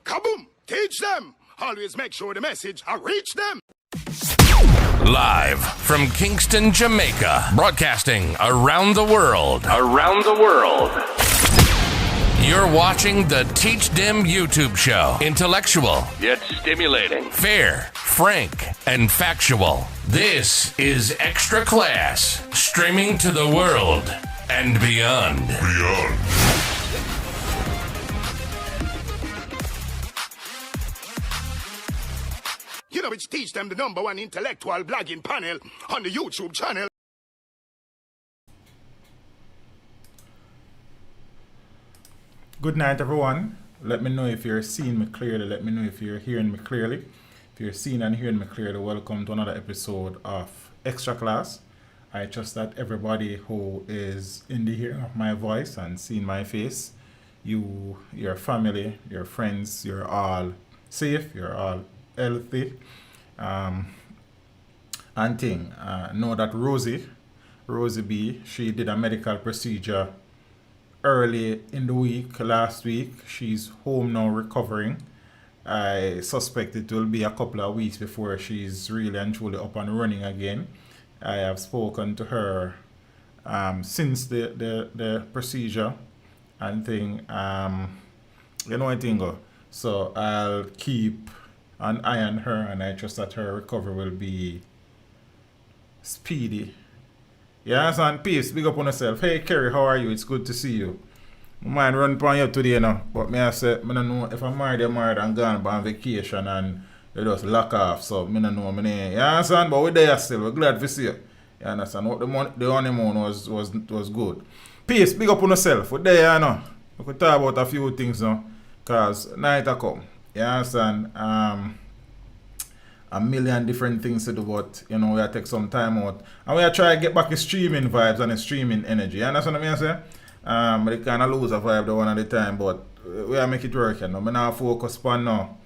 Kaboom! Teach them! Always make sure the message reach them! Live from Kingston, Jamaica, broadcasting around the world. You're watching the Teach Them YouTube show. Intellectual, yet stimulating. Fair, frank, and factual. This is Extra Class, streaming to the world and beyond. You know, it's Teach Them, the #1 intellectual blogging panel on the YouTube channel. Good night, everyone. Let me know if you're seeing me clearly. Let me know if you're hearing me clearly. If you're seeing and hearing me clearly, welcome to another episode of Extra Class. I trust that everybody who is in the hearing of my voice and seeing my face, you, your family, your friends, you're all safe, you're all healthy. And know that Rosie B, she did a medical procedure early in the week, last week. She's home now recovering. I suspect it will be a couple of weeks before she's really and truly up and running again. I have spoken to her since the procedure and thing. You know what thing go. So I'll keep an eye on her, and I trust that her recovery will be speedy. Yeah, son, peace. Big up on yourself. Hey, Kerry, how are you? It's good to see you. My mind run upon you today, now. But I say, I don't know if I'm married and gone on vacation and they just lock off. So, I don't know. Yeah, son, but we're there still. We're glad to see you. You understand? The honeymoon was good. Peace. Big up on yourself. We're there, you know. We could talk about a few things now. Because night I come. You understand? A million different things to do, but you know, we have to take some time out. And we are trying to get back the streaming vibes and the streaming energy. You understand what I say? But they kind of lose a vibe the one at a time, but we are make it work. You know, I'm not focus on no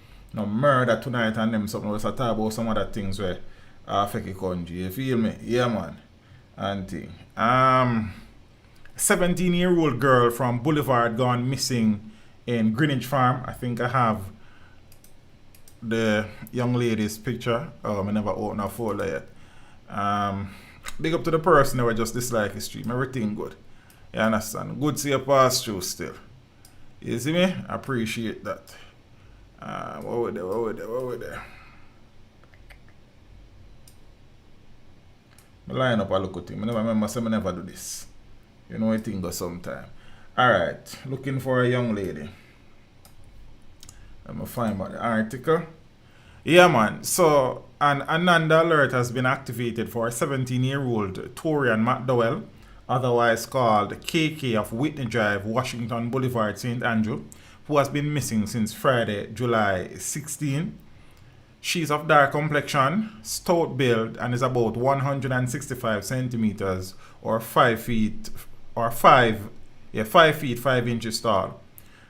murder tonight and them something. Let's talk about some other things where affect the country. You feel me? Yeah, man. And thing. 17-year-old girl from Boulevard gone missing in Greenwich Farm. I think I have the young lady's picture. I never opened a folder yet. Big up to the person that were just dislike the stream. Everything good. You understand? Good to see you pass through still. You see me? I appreciate that. What were there? I line up a look at thing. I never remember saying I never do this. You know it thing goes sometime. Alright, looking for a young lady. Let me find out the article. Yeah, man. So, an Ananda alert has been activated for a 17-year-old Torian McDowell, otherwise called KK of Whitney Drive, Washington Boulevard, St. Andrew, who has been missing since Friday, July 16. She's of dark complexion, stout build, and is about 165 centimeters or 5 feet 5 inches tall.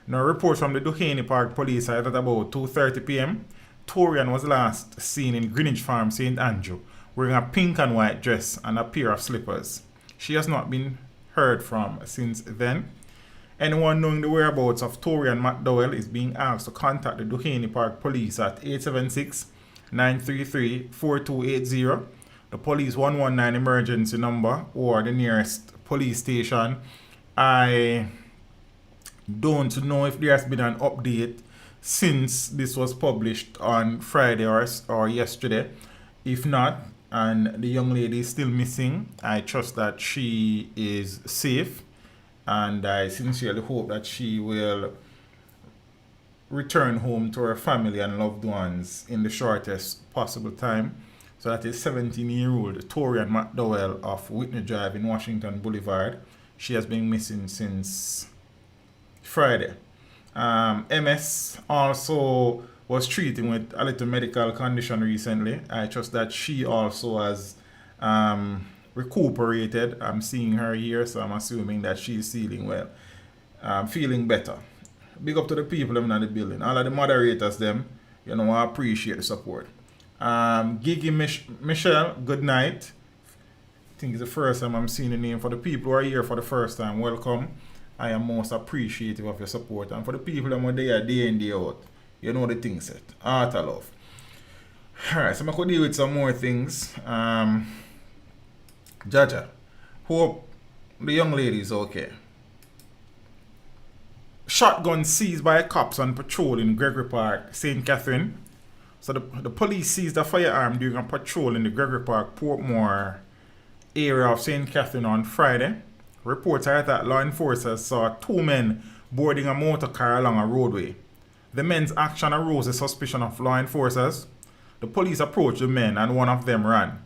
Now, reports from the Duhaney Park Police are that about 2:30 p.m. Torian was last seen in Greenwich Farm, St. Andrew, wearing a pink and white dress and a pair of slippers. She has not been heard from since then. Anyone knowing the whereabouts of Torian McDowell is being asked to contact the Duhaney Park Police at 876-933-4280, the police 119 emergency number, or the nearest police station. I don't know if there has been an update since this was published on Friday or yesterday. If not, and the young lady is still missing, I trust that she is safe, and I sincerely hope that she will return home to her family and loved ones in the shortest possible time. So that is 17-year-old Torian McDowell of Whitney Drive in Washington Boulevard. She has been missing since Friday. MS also was treating with a little medical condition recently. I trust that she also has recuperated. I'm seeing her here, so I'm assuming that she's feeling well, feeling better. Big up to the people in the building. All of the moderators, them, you know, I appreciate the support. Gigi Michelle, good night. I think it's the first time I'm seeing the name. For the people who are here for the first time, welcome. I am most appreciative of your support. And for the people that are there day in, day out, You know the thing set. Art of love. Alright, so I could deal with some more things. Jaja. Hope the young lady is okay. Shotgun seized by cops on patrol in Gregory Park, St. Catherine. So the police seized a firearm during a patrol in the Gregory Park, Portmore area of St. Catherine on Friday. Reports are that law enforcers saw two men boarding a motor car along a roadway. The men's action arose a suspicion of law enforcers. The police approached the men and one of them ran.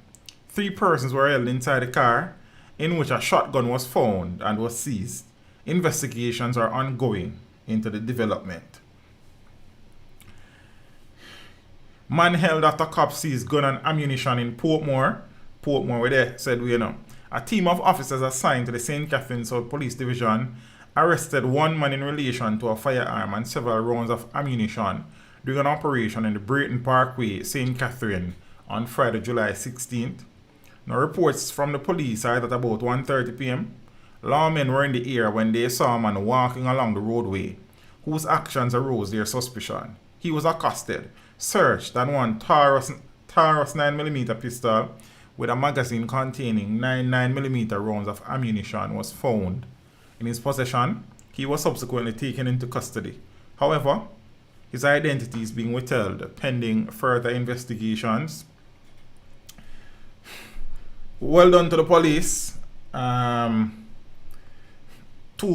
3 persons were held inside the car, in which a shotgun was found and was seized. Investigations are ongoing into the development. Man held after cops seized gun and ammunition in Portmore. Portmore, where they said a team of officers assigned to the St. Catherine South Police Division arrested one man in relation to a firearm and several rounds of ammunition during an operation in the Brayton Parkway, St. Catherine, on Friday, July 16th. Now, reports from the police are that about 1:30 p.m., lawmen were in the area when they saw a man walking along the roadway, whose actions aroused their suspicion. He was accosted, searched, and one Taurus 9mm pistol with a magazine containing 9mm rounds of ammunition was found in his possession. He was subsequently taken into custody. However, his identity is being withheld pending further investigations. Well done to the police. 2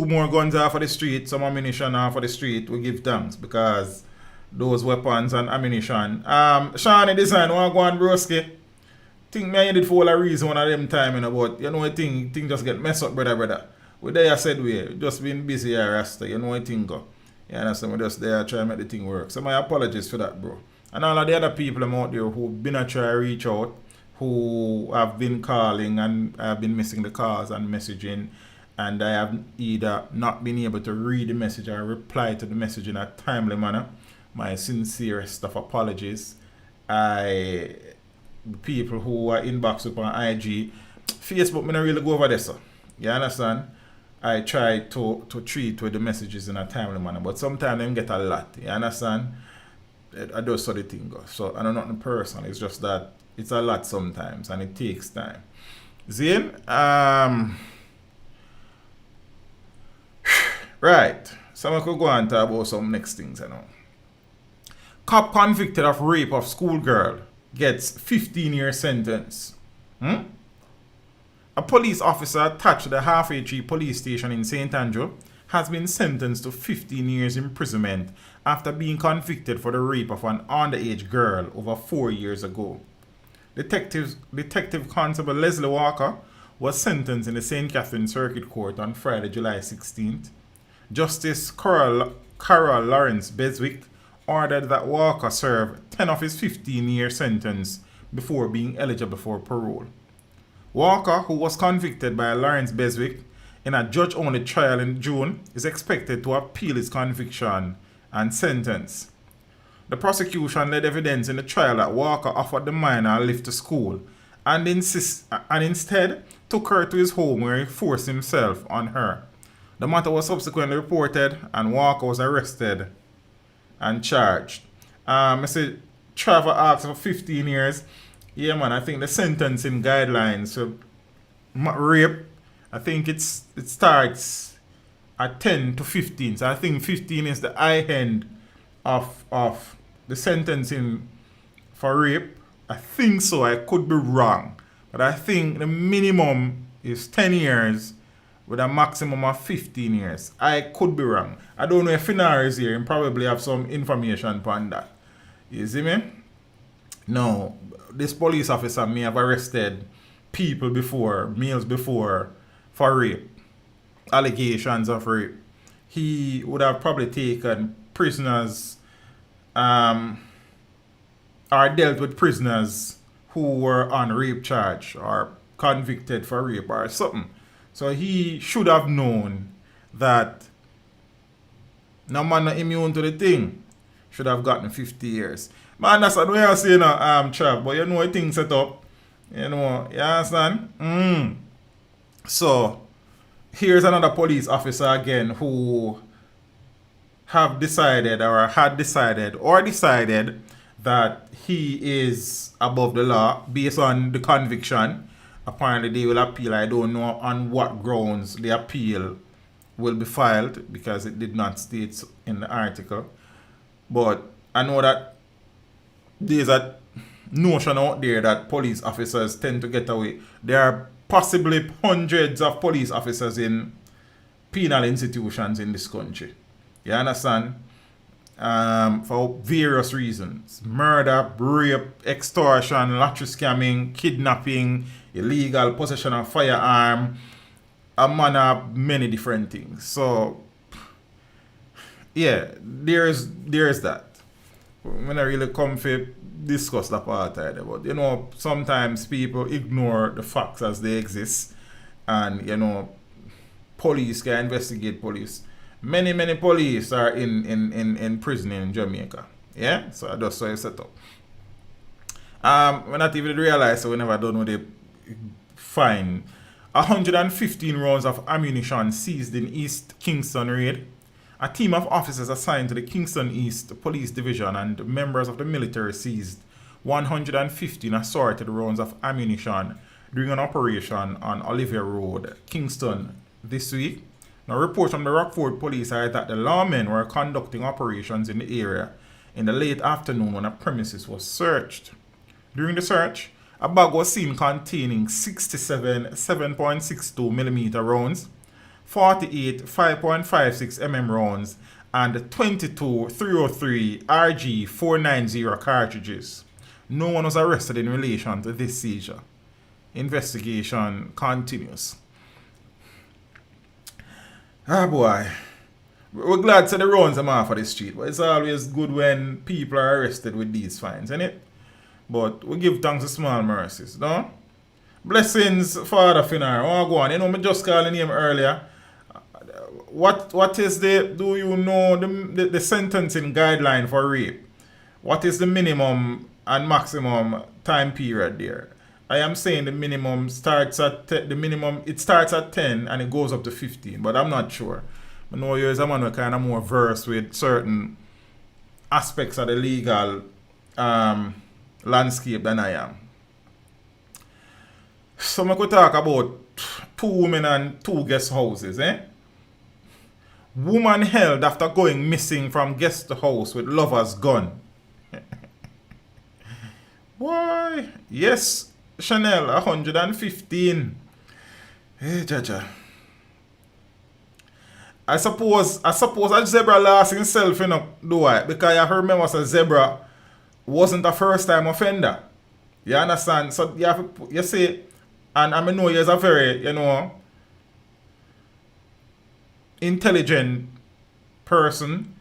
more guns off of the street, some ammunition off of the street. We give thanks because those weapons and ammunition. Shawnee Design, want to go on broski? Think me I did for all a reason one of them time, but thing just get messed up, brother. We there said we just been busy here, Rasta. You know what thing go. You understand? We just there try to make the thing work. So my apologies for that, bro. And all of the other people out there who've been a try to reach out, who have been calling and have been missing the calls and messaging, and I have either not been able to read the message or reply to the message in a timely manner. My sincerest of apologies. People who are inbox up on IG, Facebook, me not really go over this. You understand? I try to treat with the messages in a timely manner, but sometimes them get a lot. You understand? I just saw the thing go. So I know nothing personal. It's just that it's a lot sometimes and it takes time. Zane, right. So I could go on to talk about some next things, Cop convicted of rape of schoolgirl gets 15-year sentence. A police officer attached to the Halfway Tree police station in St. Andrew has been sentenced to 15 years imprisonment after being convicted for the rape of an underage girl over 4 years ago. Detective Constable Leslie Walker was sentenced in the St. Catherine Circuit Court on Friday, July 16th. Justice Carol Lawrence Beswick ordered that Walker serve 10 of his 15-year sentence before being eligible for parole. Walker, who was convicted by Lawrence Beswick in a judge-only trial in June, is expected to appeal his conviction and sentence. The prosecution led evidence in the trial that Walker offered the minor a lift to school and instead took her to his home where he forced himself on her. The matter was subsequently reported and Walker was arrested and charged. Mr. Trevor asked for 15 years. Yeah, man, I think the sentencing guidelines for rape, I think it starts at 10 to 15. So I think 15 is the high end of the sentencing for rape. I think so. I could be wrong. But I think the minimum is 10 years with a maximum of 15 years. I could be wrong. I don't know if Finar is here and probably have some information upon that. You see me? No. This police officer may have arrested people before, males before, for rape. Allegations of rape. He would have probably taken prisoners or dealt with prisoners who were on rape charge or convicted for rape or something. So he should have known that no man not immune to the thing should have gotten 50 years. Man, that's what we are saying, Trav, but you know the thing set up. You understand? So, here's another police officer again who have decided or had decided or decided that he is above the law based on the conviction. Apparently they will appeal. I don't know on what grounds the appeal will be filed because it did not state in the article. But I know that there's a notion out there that police officers tend to get away. There are possibly hundreds of police officers in penal institutions in this country. You understand? For various reasons. Murder, rape, extortion, lottery scamming, kidnapping, illegal possession of firearm, a manner of many different things. So, yeah, there's that. When I really come to discuss that part of it, but you know, sometimes people ignore the facts as they exist, and you know, police can investigate police. Many police are in prison in Jamaica. Yeah, so that's how it's set up. We're not even realize, so we never done what they find 115 rounds of ammunition seized in East Kingston raid. A team of officers assigned to the Kingston East Police Division and members of the military seized 115 assorted rounds of ammunition during an operation on Olivier Road, Kingston, this week. Now, reports from the Rockford police are that the lawmen were conducting operations in the area in the late afternoon when a premises was searched. During the search, a bag was seen containing 67 7.62mm rounds, 48 5.56mm rounds, and 22 303 RG 490 cartridges. No one was arrested in relation to this seizure. Investigation continues. Ah boy, we're glad to the rounds are off of the street, but it's always good when people are arrested with these fines, isn't it? But we give thanks to small mercies, no? Blessings, Father Finar. Oh, go on. You know, me just called the name earlier. What is do you know the sentencing guideline for rape? What is the minimum and maximum time period there? I am saying the minimum starts at it starts at 10 and it goes up to 15, but I'm not sure. I know you as a man who kind of more versed with certain aspects of the legal landscape than I am. So I could talk about 2 women and 2 guest houses, Woman held after going missing from guest house with lover's gun. Why? Yes, Chanel, 115. Hey, Jaja. I suppose a zebra lost himself, you know, do I? Because I remember a zebra wasn't a first time offender. You understand? So you see, and I know you're a very, you know, intelligent person,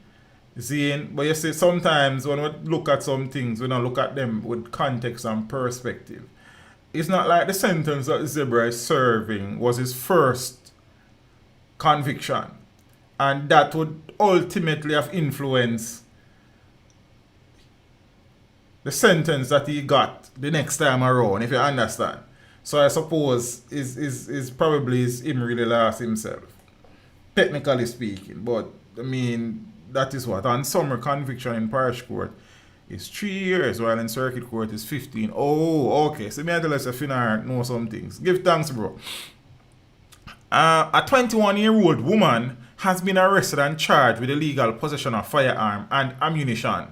Zane, but you see, sometimes when we look at some things, we don't look at them with context and perspective. It's not like the sentence that Zebra is serving was his first conviction, and that would ultimately have influenced the sentence that he got the next time around, if you understand. So I suppose is probably him really lost himself, technically speaking. But I mean, that is what on summer conviction in parish court is 3 years, while in circuit court is 15. Oh, okay. So me I tell us if you know some things. Give thanks, bro. A 21-year-old woman has been arrested and charged with illegal possession of firearm and ammunition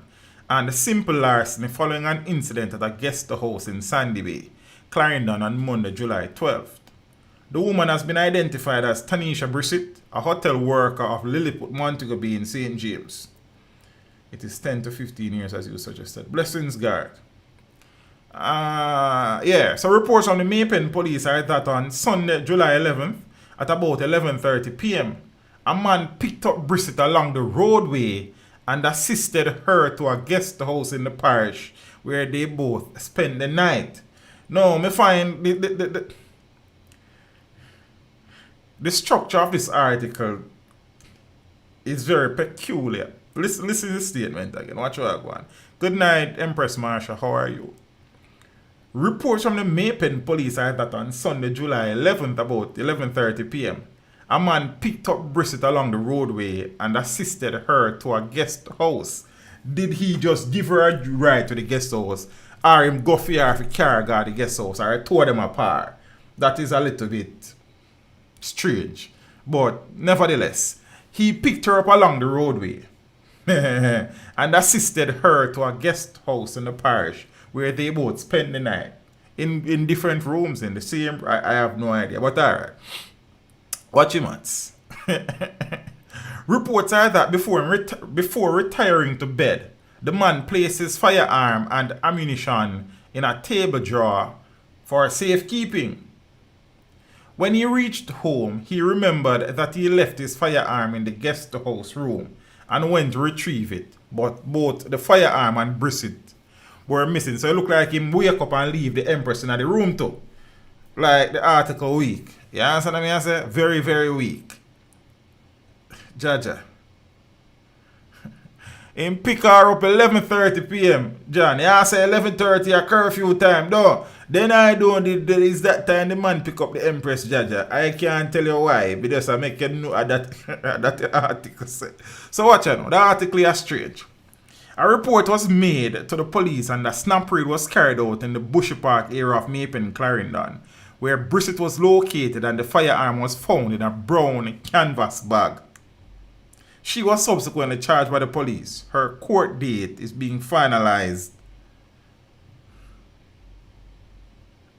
and simple larceny following an incident at a guest house in Sandy Bay, Clarendon on Monday, July 12th. The woman has been identified as Tanisha Brissett, a hotel worker of Lilliput, Montego Bay in St. James. It is 10 to 15 years as you suggested. Blessings, guard. So reports from the Maypen police are that on Sunday, July 11th, at about 11:30 p.m., a man picked up Brissett along the roadway and assisted her to a guest house in the parish where they both spent the night. Now, me find the structure of this article is very peculiar. Listen to the statement again. Watch what I go on. Good night, Empress Marsha. How are you? Reports from the Maypen police are that on Sunday, July 11th, about 11:30 p.m., A man picked up Brissett along the roadway and assisted her to a guest house. Did he just give her a ride to the guest house, or him go for her for carry her to the guest house, or he tore them apart? That is a little bit strange. But nevertheless, he picked her up along the roadway and assisted her to a guest house in the parish where they both spent the night in different rooms in the same. I have no idea, but alright. Watch him, mans. Reports are that before retiring to bed, the man places firearm and ammunition in a table drawer for safekeeping. When he reached home, he remembered that he left his firearm in the guest house room and went to retrieve it. But both the firearm and Brissett were missing. So it looked like him wake up and leave the Empress in the room too. Like the article weak. You understand what I say? Very, very weak. Jaja. Him pick her up 11:30 p.m. John, you say 11:30 a curfew time, though. Then I don't, is that time the man pick up the Empress, Jaja. I can't tell you why, because I make you know that article said. So watch out, the article is strange. A report was made to the police and a snap raid was carried out in the Bushy Park area of Mapen, Clarendon, where Brissett was located and the firearm was found in a brown canvas bag. She was subsequently charged by the police. Her court date is being finalized.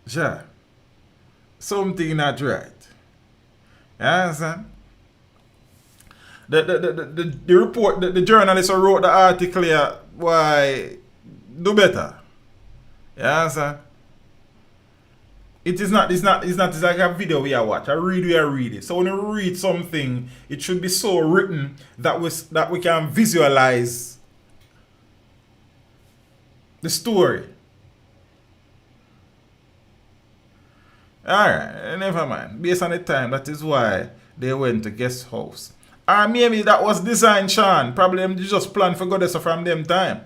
Ja, something not right. You understand? The report, the journalist who wrote the article here, why, do better. You understand? It's not like a video we watch. I read it. So when you read something, it should be so written that we can visualize the story. Alright, never mind. Based on the time, that is why they went to guest house. Or maybe that was designed, Sean. Probably them just planned for goddess from them time.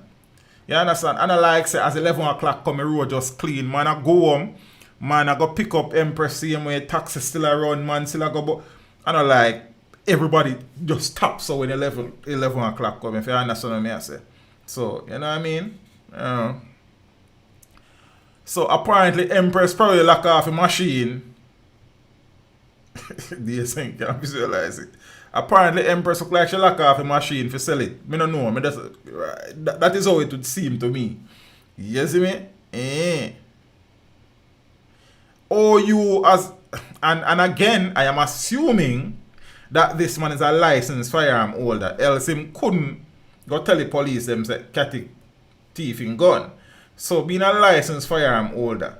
You understand? And I like say as 11 o'clock come, the road just clean. Man, I go home. Man, I go pick up Empress, same way taxi still around, man, still I go. But I don't like everybody just stop so when 11 o'clock come, if you understand what I say. So, you know what I mean? So apparently Empress probably lock off a machine. Do you think you can visualize it? Apparently Empress look like she lock off a machine for sell it. Me don't know. That is how it would seem to me. You see me? Or you as and again I am assuming that this man is a licensed firearm holder, else him couldn't go tell the police them say catty thieving gun. So being a licensed firearm holder,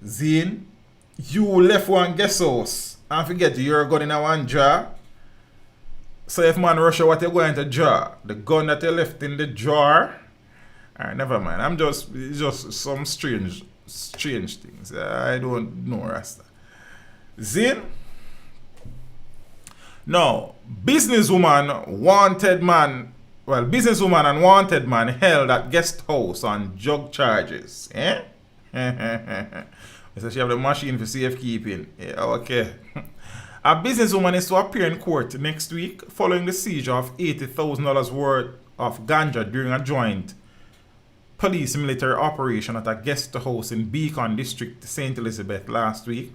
Zane, you left one guest house and forget your gun in a one jar. So if man rush what you're going to draw, the gun that you left in the jar. Alright, never mind. It's just some strange things. I don't know Rasta. Zin? Now, businesswoman and wanted man held at guest house on drug charges. So she have the machine for safekeeping. Yeah, okay. A businesswoman is to appear in court next week following the seizure of $80,000 worth of ganja during a joint police military operation at a guest house in Beacon District, St. Elizabeth last week.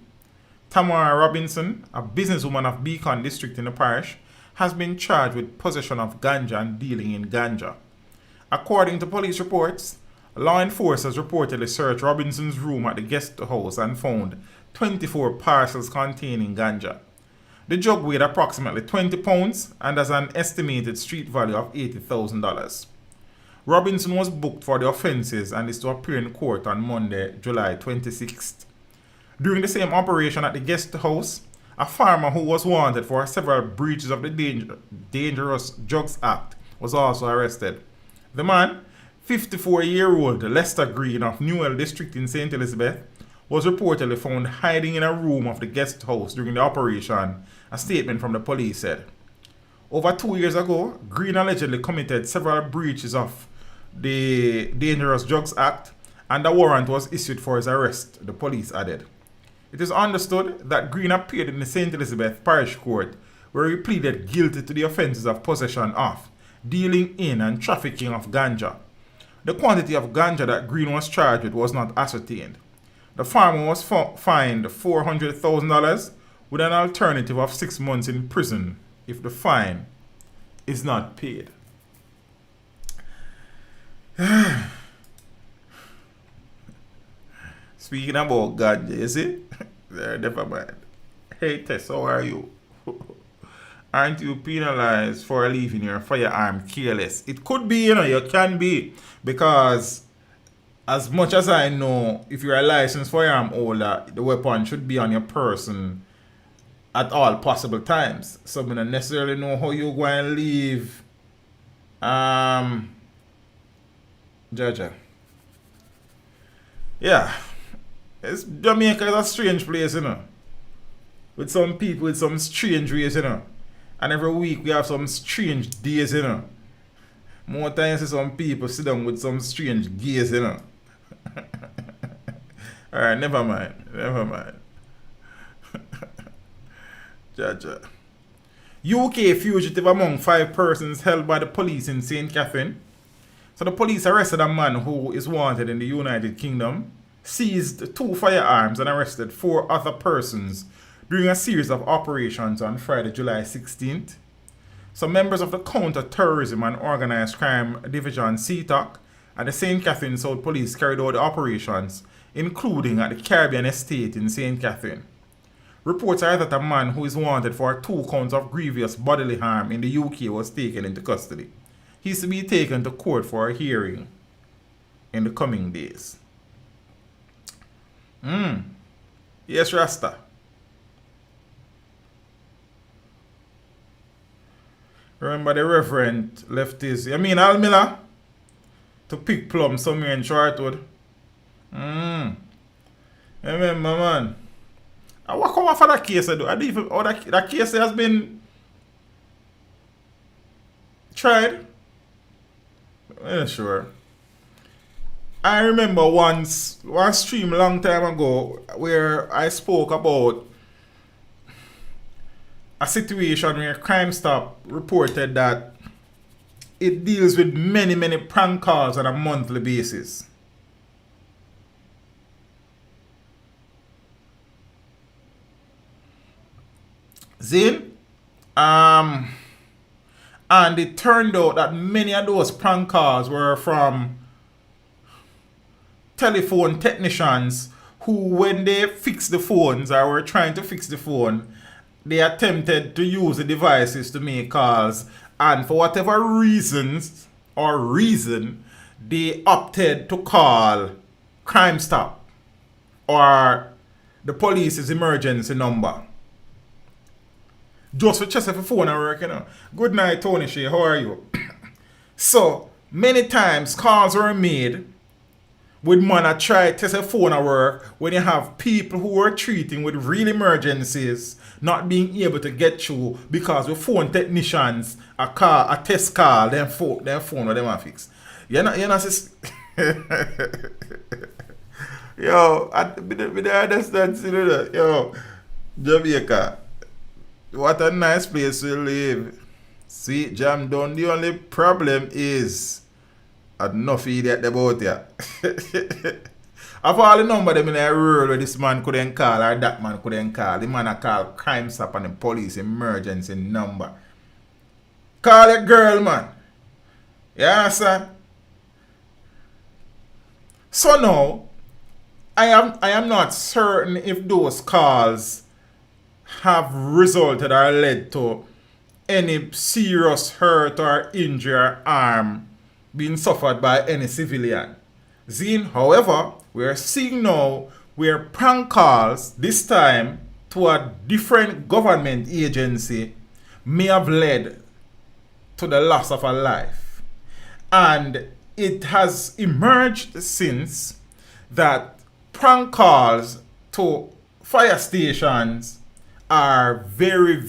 Tamara Robinson, a businesswoman of Beacon District in the parish, has been charged with possession of ganja and dealing in ganja. According to police reports, law enforcers reportedly searched Robinson's room at the guest house and found 24 parcels containing ganja. The drug weighed approximately 20 pounds and has an estimated street value of $80,000. Robinson was booked for the offences and is to appear in court on Monday, July 26th. During the same operation at the guest house, a farmer who was wanted for several breaches of the Dangerous Drugs Act was also arrested. The man, 54-year-old Lester Green of Newell District in St. Elizabeth, was reportedly found hiding in a room of the guest house during the operation, a statement from the police said. Over 2 years ago, Green allegedly committed several breaches of the Dangerous Drugs Act and a warrant was issued for his arrest, the police added. It is understood that Green appeared in the St. Elizabeth Parish Court, where he pleaded guilty to the offences of possession of, dealing in, and trafficking of ganja. The quantity of ganja that Green was charged with was not ascertained. The farmer was fined $400,000 with an alternative of 6 months in prison if the fine is not paid. Speaking about ganja, you see? Never mind. Hey Tess, how are you? Aren't you penalized for leaving your firearm careless? It could be, you can be. Because as much as I know, if you're a licensed firearm holder, the weapon should be on your person at all possible times. So I don't necessarily know how you go and leave Georgia. Yeah. Jamaica is a strange place, with some people with some strange ways, And every week we have some strange days, More times some people sit down with some strange gays, Alright, never mind. Jaja. UK fugitive among 5 persons held by the police in St. Catherine. So the police arrested a man who is wanted in the United Kingdom, seized 2 firearms and arrested 4 other persons during a series of operations on Friday, July 16th. So members of the Counter-Terrorism and Organized Crime Division CTOC and the St. Catherine South Police carried out the operations, including at the Caribbean Estate in St. Catherine. Reports are that a man who is wanted for 2 counts of grievous bodily harm in the UK was taken into custody. He is to be taken to court for a hearing in the coming days. Yes, Rasta. Remember the Reverend left his, Al Miller, to pick plum somewhere in Shortwood. Remember, man. What come off of that case, though? That case has been tried. I'm not sure. I remember one stream a long time ago where I spoke about a situation where Crime Stop reported that it deals with many prank calls on a monthly basis. Zin? And it turned out that many of those prank calls were from telephone technicians who, when they fixed the phones or were trying to fix the phone, they attempted to use the devices to make calls, and for whatever reason, they opted to call Crime Stop or the police's emergency number. Just for chest of a phone and work, Good night, Tony Shea, how are you? So, many times calls were made with man that try test a phone at work when you have people who are treating with real emergencies not being able to get through because the phone technicians a test call, then phone or them are fix. You're not Yo, I understand, yo, Jamaica. What a nice place to live. See, Jam Down, the only problem is enough idiot about ya. Of all the number them in a rural where this man couldn't call or that man couldn't call, the man a call Crime Stop and the police emergency number. Call a girl, man. You understand? So now, I am not certain if those calls have resulted or led to any serious hurt or injury or harm being suffered by any civilian. Zine, however, we are seeing now where prank calls, this time to a different government agency, may have led to the loss of a life. And it has emerged since that prank calls to fire stations are very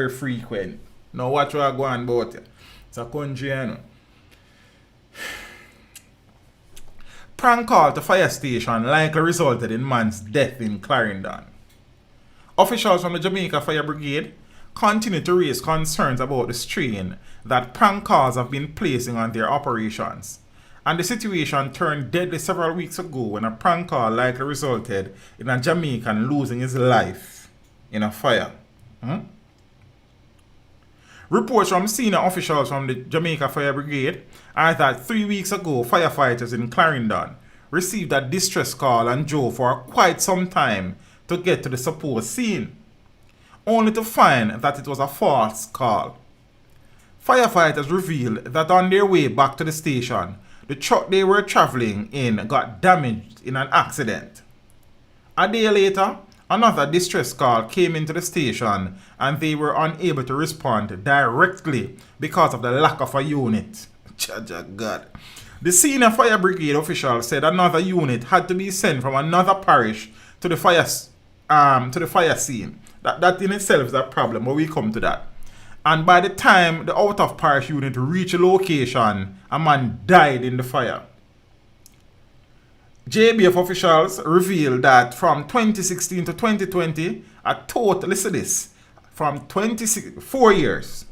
frequent. Now watch what I go on about it. It's a country, prank call to fire station likely resulted in man's death in Clarendon. Officials from the Jamaica Fire Brigade continue to raise concerns about the strain that prank calls have been placing on their operations. And the situation turned deadly several weeks ago when a prank call likely resulted in a Jamaican losing his life in a fire. Reports from senior officials from the Jamaica Fire Brigade are that 3 weeks ago, firefighters in Clarendon received a distress call and drove for quite some time to get to the supposed scene, only to find that it was a false call. Firefighters revealed that on their way back to the station, the truck they were traveling in got damaged in an accident. A day later, another distress call came into the station and they were unable to respond directly because of the lack of a unit. God. The senior fire brigade official said another unit had to be sent from another parish to the fire scene. That in itself is a problem, but we come to that. And by the time the out of parish unit reached the location, a man died in the fire. JBF officials revealed that from 2016 to 2020, from 4 years,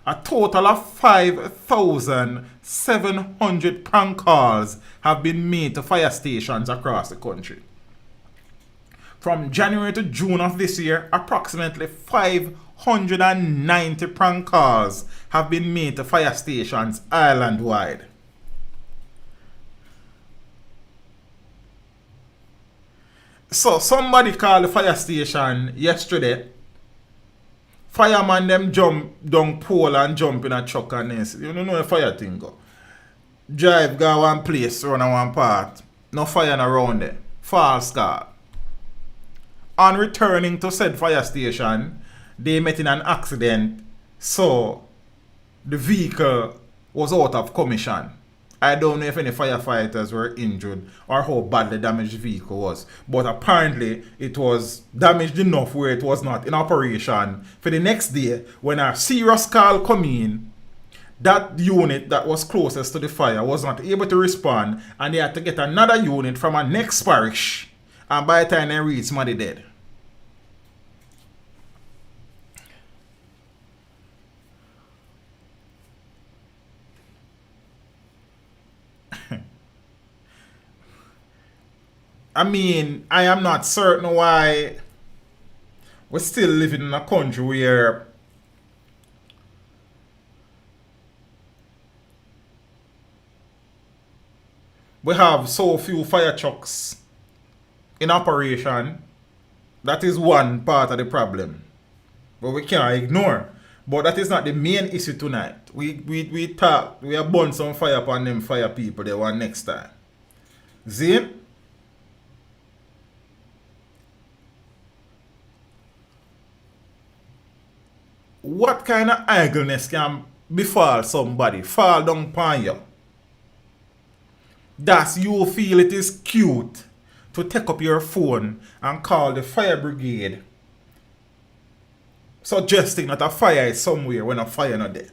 a total of 5,700 prank calls have been made to fire stations across the country. From January to June of this year, approximately 590 prank calls have been made to fire stations island-wide. So somebody called the fire station yesterday. Fireman them jump down pole and jump in a truck and this. You don't know the fire thing go. Drive go one place, run on one part. No fire around there. False call. On returning to said fire station, they met in an accident, so the vehicle was out of commission. I don't know if any firefighters were injured or how bad the damaged vehicle was, but apparently it was damaged enough where it was not in operation for the next day. When a serious call come in, that unit that was closest to the fire was not able to respond, and they had to get another unit from a next parish, and by the time they reached, somebody dead. I mean, I am not certain why we're still living in a country where we have so few fire trucks in operation. That is one part of the problem, but we can't ignore. But that is not the main issue tonight. We talk, we have burn some fire upon them fire people the one next time. See? What kind of idleness can befall somebody, fall down upon you? Thus you feel it is cute to take up your phone and call the fire brigade, suggesting that a fire is somewhere when a fire not there.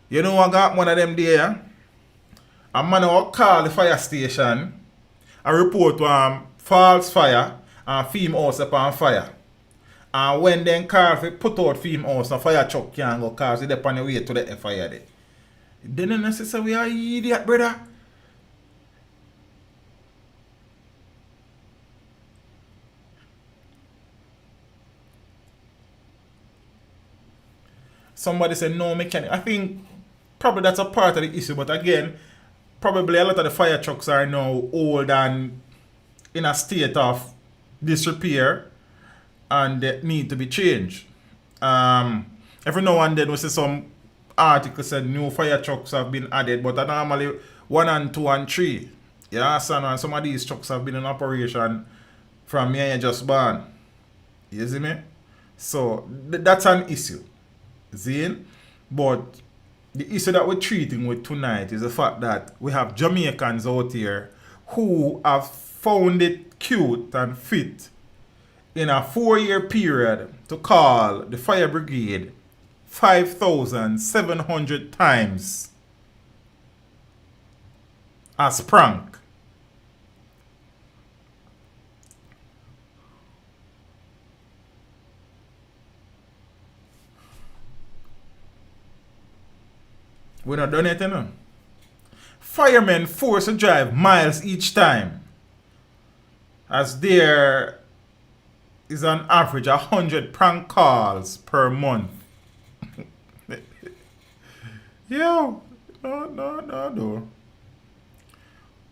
You know I got one of them there. A man will call the fire station and report one false fire and film house upon fire. And when then car put out film house, the fire truck can't go cause it up on the way to the fire there. Then the necessary we are idiot, brother. Somebody said no mechanic. I think probably that's a part of the issue, but again, probably a lot of the fire trucks are now old and in a state of disrepair and they need to be changed. Every now and then we see some articles said new fire trucks have been added, but normally 1 and 2 and 3. You understand? And some of these trucks have been in operation from me and you just born. You see me? So that's an issue. See? But the issue that we're treating with tonight is the fact that we have Jamaicans out here who have found it cute and fit in a 4-year period to call the fire brigade 5,700 times as prank. We're not done yet, you know. Firemen forced to drive miles each time, as there is an average 100 prank calls per month. Yo, no.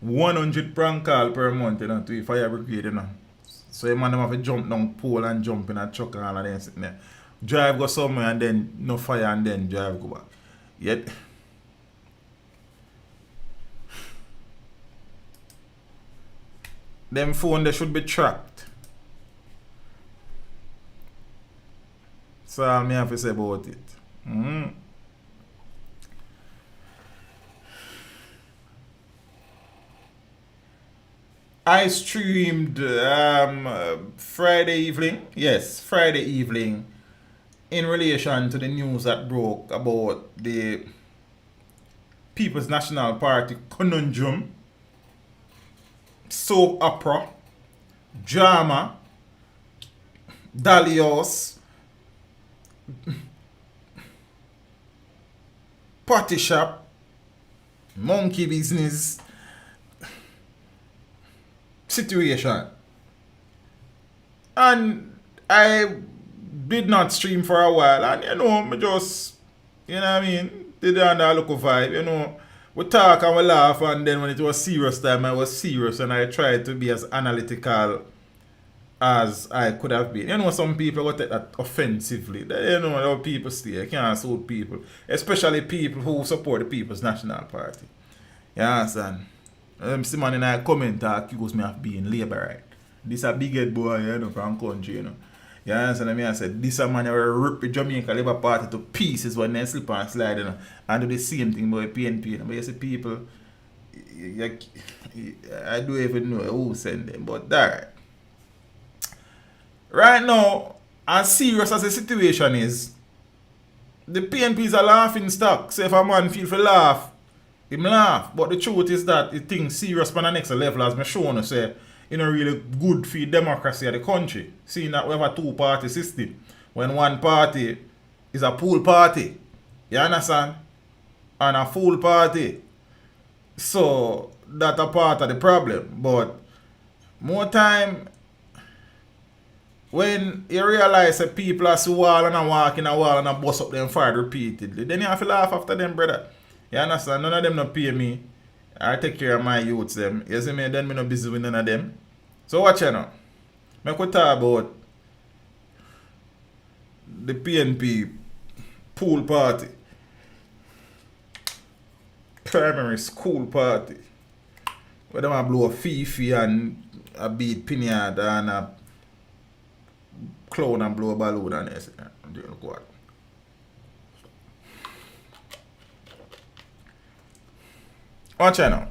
100 prank call per month, you know, to the fire brigade, you know. So you man have to jump down pole and jump in a truck and all of them sitting there. Drive go somewhere and then no fire and then drive go back. Yet them phone they should be tracked. So all me have to say about it. I streamed Friday evening. Yes, Friday evening, in relation to the news that broke about the People's National Party conundrum, soap opera, drama, Dalios, party shop, monkey business situation. And I did not stream for a while, and you know, me just, you know what I mean, did it under a local vibe, you know. We talk and we laugh, and then when it was serious time, I was serious, and I tried to be as analytical as I could have been. You know, some people will take that offensively. You know how people stay. You can't insult people, especially people who support the People's National Party. You understand? See man in a comment accuse me of being Labourite. This a big head boy, you know, from country, you know. You understand me? I said, this a man who rip the Jamaica Labour Party to pieces when they slip and slide, you know, and do the same thing about PNP. You know. But you see people, I don't even know who sent them, but that. Right now, as serious as the situation is, the PNP is a laughing stock. So if a man feel for laugh, him laugh. But the truth is that the thing serious on the next level, as me shown you say, you know, really good for democracy of the country. Seeing that we have a two-party system. When one party is a pool party, you understand? And a full party. So that's a part of the problem. But more time, when you realize that people are so wall and a walk in a wall and a bust up them fire repeatedly, then you have to laugh after them, brother. You understand? None of them not pay me. I take care of my youths them. You see me? Then me not busy with none of them. So watch you now. I could talk about the PNP pool party. Primary school party. Where them a blow a fifi and a beat pinyard and a clown and blow a balloon and this. Watch out now.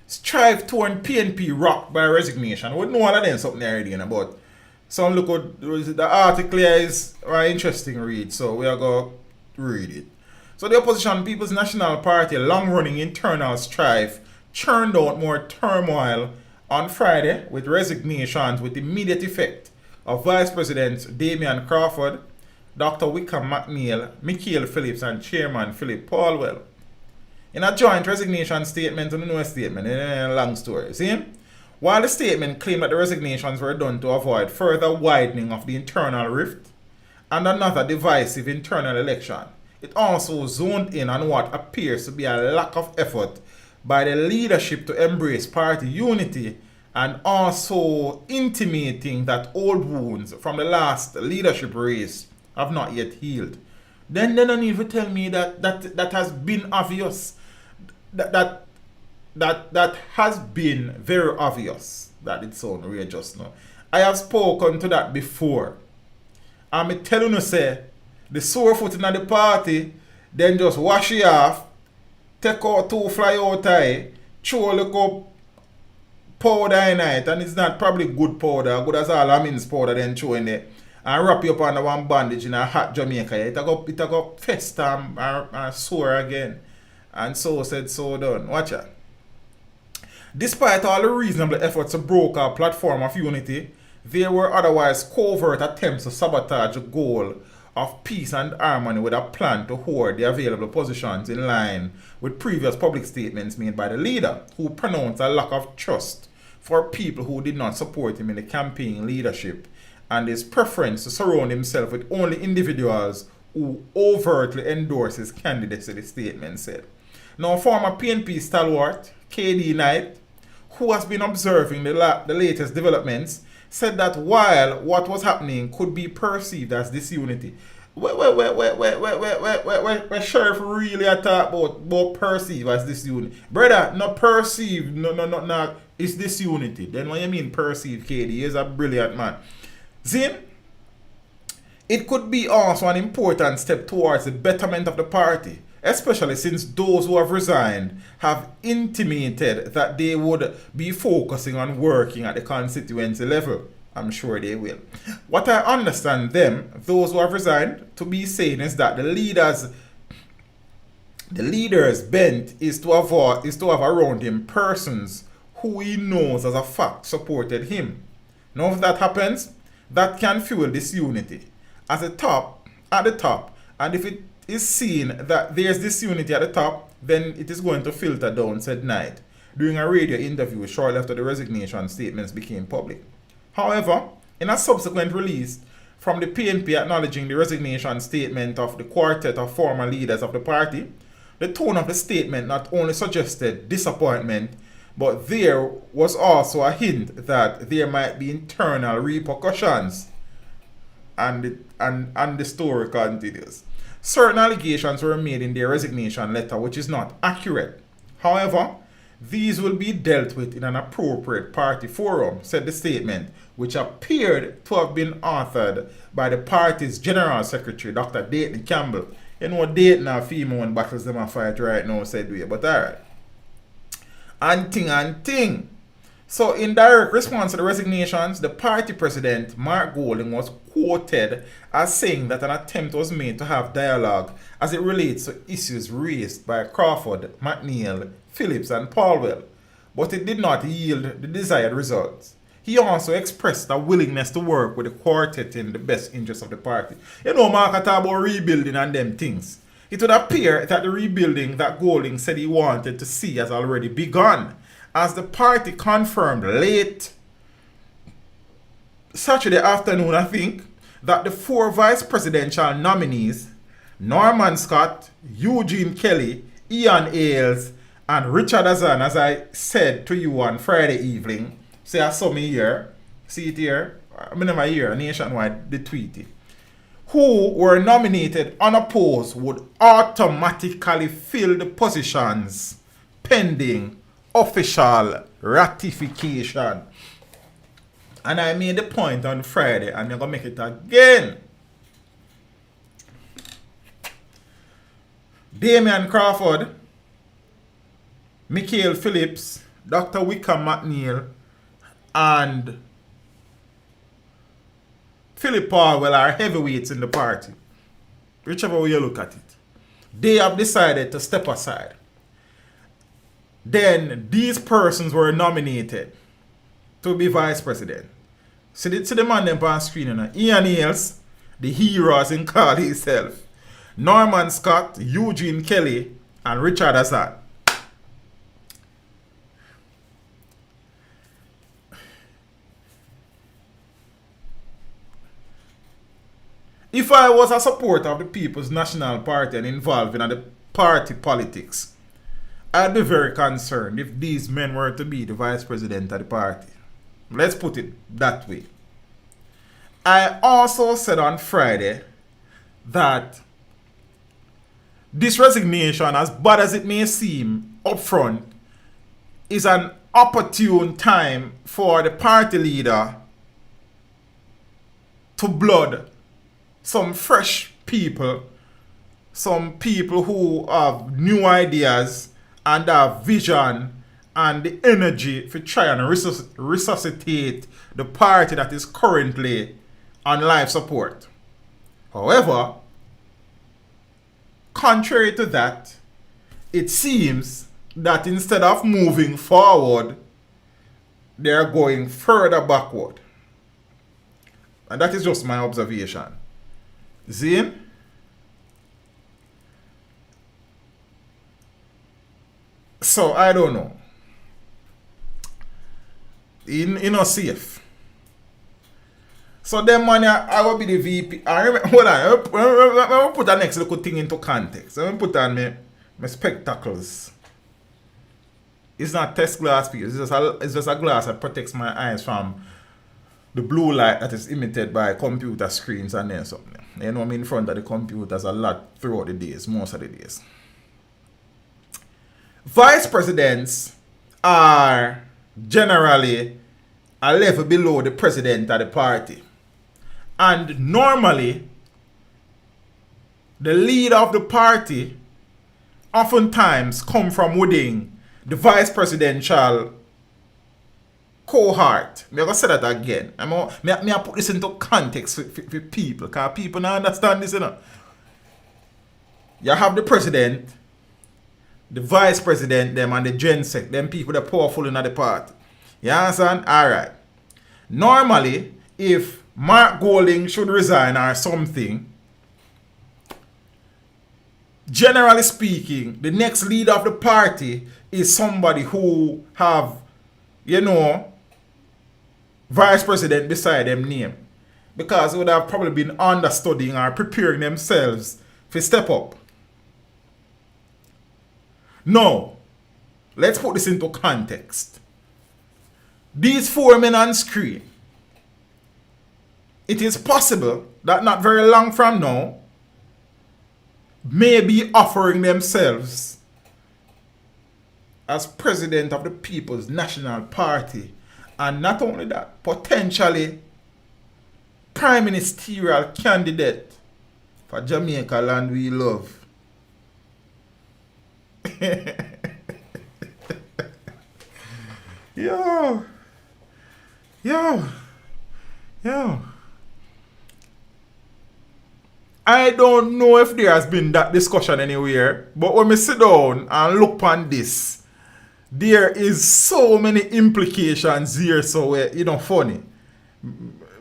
Strive torn PNP rocked by resignation. We know all of them something already, you know, but some look at the article here is an interesting read, so we are going to read it. So the opposition People's National Party long-running internal strife churned out more turmoil on Friday with resignations with immediate effect of Vice Presidents Damian Crawford, Dr. Wickham McNeil, Michael Phillips, and Chairman Philip Paulwell. In a joint resignation statement and a no statement, in a long story, see? While the statement claimed that the resignations were done to avoid further widening of the internal rift and another divisive internal election, it also zoned in on what appears to be a lack of effort by the leadership to embrace party unity and also intimating that old wounds from the last leadership race have not yet healed. Then they don't even tell me that has been obvious. That has been very obvious that it's on real just now. I have spoken to that before. And me telling you say the sore foot in the party, then just wash it off, take out 2 fly out tie, throw a little powder in it, and it's not probably good powder, good as all amins powder then throw in there. And wrap you up under one bandage in a hot Jamaica. It go fester and sore again. And so said, so done. Watch out. Despite all the reasonable efforts to broker a platform of unity, there were otherwise covert attempts to sabotage the goal of peace and harmony with a plan to hoard the available positions in line with previous public statements made by the leader, who pronounced a lack of trust for people who did not support him in the campaign leadership, and his preference to surround himself with only individuals who overtly endorse his candidacy, the statement said. Now, former PNP stalwart KD Knight, who has been observing the latest developments, said that while what was happening could be perceived as disunity, where sheriff really talk about perceive as disunity? Brother, not perceive, no, it's disunity. Then when you mean perceive, KD, he's a brilliant man. Zin, it could be also an important step towards the betterment of the party, especially since those who have resigned have intimated that they would be focusing on working at the constituency level. I'm sure they will. What I understand them, those who have resigned, to be saying is that the leader's bent is to have around him persons who he knows as a fact supported him. Now if that happens, that can fuel disunity at the top, and if it is seen that there's disunity at the top, then it is going to filter down, said Knight during a radio interview shortly after the resignation statements became public. However, in a subsequent release from the PNP acknowledging the resignation statement of the quartet of former leaders of the party, the tone of the statement not only suggested disappointment, but there was also a hint that there might be internal repercussions. And the story continues. Certain allegations were made in their resignation letter which is not accurate. However, these will be dealt with in an appropriate party forum, said the statement, which appeared to have been authored by the party's General Secretary, Dr. Dayton Campbell. You know, Dayton and female when battles them a fight right now, said we, but alright. And thing. So, in direct response to the resignations, the party president, Mark Golding, was quoted as saying that an attempt was made to have dialogue as it relates to issues raised by Crawford, McNeil, Phillips, and Paulwell, but it did not yield the desired results. He also expressed a willingness to work with the quartet in the best interest of the party. You know, Mark talk about rebuilding and them things. It would appear that the rebuilding that Golding said he wanted to see has already begun, as the party confirmed late Saturday afternoon, I think, that the 4 vice presidential nominees, Norman Scott, Eugene Kelly, Ian Ailes, and Richard Azan, as I said to you on Friday evening, say I saw me here, see it here, I never hear nationwide, the tweet it, who were nominated unopposed would automatically fill the positions pending official ratification. And I made the point on Friday, and I'm going to make it again. Damian Crawford, Michael Phillips, Dr. Wickham McNeil, and Philip Paulwell are heavyweights in the party. Whichever way you look at it. They have decided to step aside. Then these persons were nominated to be vice president. See the man them on screen now. Ian Ailes, the hero as in call himself. Norman Scott, Eugene Kelly, and Richard Azad. If I was a supporter of the People's National Party and involved in the party politics, I'd be very concerned if these men were to be the vice president of the party. Let's put it that way. I also said on Friday that this resignation, as bad as it may seem upfront, is an opportune time for the party leader to blood some fresh people, some people who have new ideas and have vision and the energy to try and resuscitate the party that is currently on life support. However, contrary to that, it seems that instead of moving forward, they are going further backward. And that is just my observation. Zane? So, I don't know. In a safe. So, them man, I will be the VP. I remember, hold on. Let me put that next little thing into context. Let me put on my spectacles. It's not test glass, people. It's just a glass that protects my eyes from the blue light that is emitted by computer screens and then something. You know, I'm in front of the computers a lot throughout the days, most of the days. Vice presidents are generally a level below the president of the party. And normally, the leader of the party oftentimes come from within the vice presidential cohort. I'm going to say that again. I'm going to put this into context for people, because people don't understand this, you know. You have the president, the vice president, them, and the gen sec, them people that are powerful in the party. You understand? Alright. Normally, if Mark Golding should resign or something, generally speaking, the next leader of the party is somebody who have, you know, vice president beside them name. Because they would have probably been understudying or preparing themselves to step up. Now, let's put this into context. These four men on screen, it is possible that not very long from now, may be offering themselves as president of the People's National Party. And not only that, potentially prime ministerial candidate for Jamaica land we love. Yo. I don't know if there has been that discussion anywhere, but when we sit down and look on this, there is so many implications here, so you know, funny.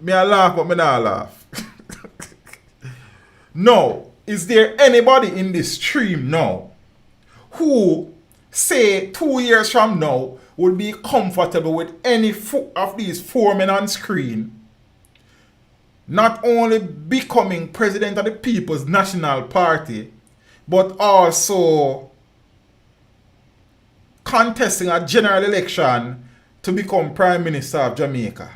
Me I laugh, but me not laugh. No, is there anybody in this stream now who, say 2 years from now, would be comfortable with any of these four men on screen not only becoming president of the People's National Party, but also contesting a general election to become Prime Minister of Jamaica?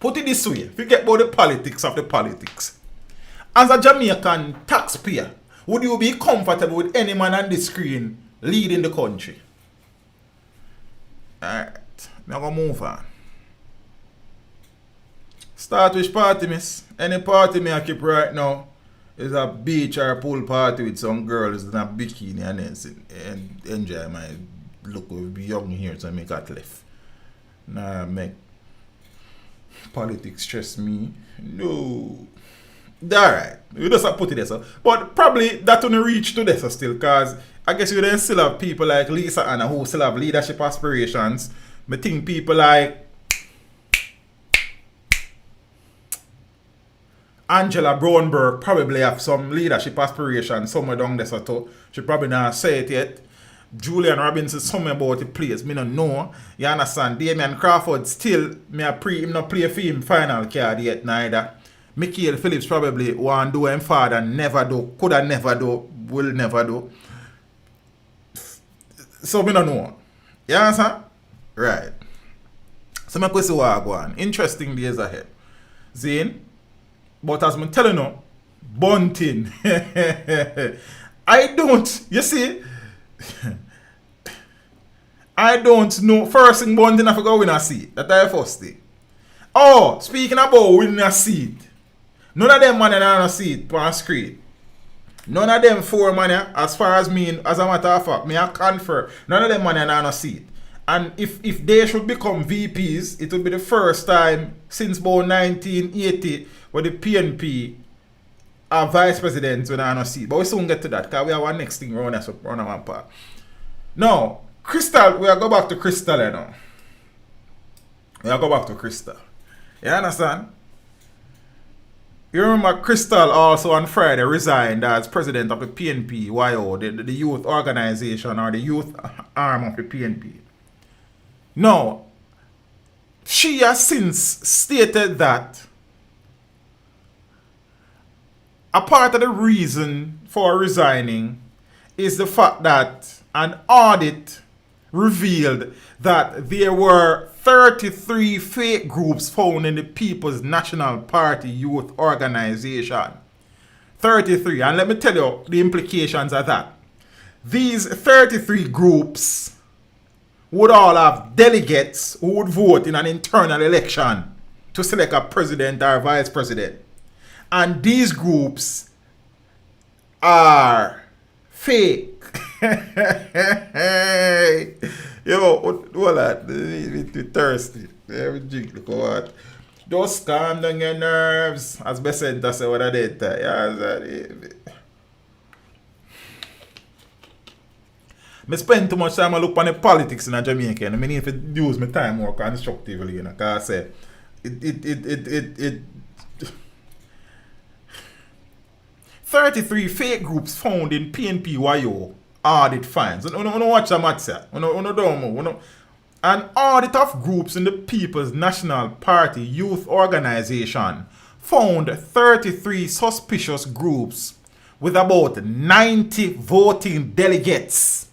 Put it this way, forget about the politics of the politics. As a Jamaican taxpayer, would you be comfortable with any man on the screen leading the country? Alright, now I'm going to move on. Start which party, miss? Any party me I keep right now is a beach or a pool party with some girls in a bikini and enjoy my look of young here so I make that left. Nah, make politics stress me. No. Alright, we just have put it there, so. But probably that won't reach to this still, because I guess you then still have people like Lisa Anna who still have leadership aspirations. I think people like Angela Brownberg probably have some leadership aspirations somewhere down there, so too. She probably not say it yet. Julian Robinson somewhere about the place, me don't know. You understand? Damian Crawford still, him not play for him final card yet neither. Michael Phillips probably want to do him father, never do, coulda never do, will never do. So me don't know. You understand? Right. So me see what I go on. Interesting days ahead. Zane? But as I'm telling you, bunting. I don't, you see, I don't know. First thing bunting, I forgot win a seat. That's the first thing. Oh, speaking about winning a seat. None of them man are on a seat on screen. None of them four man, as far as me, as a matter of fact, me I confer, none of them man are not see it. And if they should become VPs, it will be the first time since about 1980 where the PNP are vice presidents when I not see it. But we soon get to that because we have one next thing around us on one part. Now, Crystal, we'll go back to Crystal now. We'll go back to Crystal. You understand? You remember Crystal also on Friday resigned as president of the PNP, YO, the youth organization or the youth arm of the PNP. Now, she has since stated that a part of the reason for resigning is the fact that an audit revealed that there were 33 fake groups found in the People's National Party Youth Organization. 33. And let me tell you the implications of that. These 33 groups would all have delegates who would vote in an internal election to select a president or vice president. And these groups are fake. Yo, hold on. We're thirsty. Every drink, look what. Just calm down your nerves. As Besenta said, what I did. I spend too much time I look on the politics in Jamaica. And I need to use my time more constructively, you know. Because I say, it 33 fake groups found in PNP YO audit finds. You know watch the matter, sir. You know, an audit of groups in the People's National Party Youth Organization found 33 suspicious groups with about 90 voting delegates,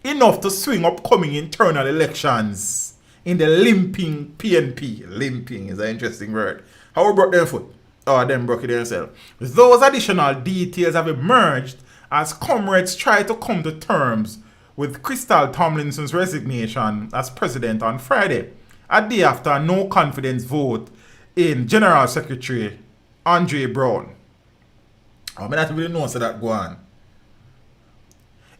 enough to swing upcoming internal elections in the limping PNP. Limping is an interesting word. How we broke their foot? Oh, them broke it themselves. Those additional details have emerged as comrades try to come to terms with Crystal Tomlinson's resignation as president on Friday, a day after a no confidence vote in General Secretary Andre Brown. I mean, that really knows that go on.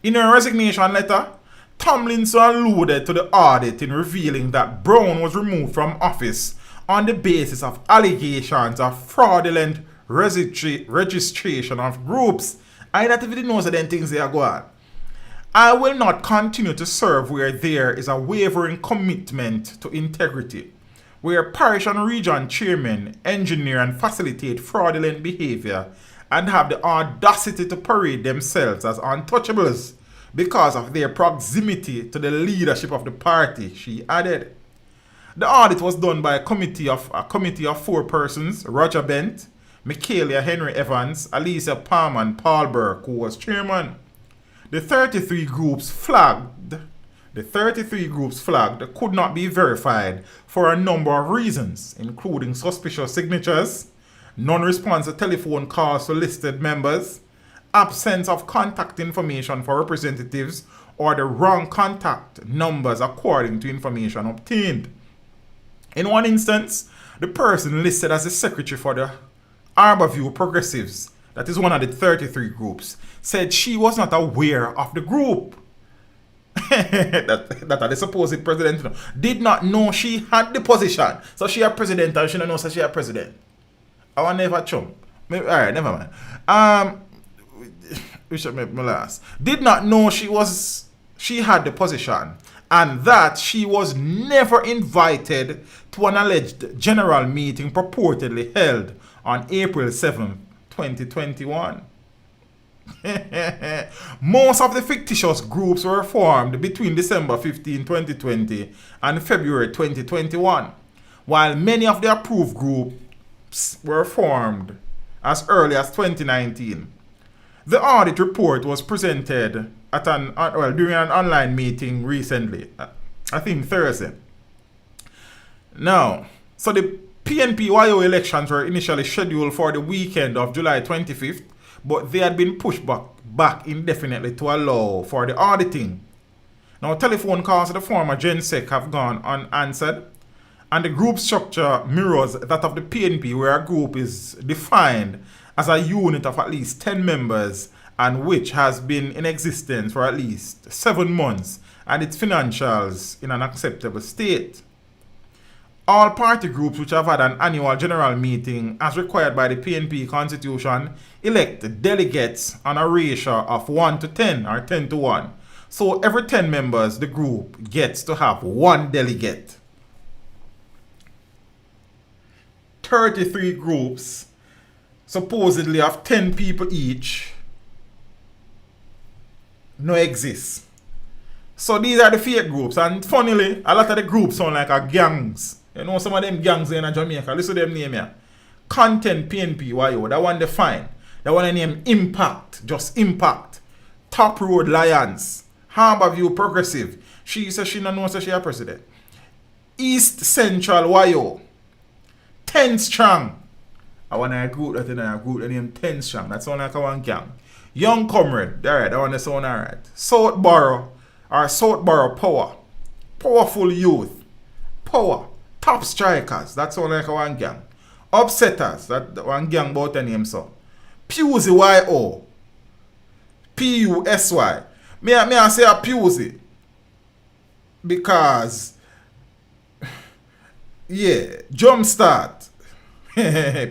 In her resignation letter, Tomlinson alluded to the audit in revealing that Brown was removed from office on the basis of allegations of fraudulent registration of groups. I not even know that things they are going. I will not continue to serve where there is a wavering commitment to integrity, where parish and region chairmen engineer and facilitate fraudulent behavior and have the audacity to parade themselves as untouchables because of their proximity to the leadership of the party, she added. The audit was done by a committee of 4 persons: Roger Bent, Michaelia Henry Evans, Alicia Palmer, and Paul Burke, who was chairman. The 33 groups flagged could not be verified for a number of reasons, including suspicious signatures, non-response to telephone calls to listed members, absence of contact information for representatives, or the wrong contact numbers according to information obtained. In one instance, the person listed as the secretary for the Arborview Progressives, that is one of the 33 groups, said she was not aware of the group. that the supposed president did not know she had the position. So she a president and she don't know so she a president. I want never chum. Alright, never mind. We should make my last. Did not know she had the position, and that she was never invited to an alleged general meeting purportedly held on April 7, 2021. Most of the fictitious groups were formed between December 15, 2020 and February 2021, while many of the approved groups were formed as early as 2019. The audit report was presented at during an online meeting recently, I think Thursday. Now, so the PNP-YO elections were initially scheduled for the weekend of July 25th, but they had been pushed back indefinitely to allow for the auditing. Now, telephone calls to the former GenSec have gone unanswered, and the group structure mirrors that of the PNP, where a group is defined as a unit of at least 10 members and which has been in existence for at least 7 months and its financials in an acceptable state. All party groups which have had an annual general meeting as required by the PNP constitution elect delegates on a ratio of 1 to 10 or 10 to 1. So every 10 members, the group gets to have 1 delegate. 33 groups, supposedly of 10 people each, no exist. So these are the fake groups, and funnily, a lot of the groups sound like a gangs. You know some of them gangs in Jamaica, listen to them name here. Content PNP, YO, that one define. That one name Impact, just Impact. Top Road Lions, Harborview Progressive. She says she don't know so she a president. East Central YO. 10 Strong. I want a group that name 10 Strong. That sound like a one gang. Young Comrade, alright, that one that sound alright. Southborough Power. Powerful Youth. Power. Top Strikers, that's all like a one gang. Upsetters, that one gang about the name so. Pusey YO. PUSY. Me I say a Pusey because yeah, Jumpstart.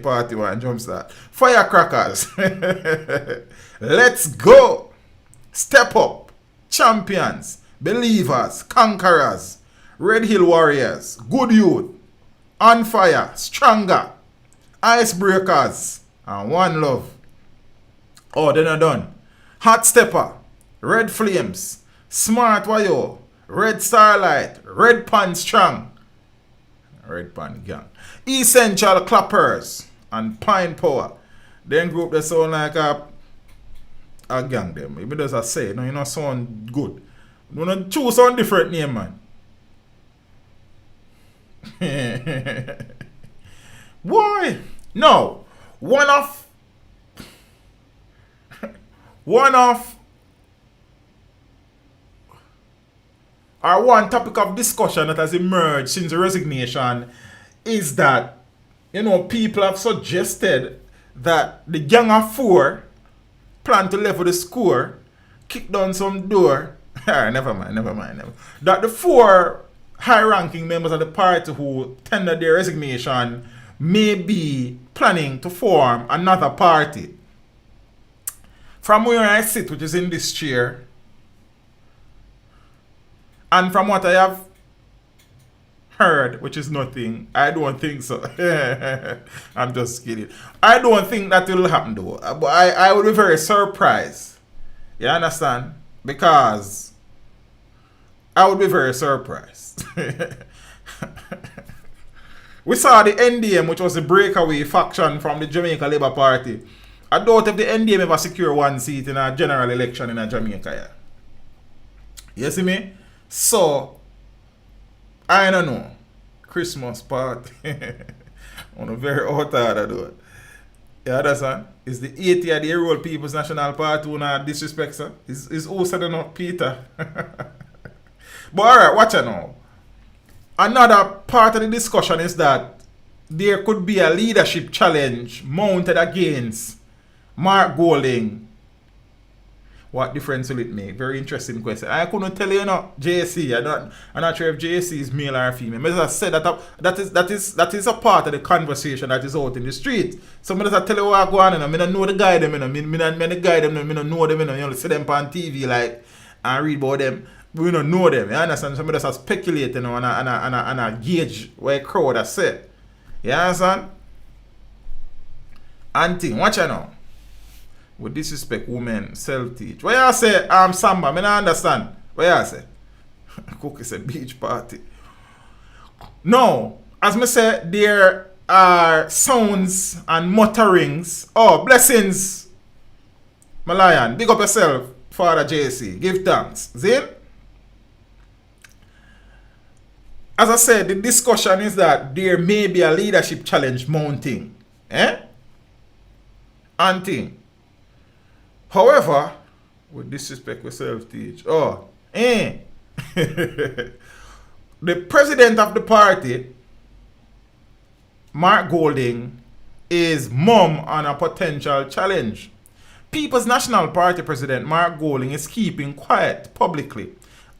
Party one, Jumpstart. Firecrackers. Let's go. Step Up. Champions. Believers. Conquerors. Red Hill Warriors, Good Youth, On Fire, Stronger, Icebreakers, and One Love. Oh, they're not done. Hot Stepper, Red Flames, Smart YO, Red Starlight, Red Pan Strong, Red Pan Gang, Essential Clappers, and Pine Power. Then group that sound like a gang them. If it does I say, no, you know sound good. You don't choose some different name, man. Boy, no. One of or one topic of discussion that has emerged since the resignation is that, you know, people have suggested that the gang of 4 plan to level the score, kick down some door. Never mind. That the 4 high-ranking members of the party who tendered their resignation may be planning to form another party. From where I sit, which is in this chair, and from what I have heard, which is nothing, I don't think so. I'm just kidding. I don't think that will happen though. But I would be very surprised. You understand? Because I would be very surprised. We saw the NDM, which was the breakaway faction from the Jamaica Labour Party. I doubt if the NDM ever secure 1 seat in a general election in Jamaica. You see me? So, I don't know. Christmas party. On a very out order though. You understand? It's the 80 of the Rural People's National Party who not disrespect, sir. It's also not Peter. But alright, watch it now. Another part of the discussion is that there could be a leadership challenge mounted against Mark Golding. What difference will it make? Very interesting question. I couldn't tell you, JC. I'm not sure if JC is male or female. As I said, that is a part of the conversation that is out in the street. So I tell you what go on, I don't know the guy them, I don't know them, you only see them on TV like and read about them. We don't know them, you understand? Somebody just speculate, and a gauge what a crowd has said. You understand? And thing, watch it now. With disrespect women self-teach. What you say, Samba? I don't understand. What you say? Cookie said beach party. No, as me say, there are sounds and mutterings. Oh, blessings. Malayan, big up yourself, Father JC. Give thanks. See? As I said, the discussion is that there may be a leadership challenge mounting. And thing. However, with disrespect, we self-teach. The president of the party, Mark Golding, is mum on a potential challenge. People's National Party President Mark Golding is keeping quiet publicly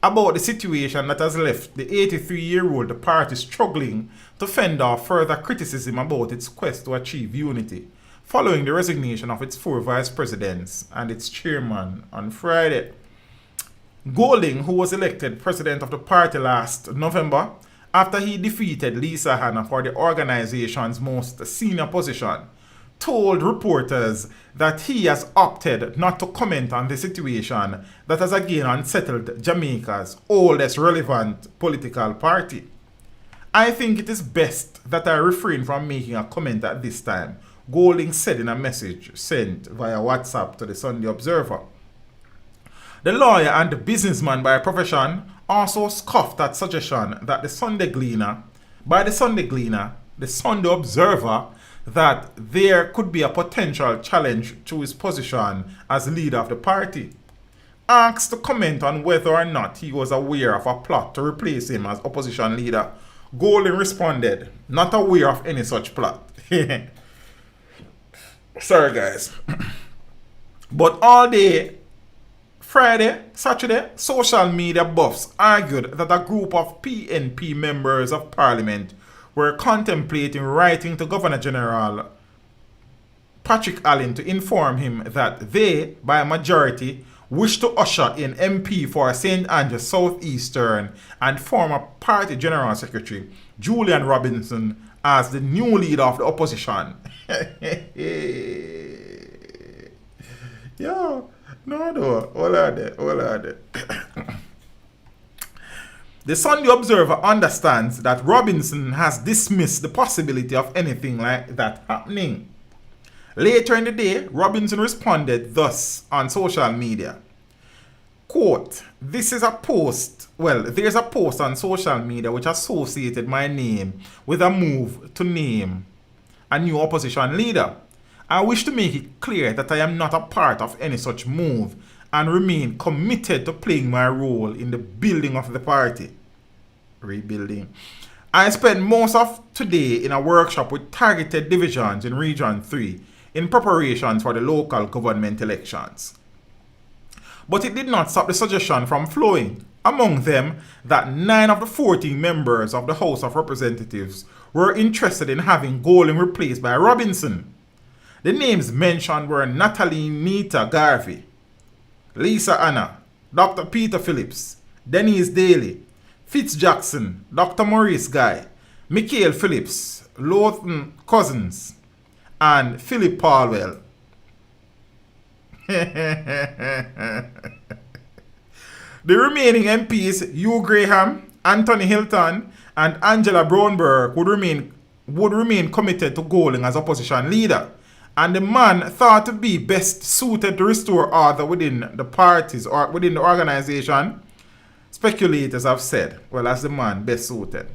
about the situation that has left the 83-year-old party struggling to fend off further criticism about its quest to achieve unity, following the resignation of its 4 vice presidents and its chairman on Friday. Golding, who was elected president of the party last November after he defeated Lisa Hanna for the organization's most senior position, told reporters that he has opted not to comment on the situation that has again unsettled Jamaica's oldest relevant political party. I think it is best that I refrain from making a comment at this time, Golding said in a message sent via WhatsApp to the Sunday Observer. The lawyer and businessman by profession also scoffed at suggestion that the Sunday Observer, that there could be a potential challenge to his position as leader of the party. Asked to comment on whether or not he was aware of a plot to replace him as opposition leader, Golding responded, "Not aware of any such plot." Sorry guys. But all day, Friday, Saturday, social media buffs argued that a group of PNP members of parliament were contemplating writing to Governor General Patrick Allen to inform him that they, by a majority, wish to usher in MP for St. Andrews Southeastern and former party General Secretary Julian Robinson as the new leader of the opposition. Yo, no, all of that. The Sunday Observer understands that Robinson has dismissed the possibility of anything like that happening. Later in the day, Robinson responded thus on social media. Quote, there's a post on social media which associated my name with a move to name a new opposition leader. I wish to make it clear that I am not a part of any such move and remain committed to playing my role in the building of the party. Rebuilding. I spent most of today in a workshop with targeted divisions in Region 3 in preparations for the local government elections. But it did not stop the suggestion from flowing, among them that 9 of the 14 members of the House of Representatives were interested in having Golding replaced by Robinson. The names mentioned were Natalie Nita Garvey, Lisa Anna, Dr. Peter Phillips, Denise Daly, Fitz Jackson, Dr. Maurice Guy, Michael Phillips, Lawton Cousins, and Philip Palwell. The remaining MPs, Hugh Graham, Anthony Hilton, and Angela Brownberg would remain committed to Golding as opposition leader, and the man thought to be best suited to restore order within the parties or within the organization, speculators have said, well, as the man best suited.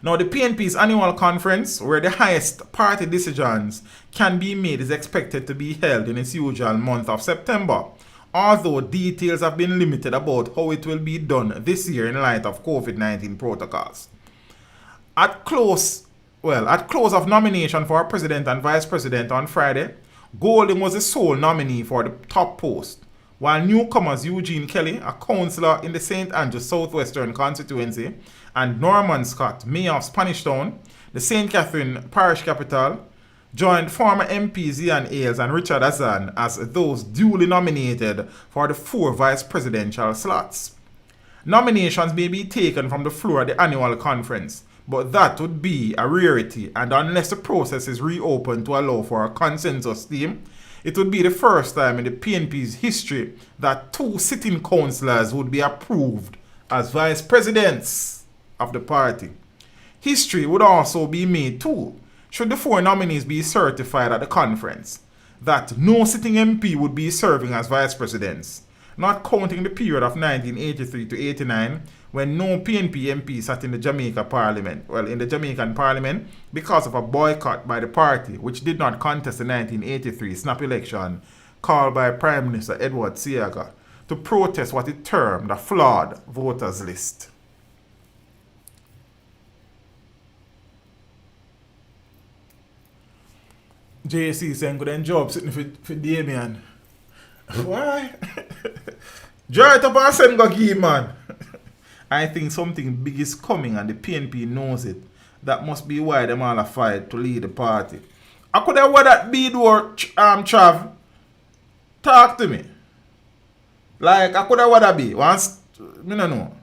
Now, the PNP's annual conference, where the highest party decisions can be made, is expected to be held in its usual month of September, although details have been limited about how it will be done this year in light of COVID-19 protocols. At close of nomination for president and vice president on Friday, Golding was the sole nominee for the top post, while newcomers Eugene Kelly, a councillor in the St. Andrews Southwestern constituency, and Norman Scott, mayor of Spanish Town, the St. Catherine parish capital, joined former MPs Ian Ailes and Richard Azan as those duly nominated for the 4 vice presidential slots. Nominations may be taken from the floor at the annual conference, but that would be a rarity, and unless the process is reopened to allow for a consensus team, it would be the first time in the PNP's history that 2 sitting councillors would be approved as vice presidents of the party. History would also be made too, should the 4 nominees be certified at the conference, that no sitting MP would be serving as vice presidents, not counting the period of 1983 to 89 when no PNP MP sat in the Jamaican Parliament because of a boycott by the party which did not contest the 1983 snap election called by Prime Minister Edward Seaga to protest what it termed a flawed voters list. JC saying good job sitting for Damien. Why? Draw it up and send go give, man. I think something big is coming and the PNP knows it. That must be why them all are fired to lead the party. I could have what that be door, Trav. Talk to me. Like, I could have what that be. Once, me no know.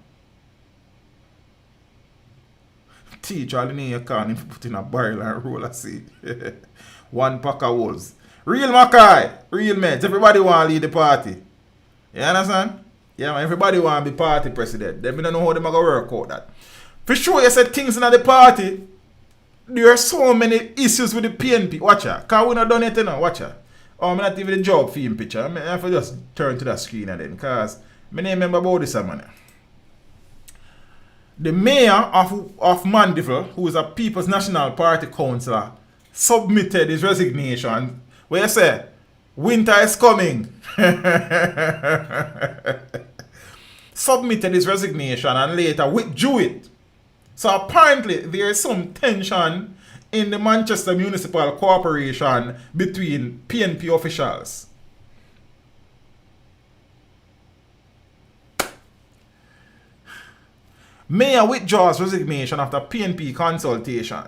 Teacher, all in your car and put in a barrel and roll a seed. One pack of wolves. Real Mackay, real mates. Everybody want to lead the party. You understand? Yeah, man, everybody want to be party president. They don't know how they going to work out that. For sure, you said things in the party. There are so many issues with the PNP. Watch out. Because we not done it now. Watch out. Oh, I'm not even the job for him picture. I have to just turn to the screen and then. Because I remember about this, man. The mayor of Mandeville, who is a People's National Party councillor, submitted his resignation. Where you say, winter is coming. Submitted his resignation and later withdrew it. So apparently there is some tension in the Manchester Municipal Corporation between PNP officials. Mayor withdraws resignation after PNP consultation.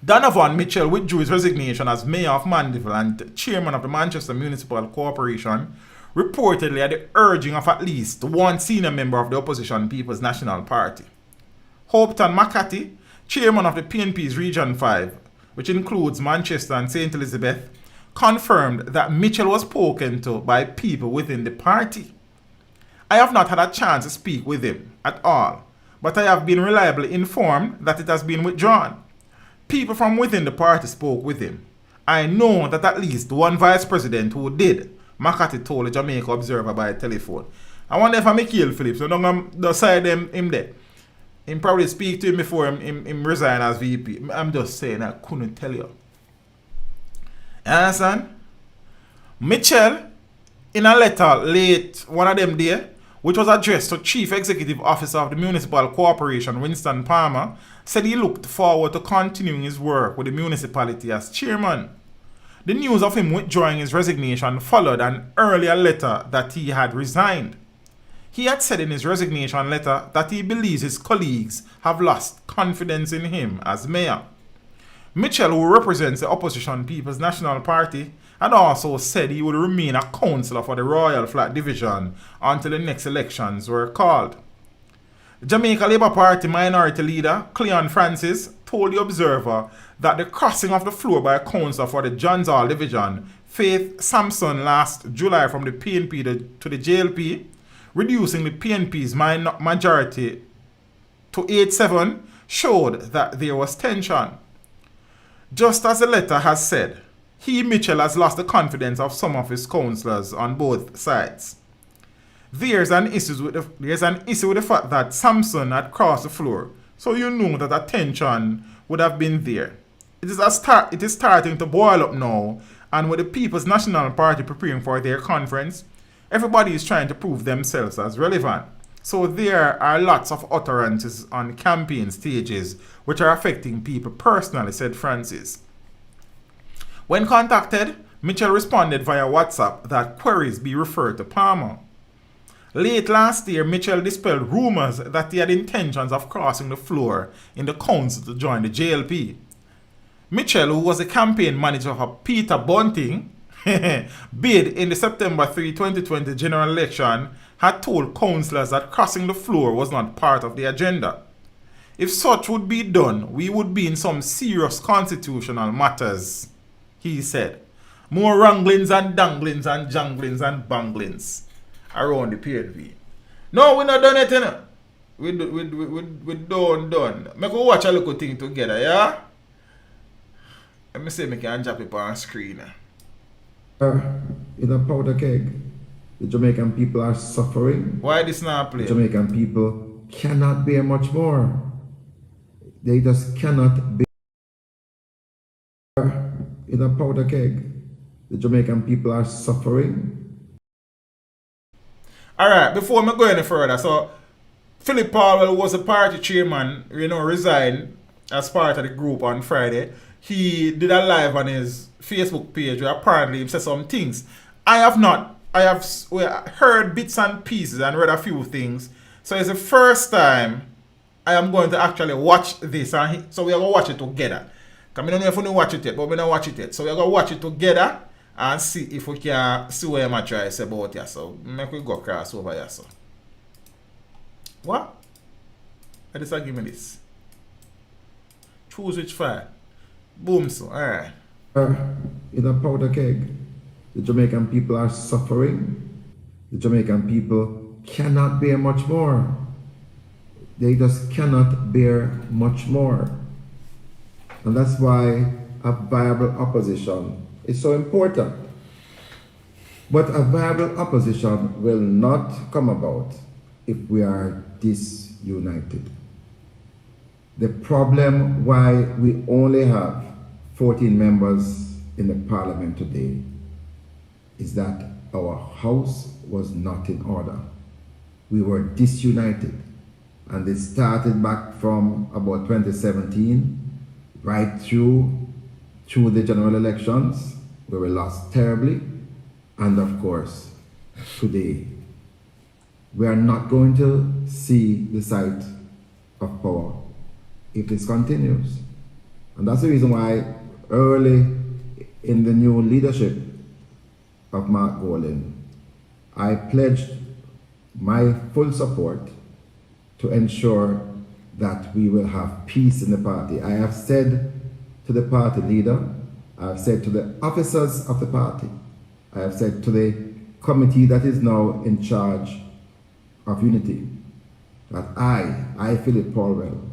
Donovan Mitchell withdrew his resignation as mayor of Mandeville and chairman of the Manchester Municipal Corporation, reportedly at the urging of at least one senior member of the opposition People's National Party. Hopetoun McCarthy, chairman of the PNP's Region 5, which includes Manchester and St. Elizabeth, confirmed that Mitchell was spoken to by people within the party. I have not had a chance to speak with him at all, but I have been reliably informed that it has been withdrawn. People from within the party spoke with him. I know that at least one vice president who did, McCarthy told the Jamaica Observer by telephone. I wonder if I'm Michael Phillips, so don't decide him there. Him probably speak to him before him resign as VP. I'm just saying, I couldn't tell you. You understand? Mitchell, in a letter late one of them day, which was addressed to Chief Executive Officer of the Municipal Corporation, Winston Palmer, said he looked forward to continuing his work with the municipality as chairman. The news of him withdrawing his resignation followed an earlier letter that he had resigned. He had said in his resignation letter that he believes his colleagues have lost confidence in him as mayor. Mitchell, who represents the opposition People's National Party, had also said he would remain a councillor for the Royal Flat Division until the next elections were called. The Jamaica Labour Party minority leader, Cleon Francis, told the Observer that the crossing of the floor by a councillor for the Johns Hall Division, Faith Sampson, last July from the PNP to the JLP, reducing the PNP's majority to 8-7, showed that there was tension. Just as the letter has said, Mitchell has lost the confidence of some of his councillors on both sides. There's an issue with the fact that Sampson had crossed the floor, so you know that a tension would have been there. It is starting to boil up now, and with the People's National Party preparing for their conference, everybody is trying to prove themselves as relevant. So there are lots of utterances on campaign stages which are affecting people personally, said Francis. When contacted, Mitchell responded via WhatsApp that queries be referred to Palmer. Late last year, Mitchell dispelled rumors that he had intentions of crossing the floor in the council to join the JLP. Mitchell, who was the campaign manager for Peter Bunting, bid in the September 3, 2020 general election, had told councillors that crossing the floor was not part of the agenda. If such would be done, we would be in some serious constitutional matters, he said. More wranglings and danglings and janglings and banglings around the PNP. No, we're not done it, you know. We're done. Make we watch a little thing together, yeah? Let me see if I can drop it on screen. In a powder keg, the Jamaican people are suffering. Why this not play? The Jamaican people cannot bear much more. They just cannot bear. In a powder keg, the Jamaican people are suffering. Alright, before I go any further, so Philip Powell was the party chairman, resigned as part of the group on Friday. he did a live on his Facebook page where apparently he said some things. I have not. I have heard bits and pieces and read a few things. So it's the first time I am going to actually watch this. And so we are going to watch it together. Because I don't know if we watch it yet, but we don't watch it yet. So we are going to watch it together and see if we can see what I'm trying to say about it. So make we go cross over here. So. What? I just give me this. Choose which file. Boom, so alright. In a powder keg, the Jamaican people are suffering. The Jamaican people cannot bear much more. They just cannot bear much more. And that's why a viable opposition is so important. But a viable opposition will not come about if we are disunited. The problem why we only have 14 members in the parliament today is that our house was not in order. We were disunited, and it started back from about 2017 right through the general elections where we lost terribly, and of course today. We are not going to see the sight of power if this continues. And that's the reason why early in the new leadership of Mark Golin, I pledged my full support to ensure that we will have peace in the party. I have said to the party leader, I have said to the officers of the party, I have said to the committee that is now in charge of unity, that I, Philip Paulwell,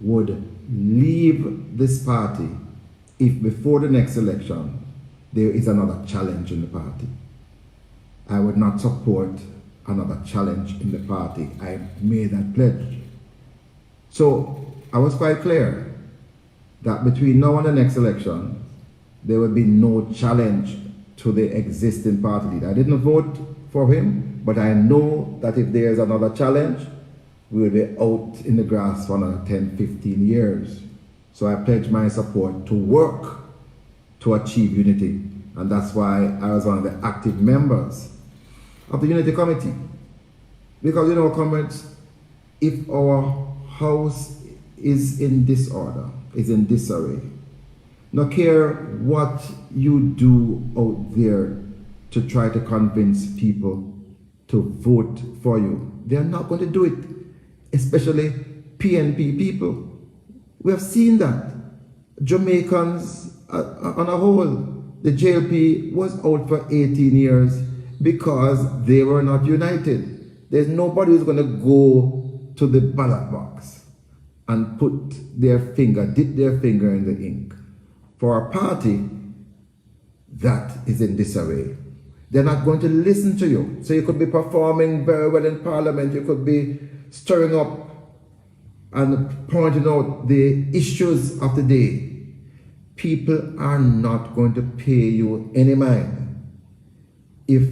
would leave this party if before the next election there is another challenge in the party. I would not support another challenge in the party. I made that pledge. So I was quite clear that between now and the next election, there will be no challenge to the existing party leader. I didn't vote for him, but I know that if there is another challenge, we will be out in the grass for another 10, 15 years. So I pledge my support to work to achieve unity. And that's why I was one of the active members of the Unity Committee. Because, you know, comrades, if our house is in disorder, is in disarray, no care what you do out there to try to convince people to vote for you, they're not going to do it, especially PNP people. We have seen that. Jamaicans on a whole, the JLP was out for 18 years because they were not united. There's nobody who's going to go to the ballot box and dip their finger in the ink for a party that is in disarray. They're not going to listen to you. So you could be performing very well in Parliament, you could be stirring up and pointing out the issues of the day. People are not going to pay you any mind if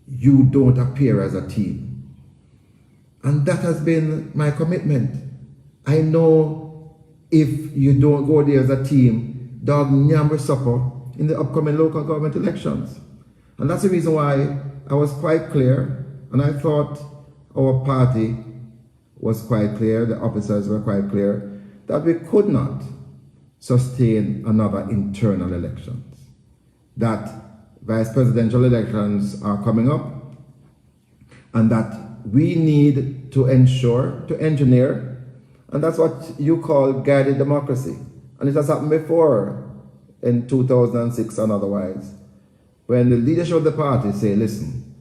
you don't appear as a team. And that has been my commitment. I know if you don't go there as a team, dog nyam will suffer in the upcoming local government elections. And that's the reason why I was quite clear, and I thought our party was quite clear, the officers were quite clear, that we could not sustain another internal elections. That vice presidential elections are coming up, and that we need to ensure, to engineer, and that's what you call guided democracy. And it has happened before in 2006 and otherwise, when the leadership of the party say, listen,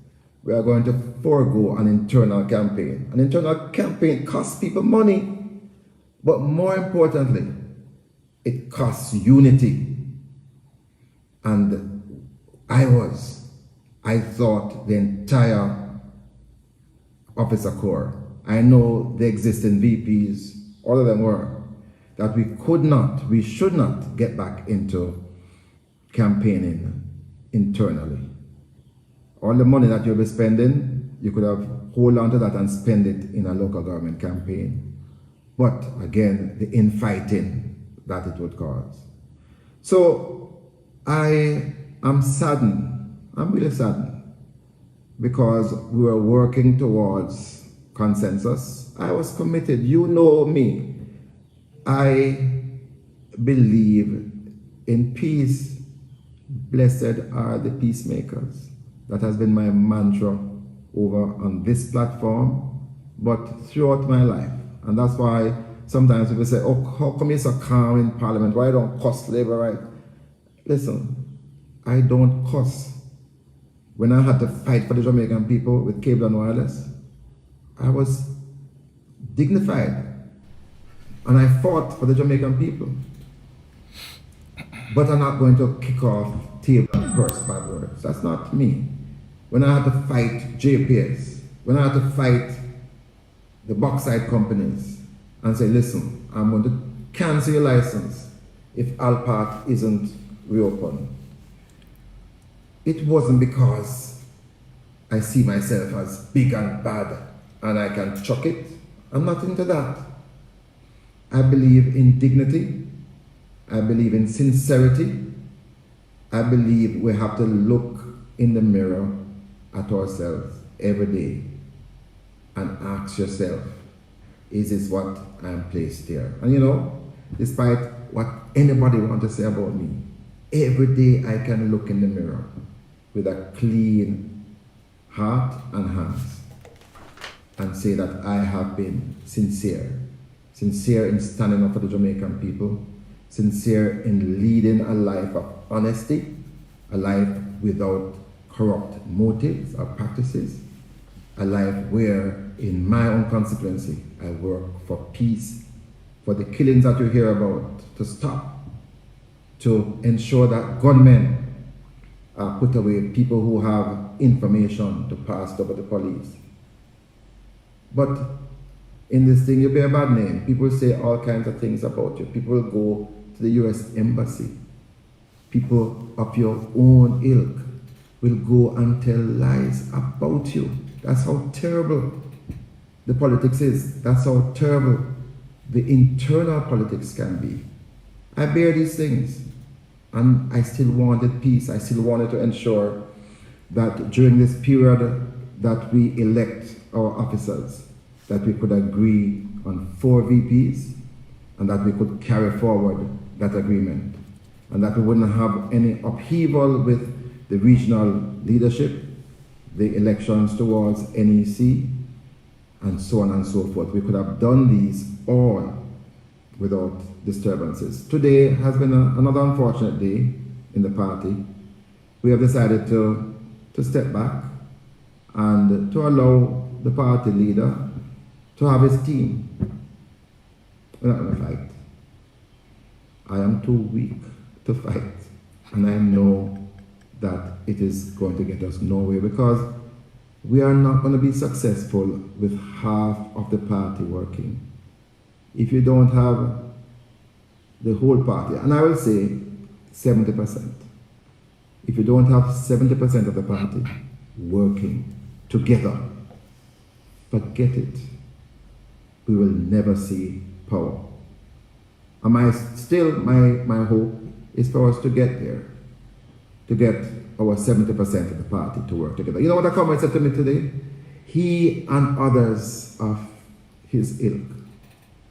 we are going to forego an internal campaign. An internal campaign costs people money, but more importantly, it costs unity. And I thought the entire officer corps, I know the existing VPs, all of them were, that we should not get back into campaigning internally. All the money that you'll be spending, you could have hold on to that and spend it in a local government campaign. But again, the infighting that it would cause. So I am saddened, I'm really saddened, because we were working towards consensus. I was committed, you know me. I believe in peace. Blessed are the peacemakers. That has been my mantra over on this platform, but throughout my life. And that's why sometimes people say, oh, how come you're so calm in Parliament? Why don't cuss labor right? Listen, I don't cuss. When I had to fight for the Jamaican people with cable and wireless, I was dignified. And I fought for the Jamaican people. But I'm not going to kick off table and curse bad words. That's not me. When I had to fight JPS, when I had to fight the bauxite companies and say, listen, I'm going to cancel your license if Alpart isn't reopened. It wasn't because I see myself as big and bad and I can chuck it. I'm not into that. I believe in dignity. I believe in sincerity. I believe we have to look in the mirror at ourselves every day and ask yourself, is this what I'm placed here? And you know, despite what anybody wants to say about me, every day I can look in the mirror with a clean heart and hands and say that I have been sincere in standing up for the Jamaican people, sincere in leading a life of honesty, a life without corrupt motives or practices, a life where in my own constituency I work for peace, for the killings that you hear about to stop, to ensure that gunmen are put away, people who have information to pass over the police. But in this thing, you bear a bad name. People say all kinds of things about you. People will go to the US Embassy. People of your own ilk will go and tell lies about you. That's how terrible the politics is. That's how terrible the internal politics can be. I bear these things, and I still wanted peace. I still wanted to ensure that during this period that we elect our officers, that we could agree on 4 VPs and that we could carry forward that agreement, and that we wouldn't have any upheaval with the regional leadership, the elections towards NEC, and so on and so forth. We could have done these all without disturbances. Today has been another unfortunate day in the party. We have decided to step back and to allow the party leader to have his team. We're not going to fight. I am too weak to fight, and I know that it is going to get us nowhere, because we are not going to be successful with half of the party working if you don't have the whole party, and I will say 70%. If you don't have 70% of the party working together, forget it. We will never see power. And my hope is for us to get there, to get our 70% of the party to work together. You know what a comrade said to me today? He and others of his ilk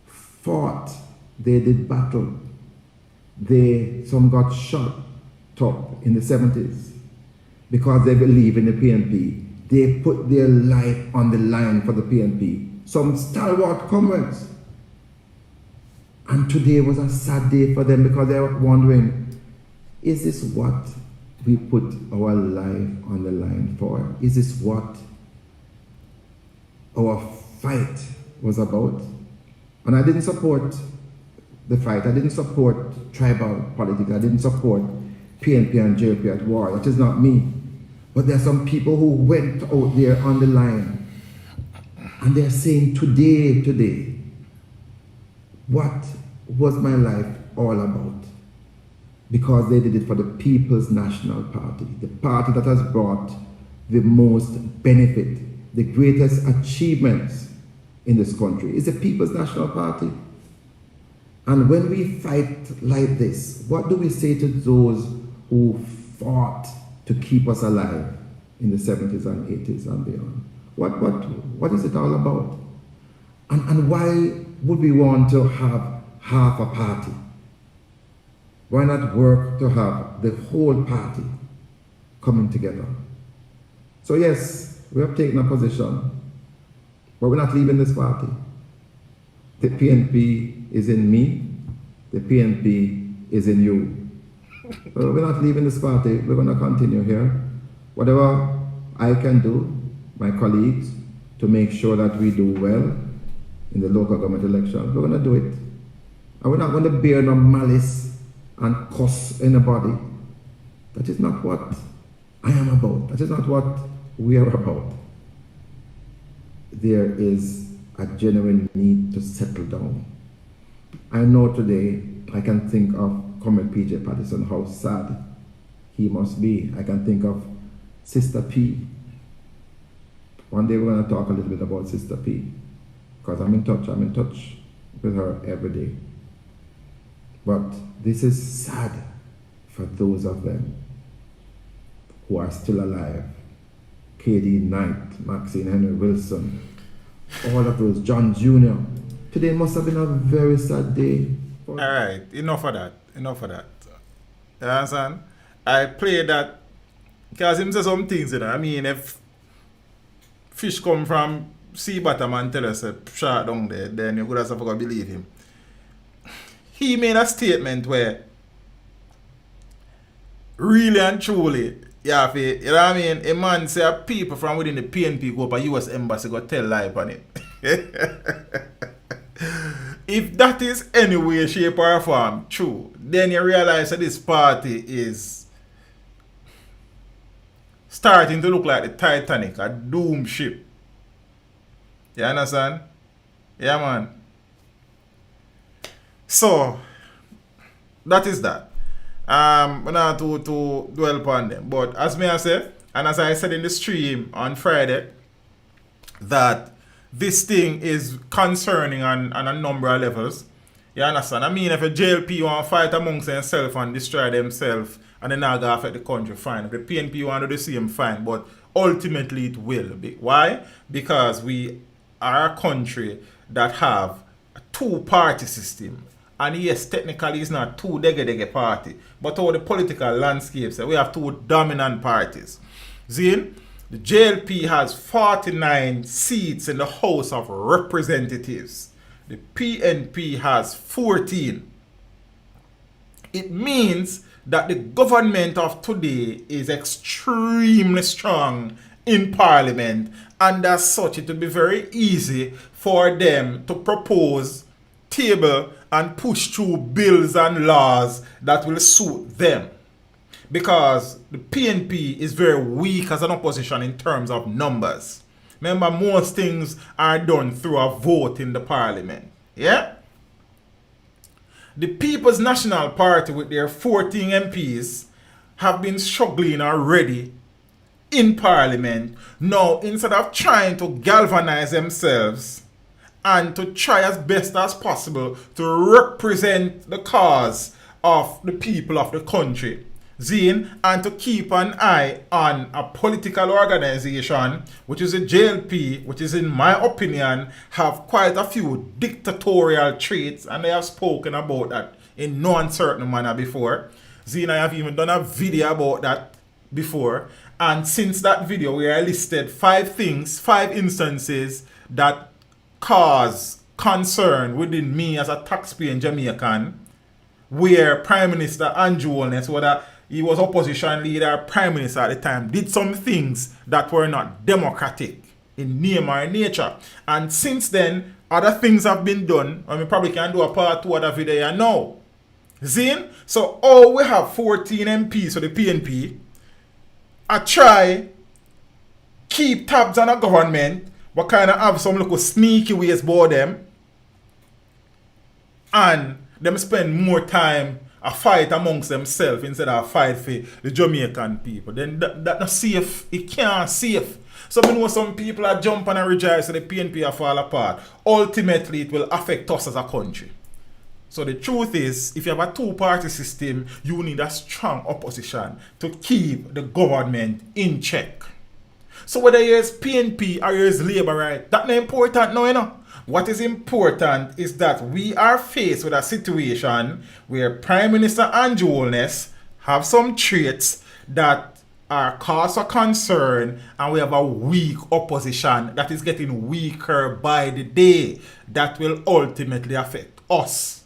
fought, they did battle. Some got shot up in the 70s because they believe in the PNP. They put their life on the line for the PNP. Some stalwart comrades. And today was a sad day for them, because they were wondering, is this what we put our life on the line for? Is this what our fight was about? And I didn't support the fight. I didn't support tribal politics. I didn't support PNP and JP at war. That is not me. But there are some people who went out there on the line, and they're saying today, what was my life all about? Because they did it for the People's National Party, the party that has brought the most benefit, the greatest achievements in this country. It's the People's National Party. And when we fight like this, what do we say to those who fought to keep us alive in the 70s and 80s and beyond? What is it all about? And why would we want to have half a party? Why not work to have the whole party coming together? So yes, we have taken a position, but we're not leaving this party. The PNP is in me, the PNP is in you. So we're not leaving this party, we're going to continue here. Whatever I can do, my colleagues, to make sure that we do well in the local government elections, we're going to do it. And we're not going to bear no malice and cuss anybody. That is not what I am about. That is not what we are about. There is a genuine need to settle down. I know today I can think of Comrade P.J. Patterson, how sad he must be. I can think of Sister P. One day we're going to talk a little bit about Sister P, because I'm in touch with her every day. But this is sad for those of them who are still alive. K.D. Knight, Maxine Henry Wilson, all of those, John Jr. Today must have been a very sad day. All right, enough of that. You understand? I play that because him say some things, you know. I mean, if fish come from sea bottom and tell us a shot down there, then you could have to believe him. He made a statement where really and truly, you know what I mean? A man say people from within the PNP go up a US embassy go tell lie on it. If that is any way, shape or form true, then you realize that this party is starting to look like the Titanic, a doomed ship. You understand? Yeah, man. So, that is that. We're not to dwell upon them. But as me I said, and as I said in the stream on Friday, that this thing is concerning on a number of levels. You understand? I mean, if a JLP want to fight amongst themselves and destroy themselves, and then not go affect the country, fine. If the PNP want to do the same, fine. But ultimately it will be. Why? Because we are a country that have a two-party system. And yes, technically it's not two dege party, but all the political landscapes, we have two dominant parties. Zin, the JLP has 49 seats in the House of Representatives. The PNP has 14. It means that the government of today is extremely strong in Parliament, and as such it will be very easy for them to propose, table and push through bills and laws that will suit them. Because the PNP is very weak as an opposition in terms of numbers. Remember, most things are done through a vote in the Parliament. Yeah? The People's National Party with their 14 MPs have been struggling already in Parliament. Now, instead of trying to galvanize themselves and to try as best as possible to represent the cause of the people of the country, Zine, and to keep an eye on a political organization, which is a JLP, which is, in my opinion, have quite a few dictatorial traits, and I have spoken about that in no uncertain manner before. Zine, I have even done a video about that before, and since that video, we are listed 5 instances that cause concern within me as a taxpaying Jamaican, where Prime Minister Andrew Holness, whether he was opposition leader, Prime Minister at the time, did some things that were not democratic in name or nature. And since then, other things have been done, and we probably can do a part 2 of the video now. Zin? So, we have 14 MPs for the PNP. I try keep tabs on the government, but kind of have some little sneaky ways about them. And them spend more time a fight amongst themselves instead of a fight for the Jamaican people. Then that not safe. It can't safe. So I know some people are jumping and rejoice so the PNP are fall apart. Ultimately, it will affect us as a country. So the truth is, if you have a two-party system, you need a strong opposition to keep the government in check. So whether you is PNP or you is Labour, right, that's not important now, you know. What is important is that we are faced with a situation where Prime Minister Andrew Holness have some traits that are cause for concern, and we have a weak opposition that is getting weaker by the day. That will ultimately affect us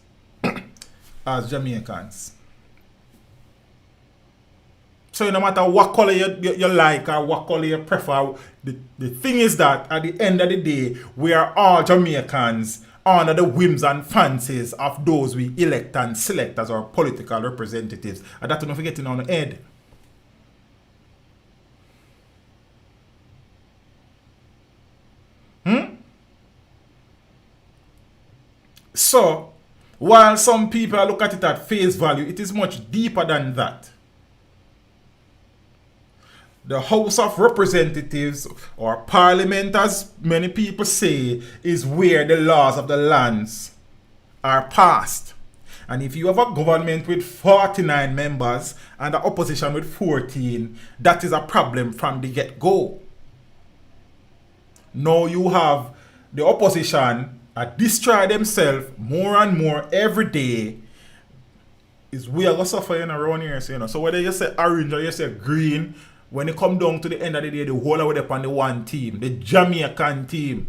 as Jamaicans. So no matter what color you like or what color you prefer, the thing is that at the end of the day, we are all Jamaicans under the whims and fancies of those we elect and select as our political representatives. And that don't forget on the head. So, while some people look at it at face value, it is much deeper than that. The House of Representatives, or Parliament as many people say, is where the laws of the lands are passed. And if you have a government with 49 members and the opposition with 14, that is a problem from the get-go. Now you have the opposition destroy themselves more and more every day. Is we are going to suffer around here. So, so whether you say orange or you say green, when it come down to the end of the day, the whole of it on the one team, the Jamaican team.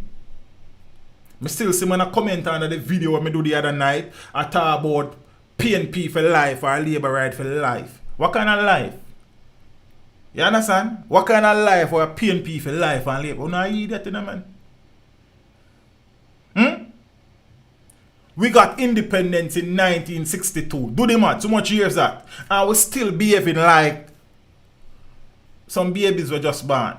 I still see when I comment on the video I do the other night, I talk about PNP for life or Labour Right for life. What kind of life? You understand? What kind of life or PNP for life and Labour? You know, you idiot, you know, man. We got independence in 1962. Do the math. Too much years that. And we still behaving like some babies were just born.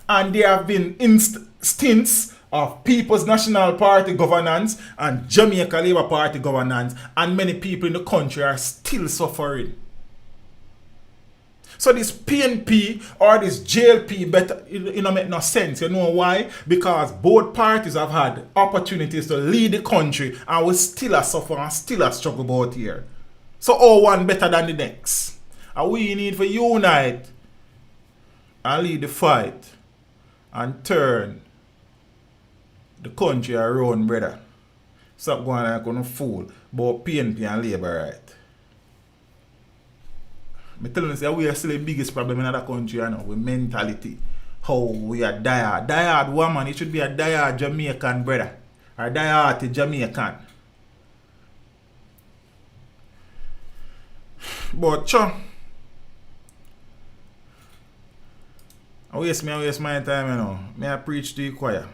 And there have been stints of People's National Party governance and Jamaica Labour Party governance, and many people in the country are still suffering. So this PNP or this JLP better, make no sense. You know why? Because both parties have had opportunities to lead the country, and we still are suffering and still are struggle about here. So all one better than the next. And we need to unite and lead the fight and turn the country around, brother. Stop going like on a fool about PNP and Labour Right. I tell you, we are still the biggest problem in other country, you know, with mentality. How we are diehard. Diehard woman, it should be a diehard Jamaican brother. Or diehard Jamaican. But sure. I waste my time, you know. May I preach to the choir.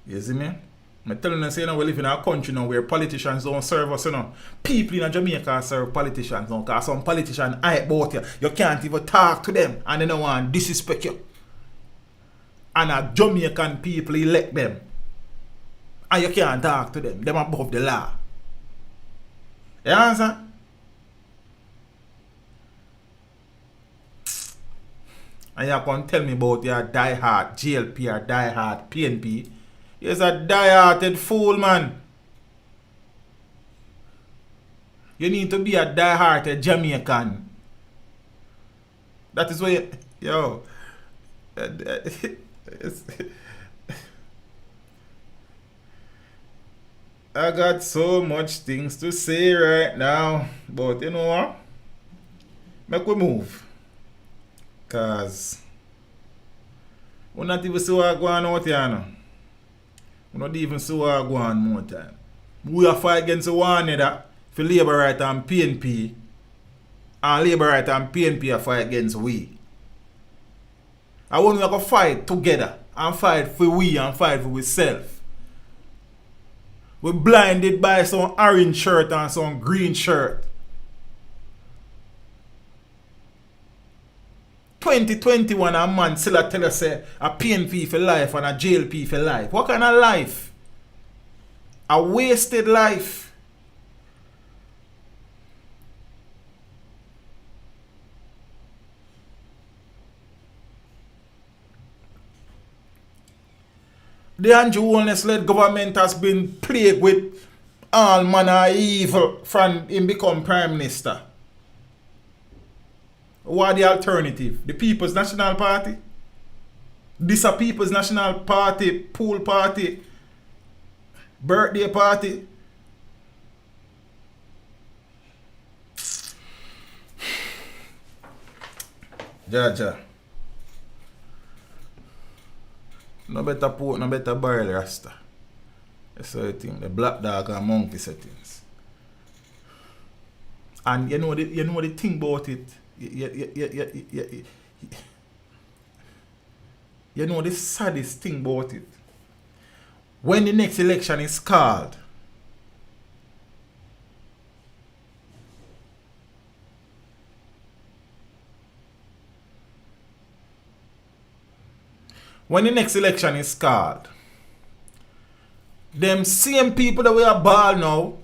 You see me? I'm telling you, you know, we live in a country now where politicians don't serve us, you know. People in Jamaica serve politicians now, because some politicians hype about you. You can't even talk to them, and they don't want to disrespect you. And a Jamaican people elect them. And you can't talk to them. Them above the law. You understand? And you can tell me about your die-hard JLP or die-hard PNP. You're a die-hearted fool, man. You need to be a die-hearted Jamaican. That is what you... Yo. I got so much things to say right now. But you know what? Make we move. Because we not even see what going on out here now. We not even see what going on more time. We are fight against one another for Labour Right and PNP. And Labour Right and PNP are fight against we. I want we to fight together and fight for we and fight for ourselves. We're blinded by some orange shirt and some green shirt. 2021 a man still tell us a PNP for life and a JLP for life. What kind of life? A wasted life. The Andrew Holness-led government has been plagued with all manner of evil from him become Prime Minister. What the alternative? The People's National Party? This a People's National Party, pool party, birthday party. Jaja. No better pork, no better barrel rasta. That's the thing. The black dog and monkey settings. And you know the thing about it. You know the saddest thing about it. When the next election is called, them same people that we are ball now,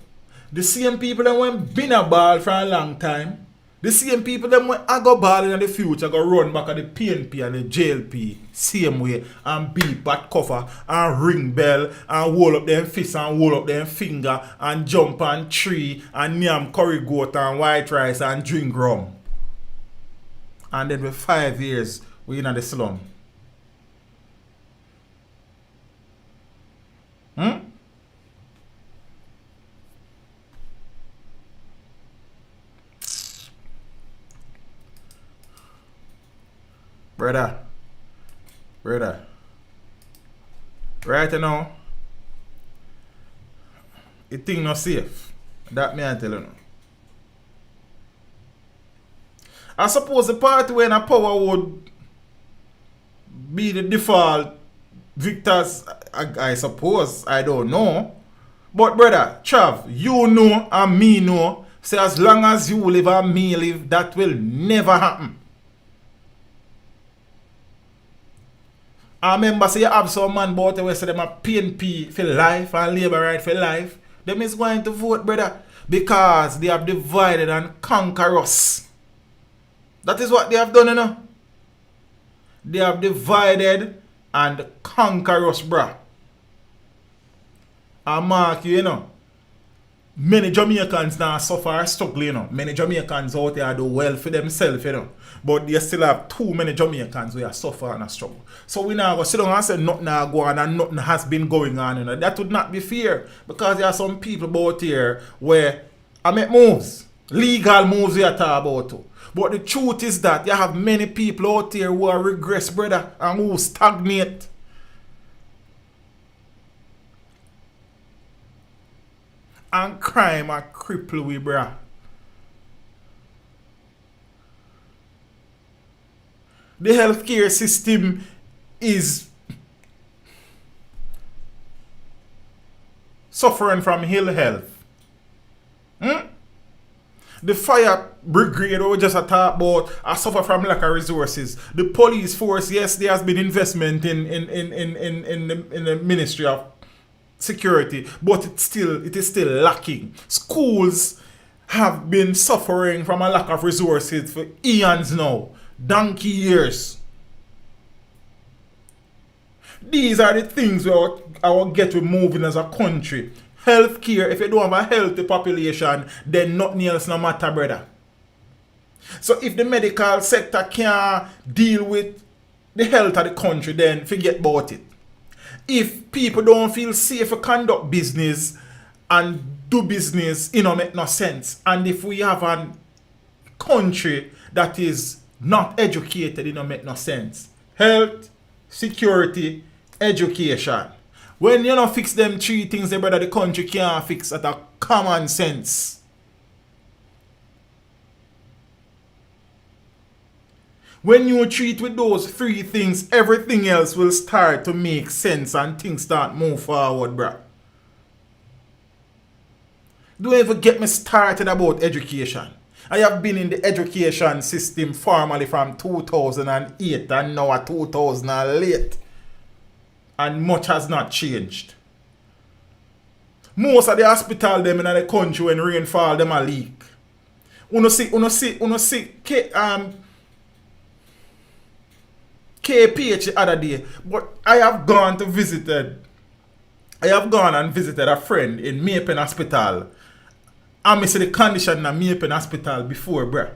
the same people that went been a ball for a long time, the same people that when I go ball in the future go run back at the PNP and the JLP same way and beat back cover and ring bell and hold up them fist and hold up them finger and jump on tree and yam curry goat and white rice and drink rum. And then with 5 years we in the slum. Brother, right now, it thing not safe. That me I tell you now. I suppose the party when a power would be the default victors, I suppose, I don't know. But brother, Trav, you know and me know, say as long as you live and me live, that will never happen. I remember say you have some man about the way say them a PNP for life and Labour right for life. Them is going to vote, brother, because they have divided and conquered us. That is what they have done, you know. They have divided and conquered us, bruh. And mark you know. Many Jamaicans now suffer and struggle, you know. Many Jamaicans out there do well for themselves, you know. But they still have too many Jamaicans who are suffering and struggle. So we now go sit down and say nothing now go on and nothing has been going on, you know. That would not be fair. Because there are some people out here where I make moves. Legal moves we are talking about too. But the truth is that you have many people out here who are regress, brother, and who stagnate. And crime are cripple we, bruh. The healthcare system is suffering from ill health. The fire brigade we just talk about are suffer from lack of resources. The police force, yes, there has been investment in the Ministry of Security, but it is still lacking. Schools have been suffering from a lack of resources for eons now, donkey years. These are the things we will get with moving as a country. Healthcare, if you don't have a healthy population, then nothing else no matter, brother. So if the medical sector can't deal with the health of the country, then forget about it. If people don't feel safe to conduct business and do business, it don't make no sense. And if we have a country that is not educated, it don't make no sense. Health, security, education. When you don't fix them three things, brother, the country can't fix at a common sense. When you treat with those three things, everything else will start to make sense and things start move forward, bruh. Don't ever get me started about education. I have been in the education system formally from 2008 and now at 2008. And much has not changed. Most of the hospital them in the country when rainfall them a leak. Uno see KPH the other day, but I have gone to visit I have gone and visited a friend in Maypen Hospital. And I see the condition in Maypen Hospital before, bruh.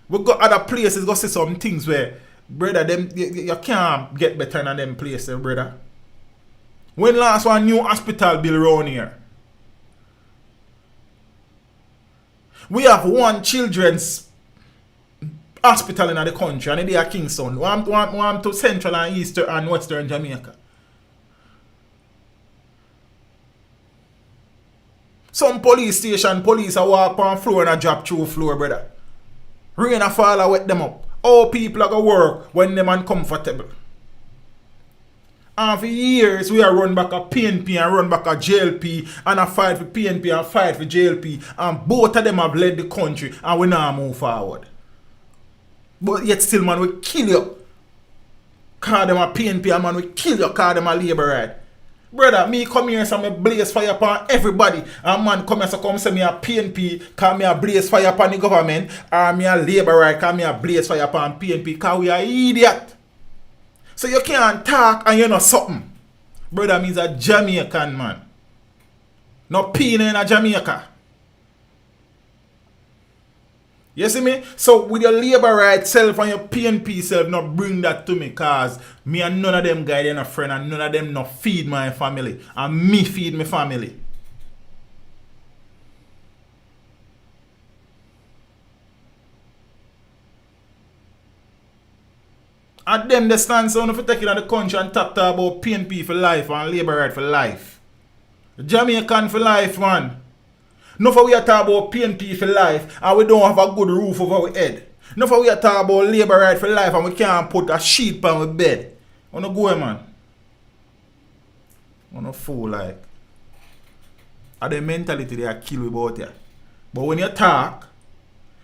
We got other places, go see some things where, brother, them you can't get better than them places, brother. When last one new hospital built around here? We have one children's hospital in the country, and they are Kingston. One to Central and Eastern and Western Jamaica. Some police station, police a walk on floor and a drop through floor, brother. Rain a fall and wet them up. All people are going to work when them uncomfortable. And for years, we are run back a PNP and run back a JLP and a fight for PNP and fight for JLP. And both of them have led the country and we now move forward. But yet still, man, we kill you. Call them a PNP and man, we kill you. Call them a labor right. Brother, me come here and me blaze fire upon everybody. And man come here so come say me a PNP, call me a blaze fire upon the government, or me a labor right, call me a blaze fire upon PNP, because we are idiot. So you can't talk and you know something. Brother means a Jamaican man. No peanut in a Jamaica. You see me? So with your labor right self and your PNP self, not bring that to me, cause me and none of them guys are a friend and none of them not feed my family. And me feed my family. And them they stand so if you take it in the country and talk about PNP for life and labor right for life. Jamaican for life, man. No for we are talking about PNP for life and we don't have a good roof over our head. No for we are talking about labor right for life and we can't put a sheet on our bed. Wanna go, man? Wanna fool like. And the mentality they are kill about you. But when you talk,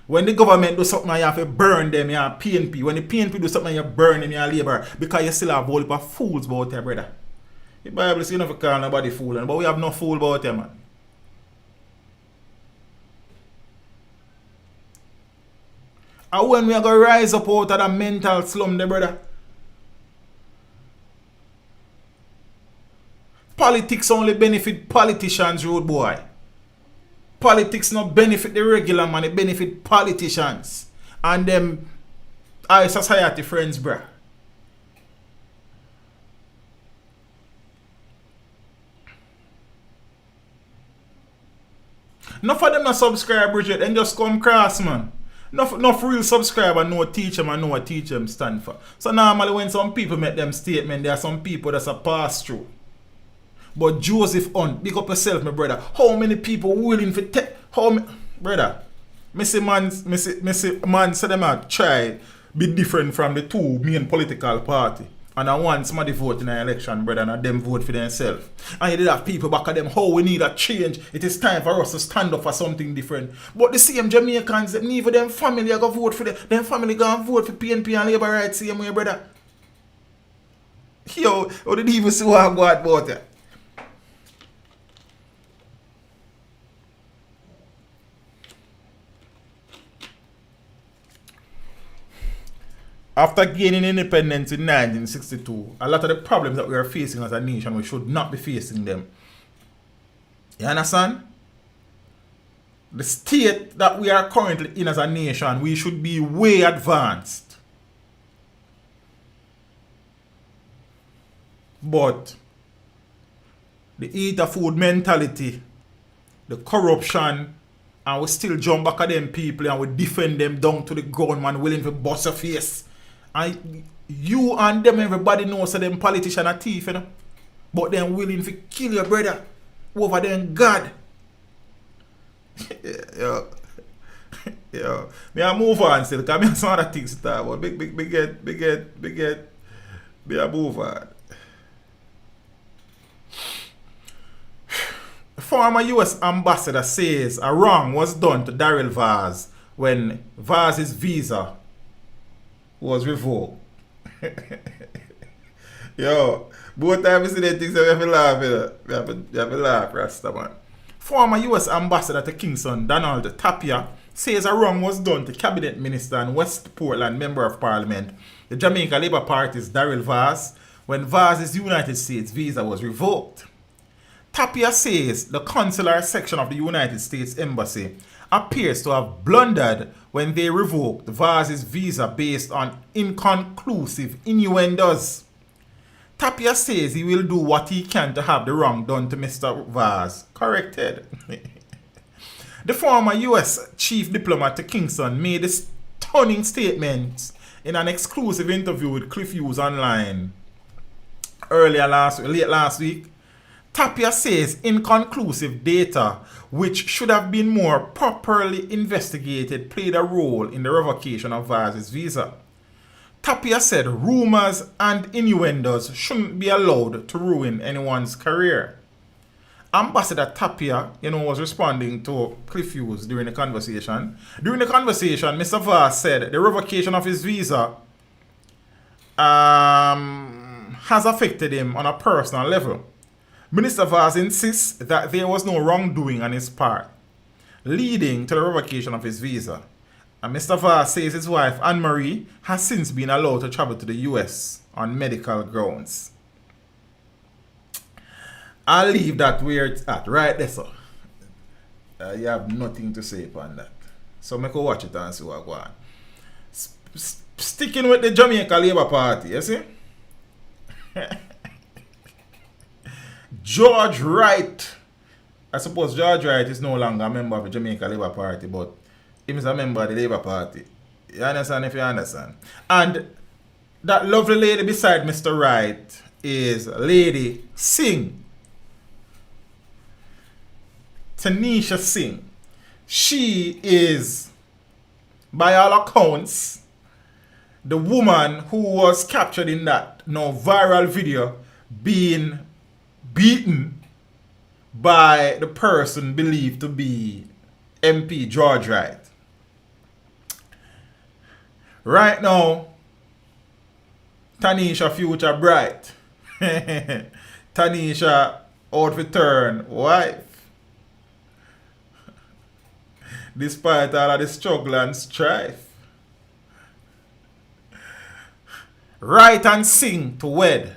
when the government do something you have to burn them, you are PNP. When the PNP do something you burn them, you are labor. Because you still have a whole heap of fools about you, brother. The Bible says you never call nobody fool, but we have no fool about you, man. And when we are going to rise up out of that mental slum there, brother. Politics only benefit politicians, road boy. Politics not benefit the regular man, it benefit politicians. And them our society friends, bruh. Enough of them not subscribe, Bridget, and just come cross, man. Enough real subscriber know teach them and know what teach them stand for. So normally when some people make them statement, there are some people that's a pass through. But Joseph Hunt, big up yourself, my brother. How many people willing for brother? Missy man say them a try be different from the two main political party. And I want somebody vote in an election, brother, and them vote for themselves. And you did have people back at them, how we need a change. It is time for us to stand up for something different. But the same Jamaicans, neither them family are going to vote for them. Them family going to vote for PNP and Labour Right same way, brother. Yo, how did you even see what I got about it? After gaining independence in 1962, a lot of the problems that we are facing as a nation, we should not be facing them. You understand? The state that we are currently in as a nation, we should be way advanced. But the eat of food mentality, the corruption, and we still jump back at them people and we defend them down to the ground, man, willing to bust your face. And you and them, everybody knows that them politicians are thief, you know? But they're willing to kill your brother over them God. Yo. Me I move on still, because I have some other things to talk about. Big get. Me I move on. Former US ambassador says a wrong was done to Daryl Vaz when Vaz's visa was revoked. Yo, both times you see that things, you have to laugh, you know? You have to laugh, Rasta, man. Former US ambassador to Kingston, Donald Tapia, says a wrong was done to Cabinet Minister and West Portland Member of Parliament, the Jamaica Labour Party's Daryl Vaz, when Vaz's United States visa was revoked. Tapia says the consular section of the United States Embassy appears to have blundered when they revoked Vaz's visa based on inconclusive innuendos. Tapia says he will do what he can to have the wrong done to Mr. Vaz corrected. The former US chief diplomat to Kingston made a stunning statement in an exclusive interview with Cliff Hughes Online late last week. Tapia says inconclusive data, which should have been more properly investigated, played a role in the revocation of Vaz's visa. Tapia said rumors and innuendos shouldn't be allowed to ruin anyone's career. Ambassador Tapia, was responding to Cliff Hughes during the conversation. During the conversation, Mr. Vaz said the revocation of his visa has affected him on a personal level. Minister Vaz insists that there was no wrongdoing on his part, leading to the revocation of his visa. And Mr. Vaz says his wife, Anne-Marie, has since been allowed to travel to the US on medical grounds. I'll leave that where it's at, right there, sir. You have nothing to say upon that. So make go watch it and see what goes on. Sticking with the Jamaica Labour Party, you see? George Wright. I suppose George Wright is no longer a member of the Jamaica Labour Party, but he is a member of the Labour Party. You understand if you understand? And that lovely lady beside Mr. Wright is Lady Singh. Tanisha Singh. She is, by all accounts, the woman who was captured in that viral video being beaten by the person believed to be MP George Wright. Right now, Tanisha future bright. Tanisha out return wife. Despite all of the struggle and strife. Write and sing to wed.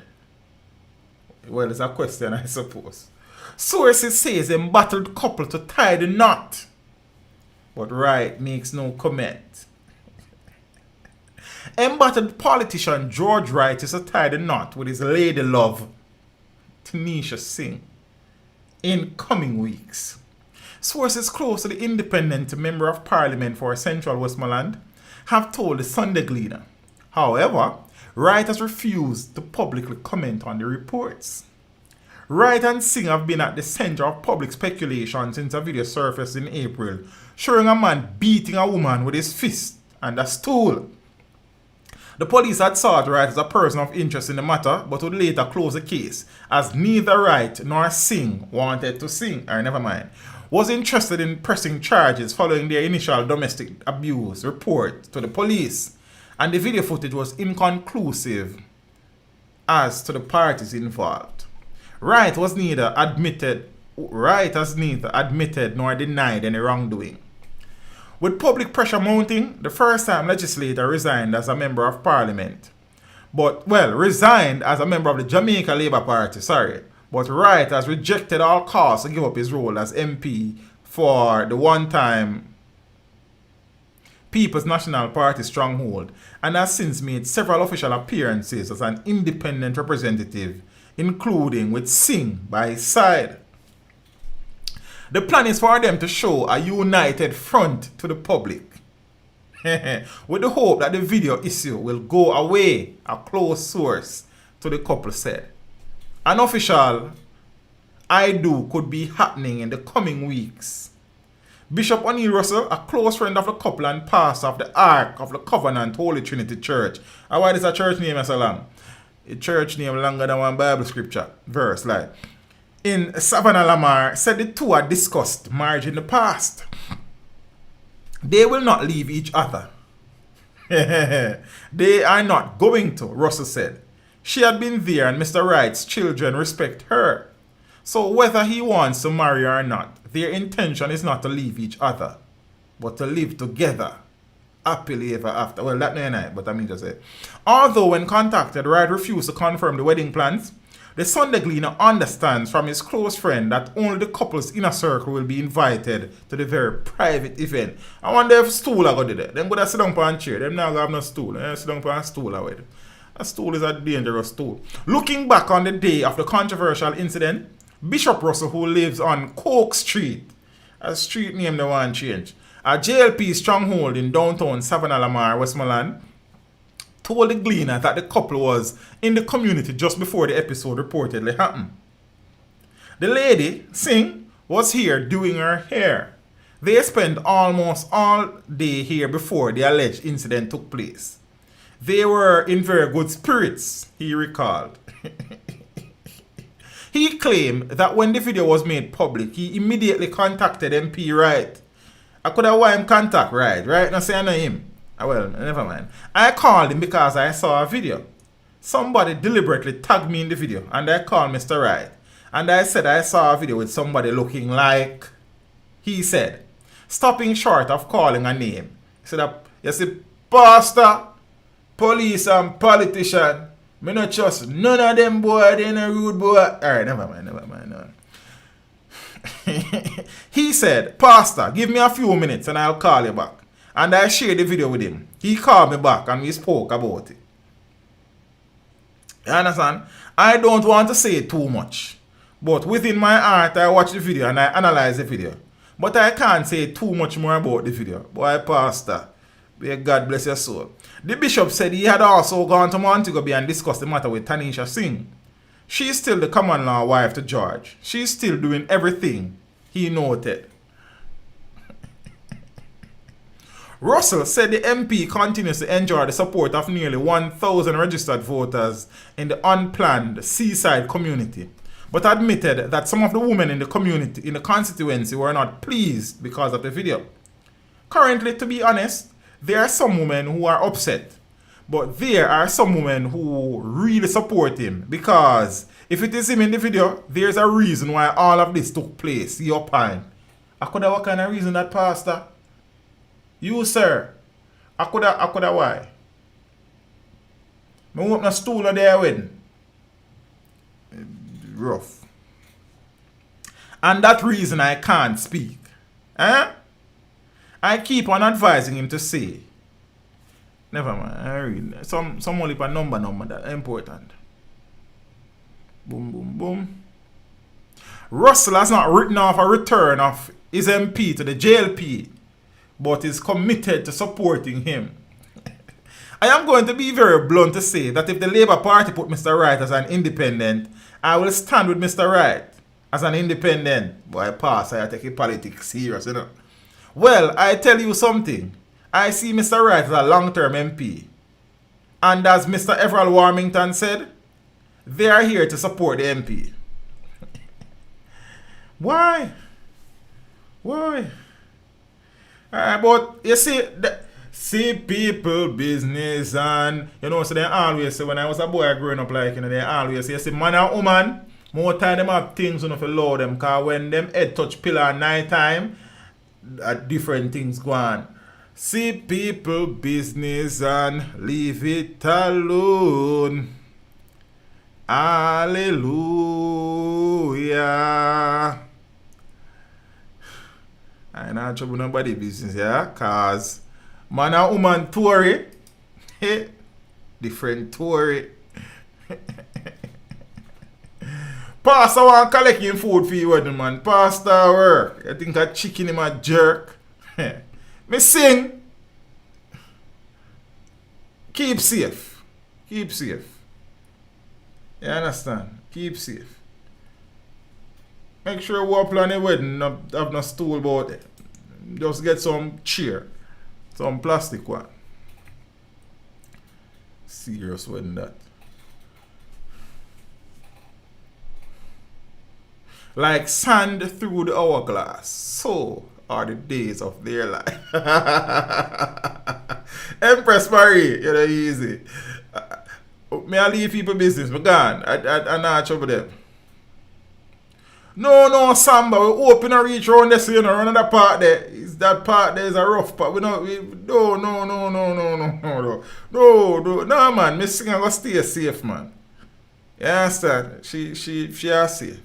Well, it's a question, I suppose. Sources says embattled couple to tie the knot. But Wright makes no comment. Embattled politician George Wright is to tie the knot with his lady love, Tanisha Singh, in coming weeks. Sources close to the independent member of parliament for Central Westmoreland have told the Sunday Gleaner. However, Wright has refused to publicly comment on the reports. Wright and Singh have been at the center of public speculation since a video surfaced in April showing a man beating a woman with his fist and a stool. The police had sought Wright as a person of interest in the matter, but would later close the case as neither Wright nor Singh wanted to sing, or never mind, was interested in pressing charges following their initial domestic abuse report to the police, and the video footage was inconclusive as to the parties involved. Wright has neither admitted nor denied any wrongdoing. With public pressure mounting, the first-time legislator resigned as a member of parliament. Resigned as a member of the Jamaica Labour Party, But Wright has rejected all calls to give up his role as MP for the one-time People's National Party stronghold and has since made several official appearances as an independent representative, including with Singh by his side. The plan is for them to show a united front to the public, with the hope that the video issue will go away, a close source to the couple said. An official I do could be happening in the coming weeks. Bishop O'Neill Russell, a close friend of the couple and pastor of the Ark of the Covenant Holy Trinity Church. And why is a church name so long? A church name longer than one Bible scripture verse, in Savannah Lamar, said the two had discussed marriage in the past. They will not leave each other. They are not going to, Russell said. She had been there and Mr. Wright's children respect her. So whether he wants to marry her or not, their intention is not to leave each other, but to live together happily ever after. Well, that no night, but I mean to say. Although when contacted, Wright refused to confirm the wedding plans, The Sunday Gleaner understands from his close friend that only the couple's inner circle will be invited to the very private event. I wonder if stool are going to do that. Them go to sit down on a chair. Them not going to have no stool. They sit down on a stool already. A stool is a dangerous stool. Looking back on the day of the controversial incident, Bishop Russell, who lives on Coke Street, a street name they want change, a JLP stronghold in downtown Savannah Lamar, Westmoreland, told the Gleaner that the couple was in the community just before the episode reportedly happened. The lady, Singh, was here doing her hair. They spent almost all day here before the alleged incident took place. They were in very good spirits, he recalled. He claimed that when the video was made public, he immediately contacted MP Wright. I could have why him contact Wright. Right? Now say I know him. Well, never mind. I called him because I saw a video. Somebody deliberately tagged me in the video and I called Mr. Wright. And I said I saw a video with somebody looking like, he said, stopping short of calling a name. He said, you see, pastor, police and politician, me not trust none of them boy, they no rude boy. Alright, never mind. No. He said, pastor, give me a few minutes and I'll call you back. And I shared the video with him. He called me back and we spoke about it. You understand? I don't want to say too much. But within my heart, I watch the video and I analyze the video. But I can't say too much more about the video. Boy, pastor, may God bless your soul. The bishop said he had also gone to Montego Bay and discussed the matter with Tanisha Singh. She is still the common law wife to George. She is still doing everything, he noted. Russell said the MP continues to enjoy the support of nearly 1,000 registered voters in the unplanned seaside community, but admitted that some of the women in the community, in the constituency, were not pleased because of the video. Currently, to be honest, there are some women who are upset, but there are some women who really support him because if it is him in the video, there's a reason why all of this took place. You opine. I could have what kind of reason that, pastor? You, sir, I coulda why? Me open a stool of their wedding. Rough. And that reason I can't speak. I keep on advising him to say. Never mind, I read. Some only a number that important. Boom, boom, boom. Russell has not written off a return of his MP to the JLP, but is committed to supporting him. I am going to be very blunt to say that if the Labour Party put Mr. Wright as an independent, I will stand with Mr. Wright as an independent. Boy, pass, I take politics serious, you know. Well, I tell you something. I see Mr. Wright as a long-term MP. And as Mr. Everall Warmington said, they are here to support the MP. Why? But you see people business and you know, so they always say when I was a boy growing up like, you know, they always say, man and woman, more time them have things, you know, for load them, cause when them head touch pillar at night time, different things go on. See people business and leave it alone. Hallelujah. I ain't not trouble nobody business, yeah? Cause man and woman Tory, different Tory. Pastor want collecting food for you, wedding man. Pastor work. I think a chicken him a jerk. Me sing. Keep safe. Keep safe. You understand? Keep safe. Make sure you plan a wedding, not have no stool about it. Just get some chair. Some plastic one. Serious wedding that. Like sand through the hourglass, so are the days of their life. Empress Marie, you know, easy. May I leave people business? But gone. I not trouble them. No, Samba, we open a reach around this, you know, another part there. That part there is a rough part. No, man, me sing and go stay safe, man. You understand? She is safe.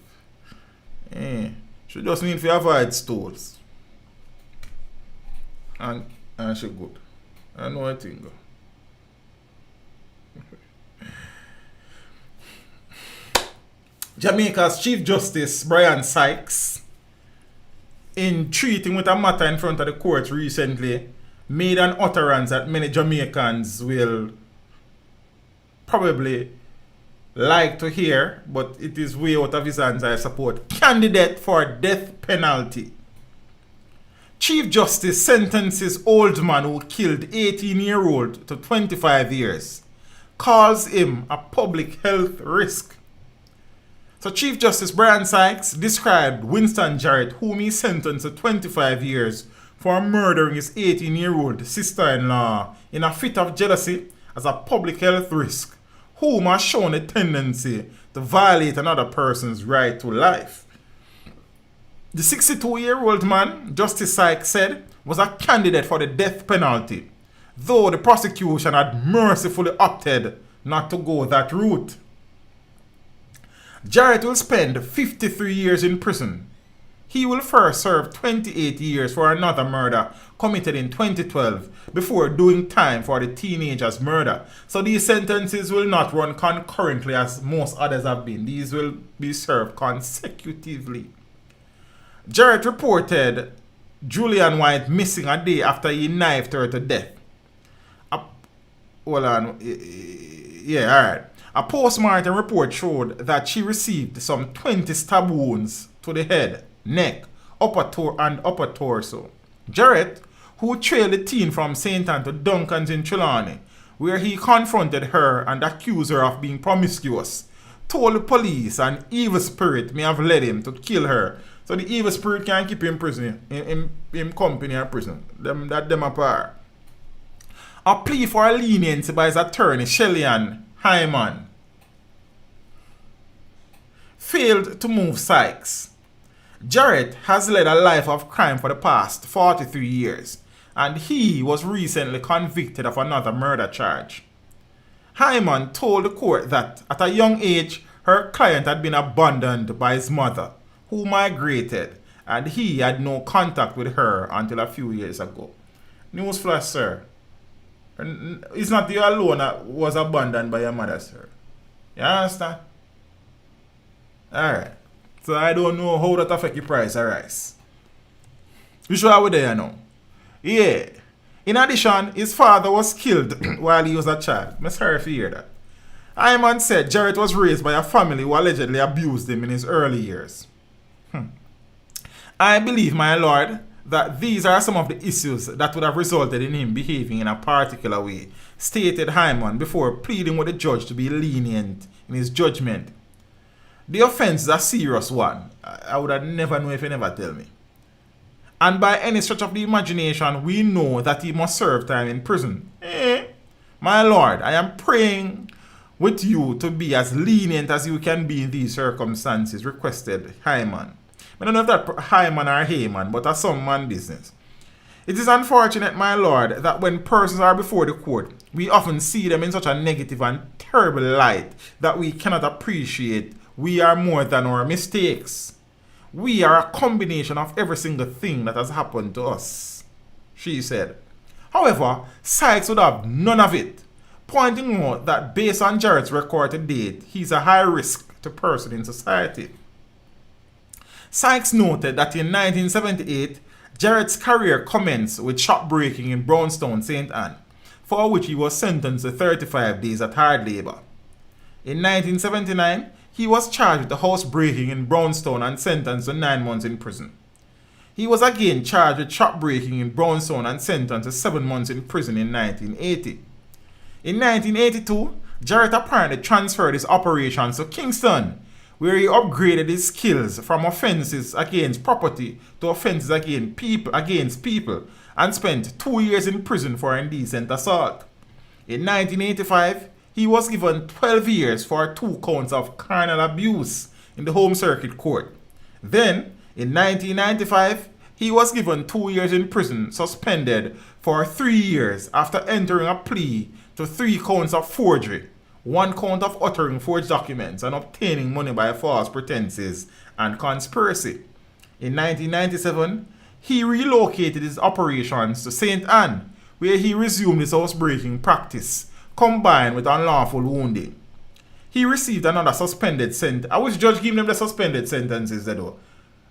She just need to avoid stools. And she good. I know a thing. Jamaica's Chief Justice Brian Sykes, in treating with a matter in front of the court recently, made an utterance that many Jamaicans will probably like to hear, but it is way out of his hands, I support. Candidate for death penalty. Chief Justice sentences old man who killed 18-year-old to 25 years. Calls him a public health risk. So Chief Justice Brian Sykes described Winston Jarrett, whom he sentenced to 25 years for murdering his 18-year-old sister-in-law in a fit of jealousy, as a public health risk, whom has shown a tendency to violate another person's right to life. The 62-year-old man, Justice Sykes said, was a candidate for the death penalty, though the prosecution had mercifully opted not to go that route. Jarrett will spend 53 years in prison. He will first serve 28 years for another murder committed in 2012 before doing time for the teenager's murder. So these sentences will not run concurrently as most others have been. These will be served consecutively. Jarrett reported Julian White missing a day after he knifed her to death. A postmortem report showed that she received some 20 stab wounds to the head, neck, upper torso. Jarrett, who trailed the teen from St. Ann to Duncan's in Trelawney, where he confronted her and accused her of being promiscuous, told the police an evil spirit may have led him to kill her. So the evil spirit can keep him in prison, in company in prison. Them apart. A plea for leniency by his attorney, Shellyan Hyman, failed to move Sykes. Jarrett has led a life of crime for the past 43 years, and he was recently convicted of another murder charge. Hyman told the court that at a young age, her client had been abandoned by his mother, who migrated, and he had no contact with her until a few years ago. Newsflash, sir. It's not you alone that was abandoned by your mother, sir. You understand? Alright. So I don't know how that affect the price of rice. You sure we there now? Yeah. In addition, his father was killed while he was a child. I'm sorry to hear that. Hyman said Jarrett was raised by a family who allegedly abused him in his early years. I believe, my lord, that these are some of the issues that would have resulted in him behaving in a particular way, stated Hyman before pleading with the judge to be lenient in his judgment. The offense is a serious one. I would have never known if you never tell me. And by any stretch of the imagination, we know that he must serve time in prison. My lord, I am praying with you to be as lenient as you can be in these circumstances, requested Hyman. I don't know if that Hyman or Heyman, but that's some man business. It is unfortunate, my lord, that when persons are before the court, we often see them in such a negative and terrible light that we cannot appreciate we are more than our mistakes. We are a combination of every single thing that has happened to us, she said. However, Sykes would have none of it, pointing out that based on Jarrett's record to date, he's a high risk to person in society. Sykes noted that in 1978, Jarrett's career commenced with shop breaking in Brownstown, St. Ann, for which he was sentenced to 35 days at hard labor. In 1979, he was charged with the house breaking in Brownstown and sentenced to 9 months in prison. He was again charged with shop breaking in Brownstown and sentenced to 7 months in prison in 1980. In 1982, Jarrett apparently transferred his operations to Kingston, where he upgraded his skills from offenses against property to offenses against people, and spent 2 years in prison for indecent assault. In 1985, he was given 12 years for 2 counts of carnal abuse in the Home Circuit Court. Then, in 1995, he was given 2 years in prison, suspended for 3 years after entering a plea to 3 counts of forgery, 1 count of uttering forged documents and obtaining money by false pretenses, and conspiracy. In 1997, he relocated his operations to St. Anne, where he resumed his housebreaking practice, combined with unlawful wounding. He received another suspended sentence. I wish judge give them the suspended sentences though.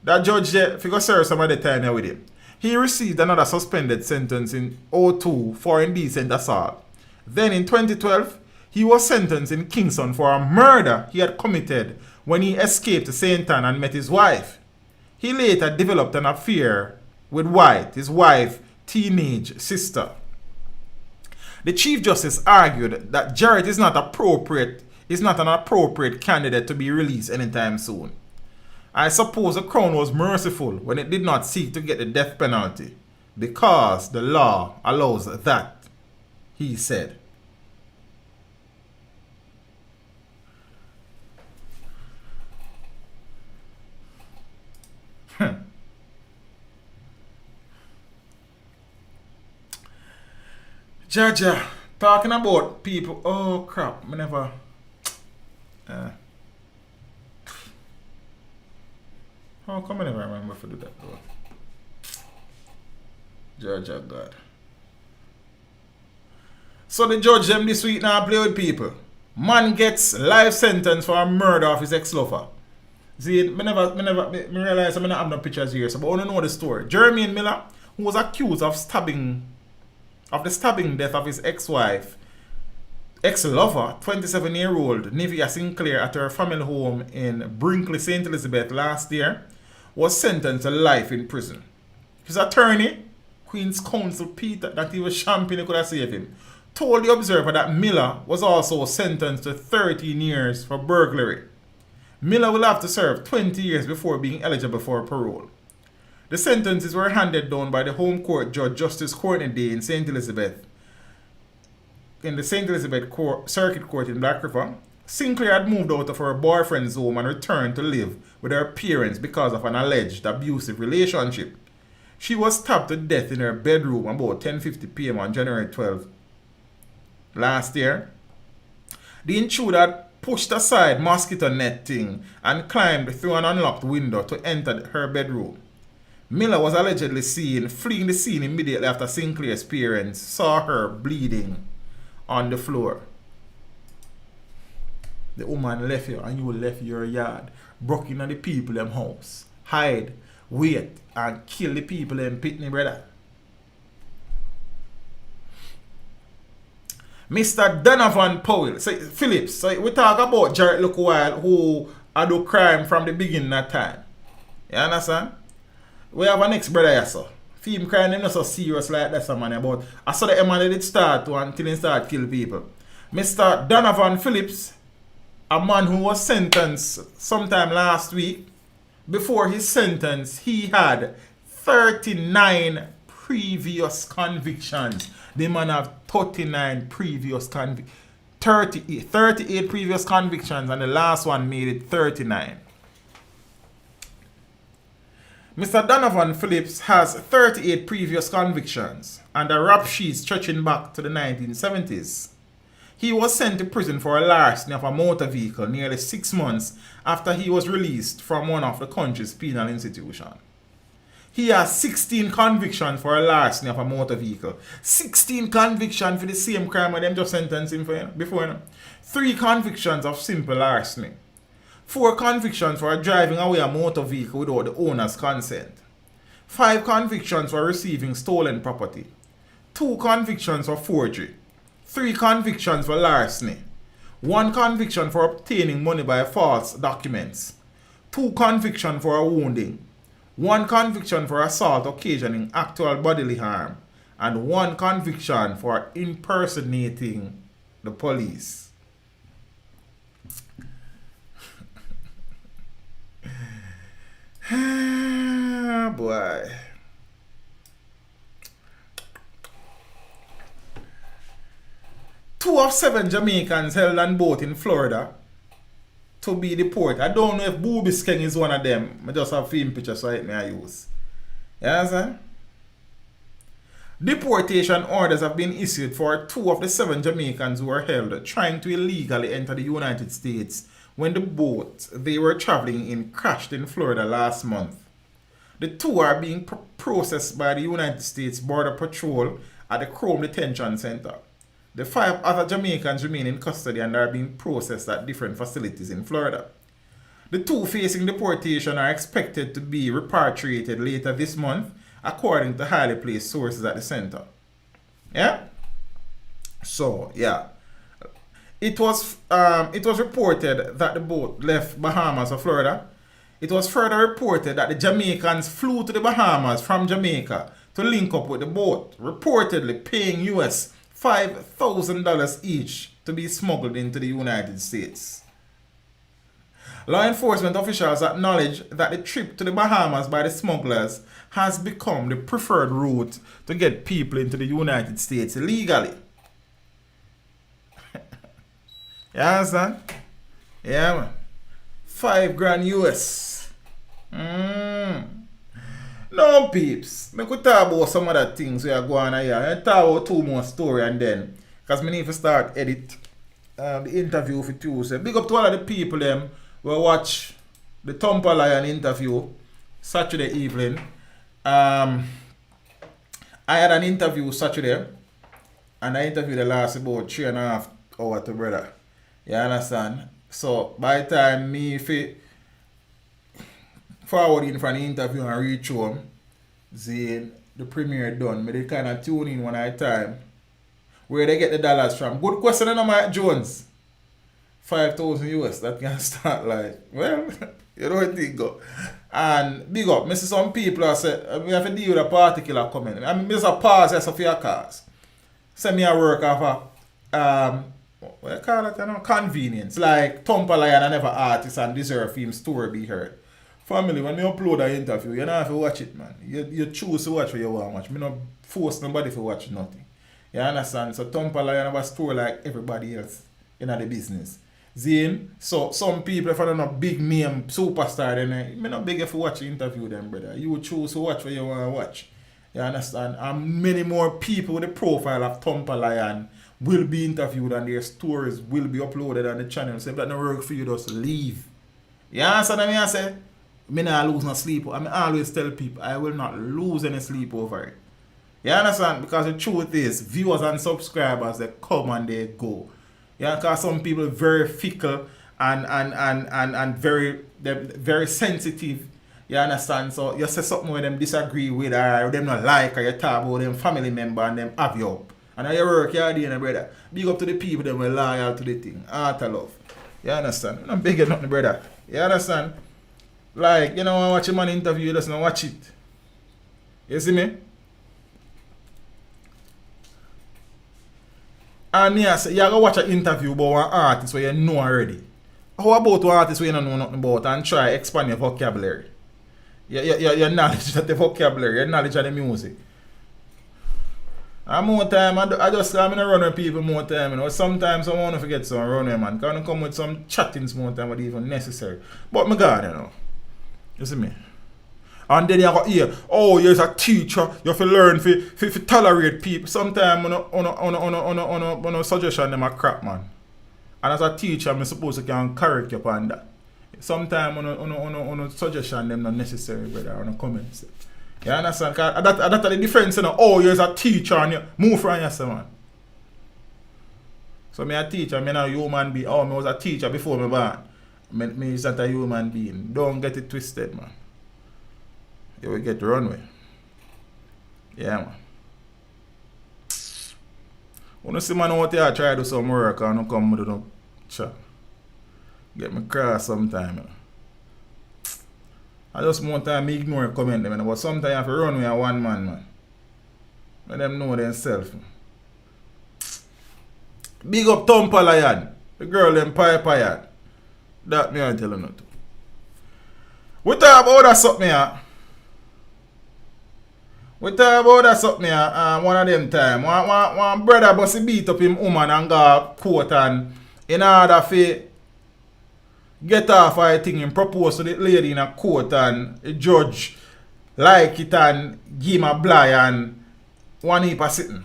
That judge there, figure serve some of the time with him. He received another suspended sentence in 2002 for indecent assault. Then in 2012, he was sentenced in Kingston for a murder he had committed when he escaped to St. Anne and met his wife. He later developed an affair with Wright, his wife's teenage sister. The Chief Justice argued that Jarrett is not an appropriate candidate to be released anytime soon. I suppose the Crown was merciful when it did not seek to get the death penalty, because the law allows that, he said. Jaja, talking about people. Oh crap, I never. How come I never remember to do that though? Jaja, God. So the judge them this week now play with people. Man gets life sentence for a murder of his ex-lover. See, me realize I don't have no pictures here, so but I want to know the story. Jermaine Miller, who was accused of the stabbing death of his ex-lover, 27-year-old Nivea Sinclair, at her family home in Brinkley, St. Elizabeth last year, was sentenced to life in prison. His attorney, Queen's Counsel Peter, that he was champion who could have saved him, told the Observer that Miller was also sentenced to 13 years for burglary. Miller will have to serve 20 years before being eligible for parole. The sentences were handed down by the Home Court Judge Justice Courtney Day in St. Elizabeth. In the St. Elizabeth Circuit Court in Black River, Sinclair had moved out of her boyfriend's home and returned to live with her parents because of an alleged abusive relationship. She was stabbed to death in her bedroom about 10:50 p.m. on January 12th last year. The intruder had pushed aside mosquito netting and climbed through an unlocked window to enter her bedroom. Miller was allegedly seen fleeing the scene immediately after Sinclair's parents saw her bleeding on the floor. The woman left you and you left your yard, broke in on the people them house, hide, wait, and kill the people them pitney, brother. Mr. Donovan Powell, Phillips, so we talk about Jarrett look while who had do crime from the beginning of time. You understand? We have an ex-brother here, so. Film crime is not so serious like that, man. But I saw the man did start to until he start kill people. Mr. Donovan Phillips, a man who was sentenced sometime last week. Before his sentence, he had 39 previous convictions. The man have 39 previous 38 previous convictions, and the last one made it 39. Mr. Donovan Phillips has 38 previous convictions and a rap sheet stretching back to the 1970s. He was sent to prison for a larceny of a motor vehicle nearly 6 months after he was released from one of the country's penal institutions. He has 16 convictions for a larceny of a motor vehicle. 16 convictions for the same crime that them just sentenced him for before. 3 convictions of simple larceny. 4 convictions for driving away a motor vehicle without the owner's consent. 5 convictions for receiving stolen property. 2 convictions for forgery. 3 convictions for larceny. 1 conviction for obtaining money by false documents. 2 convictions for wounding. 1 conviction for assault occasioning actual bodily harm. And 1 conviction for impersonating the police. Boy. Two of 7 Jamaicans held on boat in Florida to be deported. I don't know if Booby Skeng is one of them. I just have film pictures so I use. You understand? Deportation orders have been issued for 2 of the 7 Jamaicans who were held trying to illegally enter the United States when the boat they were traveling in crashed in Florida last month. The 2 are being processed by the United States Border Patrol at the Chrome Detention Center. The 5 other Jamaicans remain in custody and are being processed at different facilities in Florida. The 2 facing deportation are expected to be repatriated later this month, according to highly placed sources at the center. Yeah? So, yeah. It was reported that the boat left Bahamas or Florida. It was further reported that the Jamaicans flew to the Bahamas from Jamaica to link up with the boat, reportedly paying US $5,000 each to be smuggled into the United States. Law enforcement officials acknowledge that the trip to the Bahamas by the smugglers has become the preferred route to get people into the United States illegally. You understand? Yeah, man. $5,000 US. No, peeps. Me could talk about some other things we are going on here. I talk about 2 more stories and then, because me need to start edit the interview for Tuesday. Big up to all of the people them we watch the Thumper Lion interview Saturday evening. I had an interview Saturday and I interviewed the last about 3.5 hours to brother. You understand? So by the time me forwarding for an interview and reach home, the premiere done, me they kind of tune in one at a time. Where they get the dollars from? Good question, Mike Jones. 5,000 US, that can start like, well, you know what it go. And big up, me see some people are say, we have to deal with a particular comment. I mean, there's a pause as of your cars. Send me a work of what you call it, you know, convenience. Like Thumper Lion and never artist and deserve him story be heard. Family, when you upload an interview, you don't have to watch it, man. You choose to watch what you want to watch. Me not force nobody to watch nothing. You understand? So Thumper Lion have a story like everybody else in the business. Zane, so some people, if I don't know big name superstar, then I not beg you to watch the interview them, brother. You will choose to watch what you want to watch. You understand? And many more people with the profile of Thumper Lion will be interviewed and their stories will be uploaded on the channel. So if that don't work for you, just leave. You understand what I say? I not lose no sleep. I always tell people I will not lose any sleep over it. You understand? Because the truth is, viewers and subscribers, they come and they go. Yeah, because some people are very fickle and very sensitive. You understand? So you say something with them disagree with or them not like or you talk about them family member and them have you up. And you work your day, brother. Big up to the people that were loyal to the thing. Heart of love. You understand? I'm not begging nothing, brother. You understand? Like, you know, I watch a man interview, you just not watch it. You see me? And yeah, so you gotta watch an interview about an artist where you know already. How about an artist where you don't know nothing about and try expand your vocabulary? Your knowledge of the vocabulary, your knowledge of the music. And more time, I just I'm gonna run with people more time, you know. Sometimes I wanna forget some run with man. Can't come with some chattings more time what even necessary. But my God, you know. You see me? And then you go here, oh, you're a teacher, you have to learn to tolerate people. Sometimes on a suggestion them a crap, man. And as a teacher, I'm supposed to can correct you upon that. Sometimes on a suggestion them not necessary, brother, on a comments. You understand? That's the difference, you know. Oh, you're a teacher and you move from yourself, man. So me a teacher, me not a human being. Oh, me was a teacher before me born. Me is not a human being. Don't get it twisted, man. You will get the runway. Yeah, man. When you see man out here try to do some work and you come with no chat. Get me cross sometime. You know. I just more time me ignore comment them, you know, but sometimes you have to run with a one man. Let them know themselves. Big up Thumper Lion. The girl them pie. That me I tell you not to. We talk about that something here. We talk about that something here one of them time. One brother bust beat up him woman and go court and in order for get off I think him propose to the lady in a court and the judge like it and give him a blind and one heap of sitting.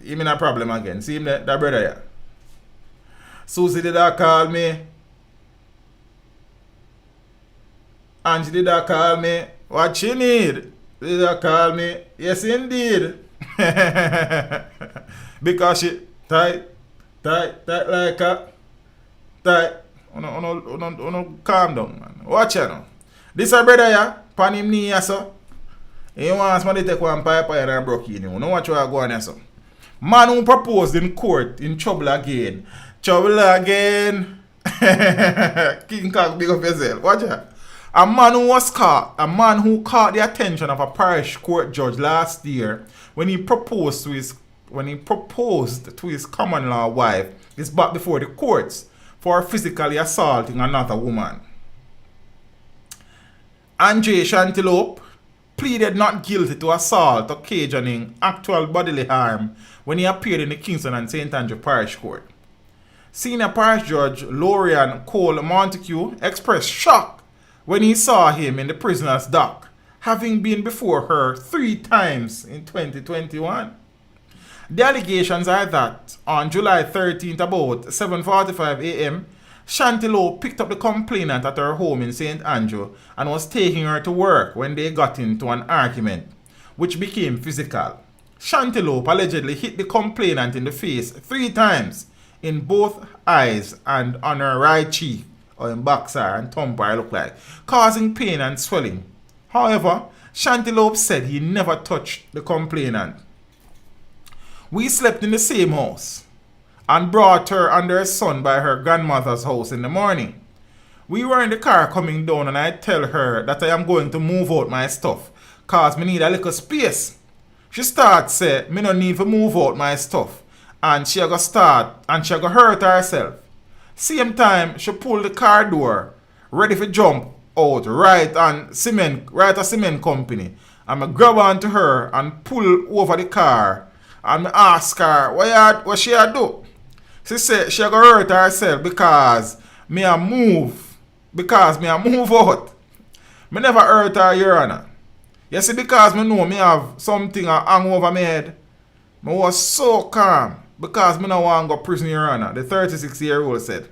Him in a problem again. See him that brother here. Susie did that call me. Angie did that call me. What she need? Did that call me? Yes indeed. Because she tight like a tight. Uno calm down, man. Watch you now. This a brother here, pan him knee so. He wants me to take one pipe and broke in. You know what you are going on so. Man who proposed in court in trouble again. Trouble again. King Kong, big up yourself. Watch out. A man who caught the attention of a parish court judge last year when he proposed to his common law wife is back before the courts for physically assaulting another woman. Andre Chantelope pleaded not guilty to assault occasioning actual bodily harm when he appeared in the Kingston and St. Andrew Parish Court. Senior Parish Judge Lorian Cole Montague expressed shock when he saw him in the prisoner's dock, having been before her 3 times in 2021. The allegations are that on July 13th about 7:45 a.m., Chantelope picked up the complainant at her home in St. Andrew and was taking her to work when they got into an argument, which became physical. Chantelope allegedly hit the complainant in the face 3 times, in both eyes and on her right cheek, or in backside and thumb, I look like, causing pain and swelling. However, Chantelope said he never touched the complainant. We slept in the same house and brought her and her son by her grandmother's house in the morning. We were in the car coming down and I tell her that I am going to move out my stuff cause me need a little space. She starts say me no need to move out my stuff and she go hurt herself. Same time she pull the car door ready for jump out right a cement company and I grab onto her and pull over the car and I ask her what she a do. She said she go hurt herself because me a move out. Me never hurt her, Your Honor. You see, because me know me have something hang over my head, me was so calm because me no want to go prison, Your Honor, the 36-year-old said.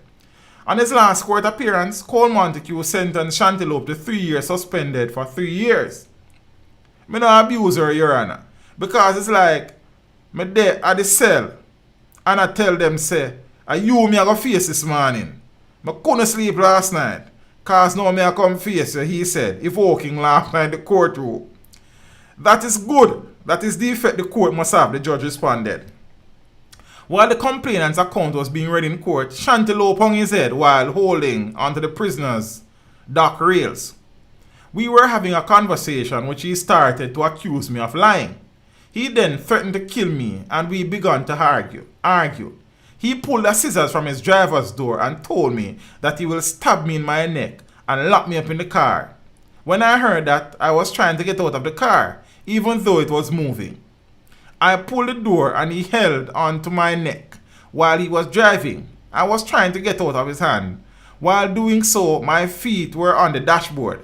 On his last court appearance, Cole Montague sentenced Chantelope to 3 years suspended for 3 years. Me no abuse her, Your Honor, because it's like me there at the cell and I tell them say, you me a go face this morning. I couldn't sleep last night cause now me a come face you, he said, evoking laughter in the courtroom. That is good. That is the effect the court must have, the judge responded. While the complainant's account was being read in court, Chantelope hung his head while holding onto the prisoner's dock rails. We were having a conversation which he started to accuse me of lying. He then threatened to kill me and we began to argue. He pulled the scissors from his driver's door and told me that he will stab me in my neck and lock me up in the car. When I heard that, I was trying to get out of the car, even though it was moving. I pulled the door and he held onto my neck while he was driving. I was trying to get out of his hand. While doing so, my feet were on the dashboard.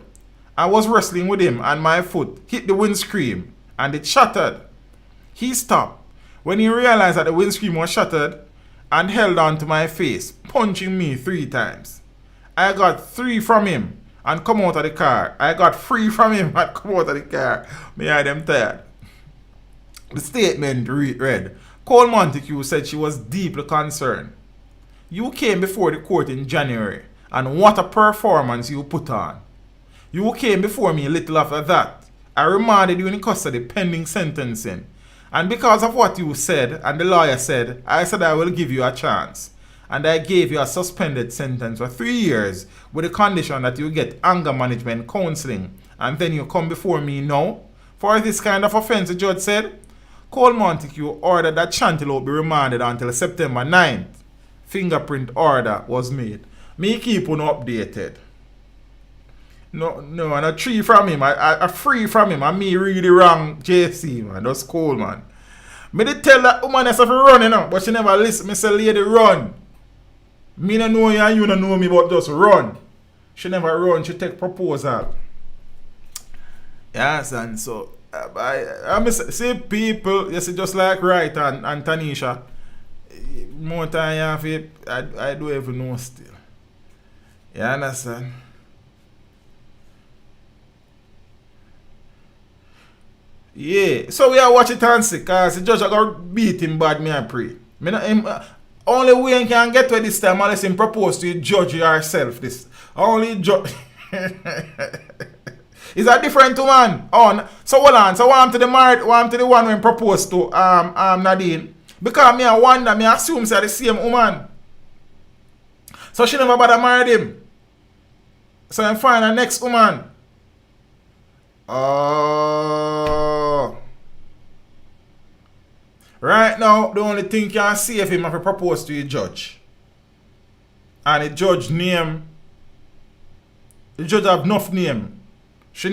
I was wrestling with him and my foot hit the windscreen and it shattered. He stopped when he realized that the windscreen was shattered and held on to my face, punching me 3 times. I got 3 from him and come out of the car. I got 3 from him and come out of the car. Me and them tired. The statement read, Cole Montague said she was deeply concerned. You came before the court in January and what a performance you put on. You came before me a little after that. I remanded you in custody pending sentencing. And because of what you said and the lawyer said, I said I will give you a chance. And I gave you a suspended sentence for 3 years with the condition that you get anger management counseling. And then you come before me now? For this kind of offense, the judge said. Cole Montague ordered that Chantelope be remanded until September 9th. Fingerprint order was made. Me keep on updated. No, and a 3 from him, a 3 from him, and me really wrong JC, man. That's cool, man. Me did tell that woman that's run, you know, but she never listen. Me say, lady, run. Me no know you and you no know me, but just run. She never run, she take proposal. Yes, and so, I see people, you see, just like Wright and Tanisha, more time you have it, I don't even know still. You understand? Yeah, so we are watching it and see, because the judge are going to beat him bad, me I pray. Me not, him, only way he can get to this time unless him propose to judge yourself. This only judge. Is that different to man? So hold on. So one to the married, one to the one when proposed to Nadine. Because me I wonder, me assume say the same woman. So she never bother married him. So I find the next woman. Oh. Right now, the only thing can save him if he propose to the judge. And the judge name. The judge have enough name. She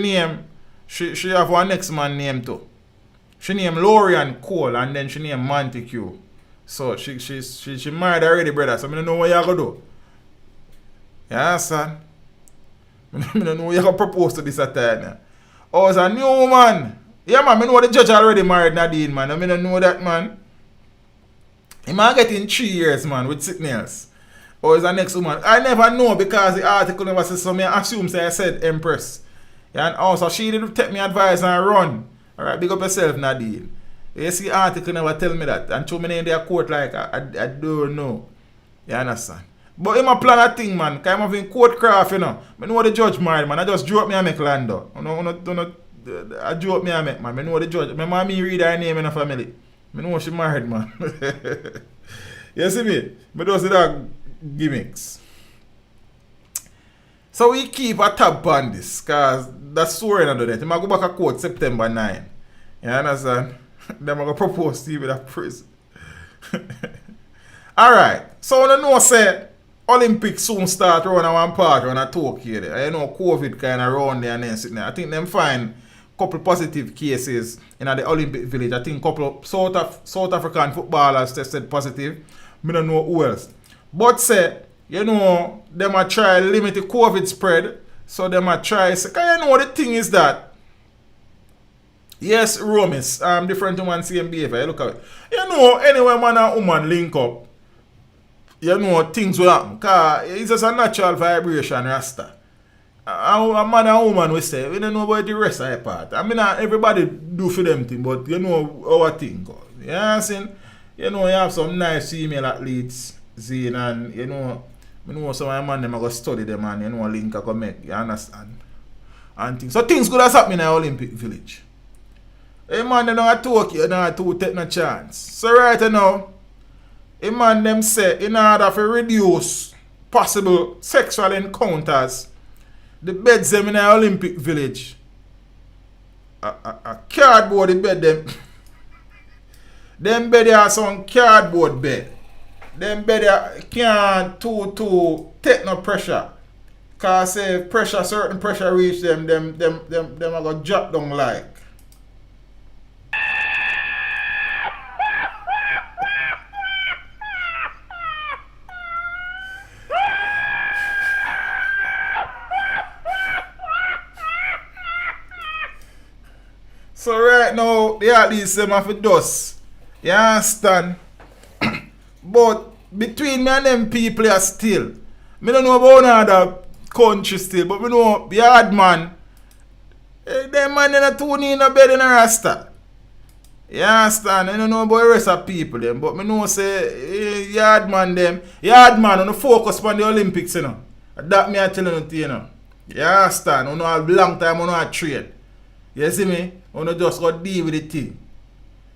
have one next man name too. She name Lorian Cole and then she name Montague. So she married already, brother. So I don't know what you're gonna do. Yeah, son. I don't know what you're gonna propose to this at time. Oh, it's a new woman. Yeah, man, I know the judge already married Nadine, man. I don't know that, man. He might get in 3 years, man, with sickness. Or is the next woman? I never know because the article never says so. I assume say I said Empress. Yeah, and also she didn't take me advice and run. Alright, big up yourself, Nadine. You see, the article never tell me that. And show me in their court like I don't know. You understand? But in my plan a thing, man. Because I'm having court craft, you know. I know the judge married, man. I just drew up me and make Lando. I drew up me and make, man. I know the judge. My mommy read her name in the family. I know she married, man. You see me? But those are the gimmicks. So we keep a tab on this, because that's swearing under that. I go back to court September 9. You understand? Then I go propose to you with a prison. Alright. So I know say Olympics soon start around one part around Tokyo there. I know COVID kind of around there and then sitting there. I think them find couple positive cases in the Olympic village. I think couple of South African footballers tested positive. I don't know who else. But say, you know, them a try limit the COVID spread. So them a try say, cause you know the thing is that yes, Romis, different to one same behavior. You look at it. You know, anyway man and woman link up, you know things will happen. Cause it's just a natural vibration, Rasta. A man and woman we say, we don't know about the rest of the part. I mean, everybody do for them thing, but you know our thing goes. You know what I'm saying? You know, you have some nice female athletes, Zane, and you know, I know some of my man them I go study them and you know link I go make, you understand? And things. So things could have happened in the Olympic village. A man them don't talk you, don't to take no chance. So right now, a man them say in order to reduce possible sexual encounters, the beds them in the Olympic village, a cardboard the bed them. Them bed are some cardboard bed. Them bed can't take no pressure. Cause say certain pressure reach them are gonna drop down like. So right now, they at least them have a dust. You understand? But between me and them people are still. I don't know about another country still, but I know the hard man. Them man in a two in a bed in a rasta. You understand? I don't know about the rest of people them, but I know say yard man on the focus on the Olympics, you know. That me I telling you, you know. You understand? I know a long time I know I train. You see me? I know just go deal with the thing.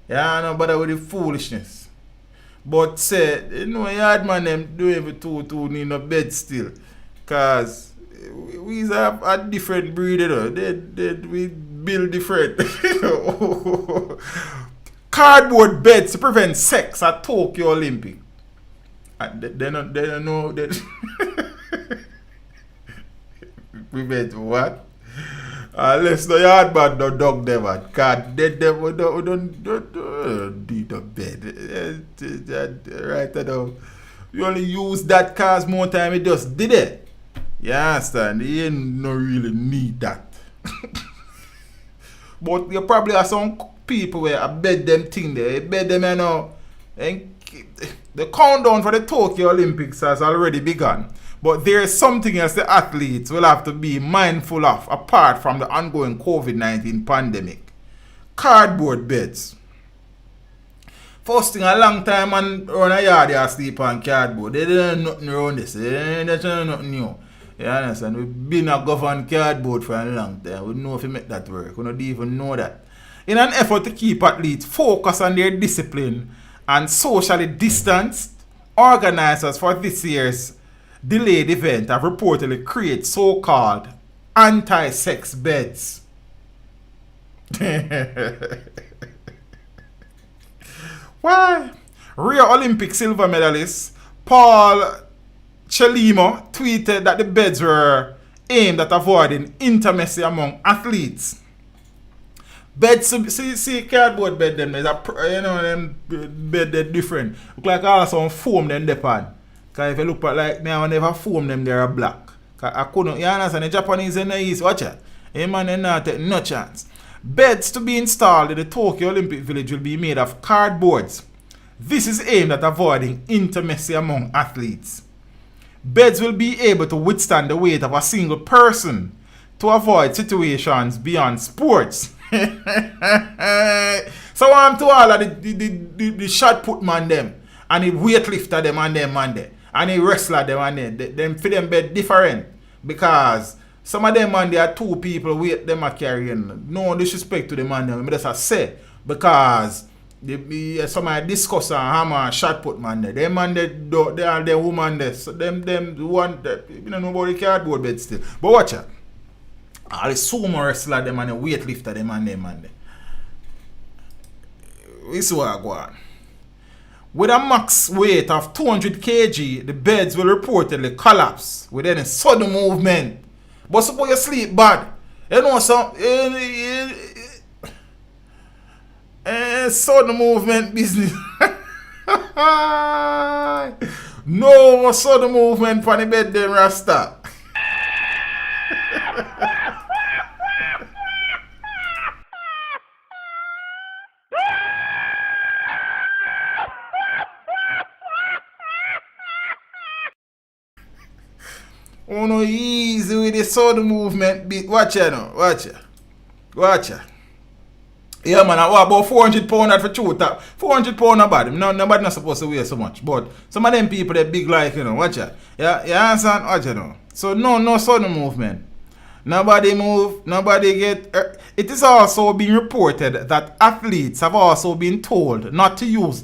Yeah, no bother with the foolishness. But say, you know, yard man them do every two need no bed still. Cause we have a different breed, you know. We build different. Cardboard beds to prevent sex at Tokyo Olympic. They don't know that. Prevent what? Unless the yard man don't dog them at God, don't need a bed. Right now. You only use that cause more time it just did it. You understand? You ain't no really need that. But you probably have some people where I bet them thing there. I bet them, you know. And the countdown for the Tokyo Olympics has already begun. But there is something else the athletes will have to be mindful of apart from the ongoing COVID-19 pandemic. Cardboard beds. First thing, a long time man run a yard they sleep on cardboard. They didn't know nothing around this. They didn't know nothing new. You understand? We've been a governed cardboard for a long time. We know if we make that work. We don't even know that. In an effort to keep athletes focused on their discipline and socially distanced, organizers for this year's delayed event have reportedly created so-called anti-sex beds. Why? Rio Olympic silver medalist Paul Chelimo tweeted that the beds were aimed at avoiding intimacy among athletes. Beds, see cardboard bed them, there's a, you know, them bed they're different. Look like all some foam them depend. Because if you look at like me, I never foam them, they're black. Cause I couldn't, you understand, the Japanese in the East, watch it. Hey man, they not take no chance. Beds to be installed in the Tokyo Olympic Village will be made of cardboards. This is aimed at avoiding intimacy among athletes. Beds will be able to withstand the weight of a single person to avoid situations beyond sports. So I'm to all of the shot put man them and the weightlifter them and them man there and the wrestler them and them for them bed different because some of them man there are two people weight them are carrying. No disrespect to the man them, but that's say because somebody discuss and hammer shot put man there. Them man they are the woman there. So them one that you don't know about the cardboard bed still. But watch out. All the sumo wrestler them and the weightlifter them and them man there. We see what I go on. With a max weight of 200 kg, the beds will reportedly collapse with any sudden movement. But suppose you sleep bad, you know some sudden movement business. No sudden movement for the bed them Rasta. Oh no, easy with the sudden movement bit. Watch ya now, watch ya. Yeah man, what about 400 pound for two top? 400 pound not bad. Nobody not supposed to weigh so much. But some of them people that big like, you know, watch ya. Yeah, you understand? Watch ya now. So no sudden movement. Nobody move, nobody get hurt. It is also being reported that athletes have also been told not to use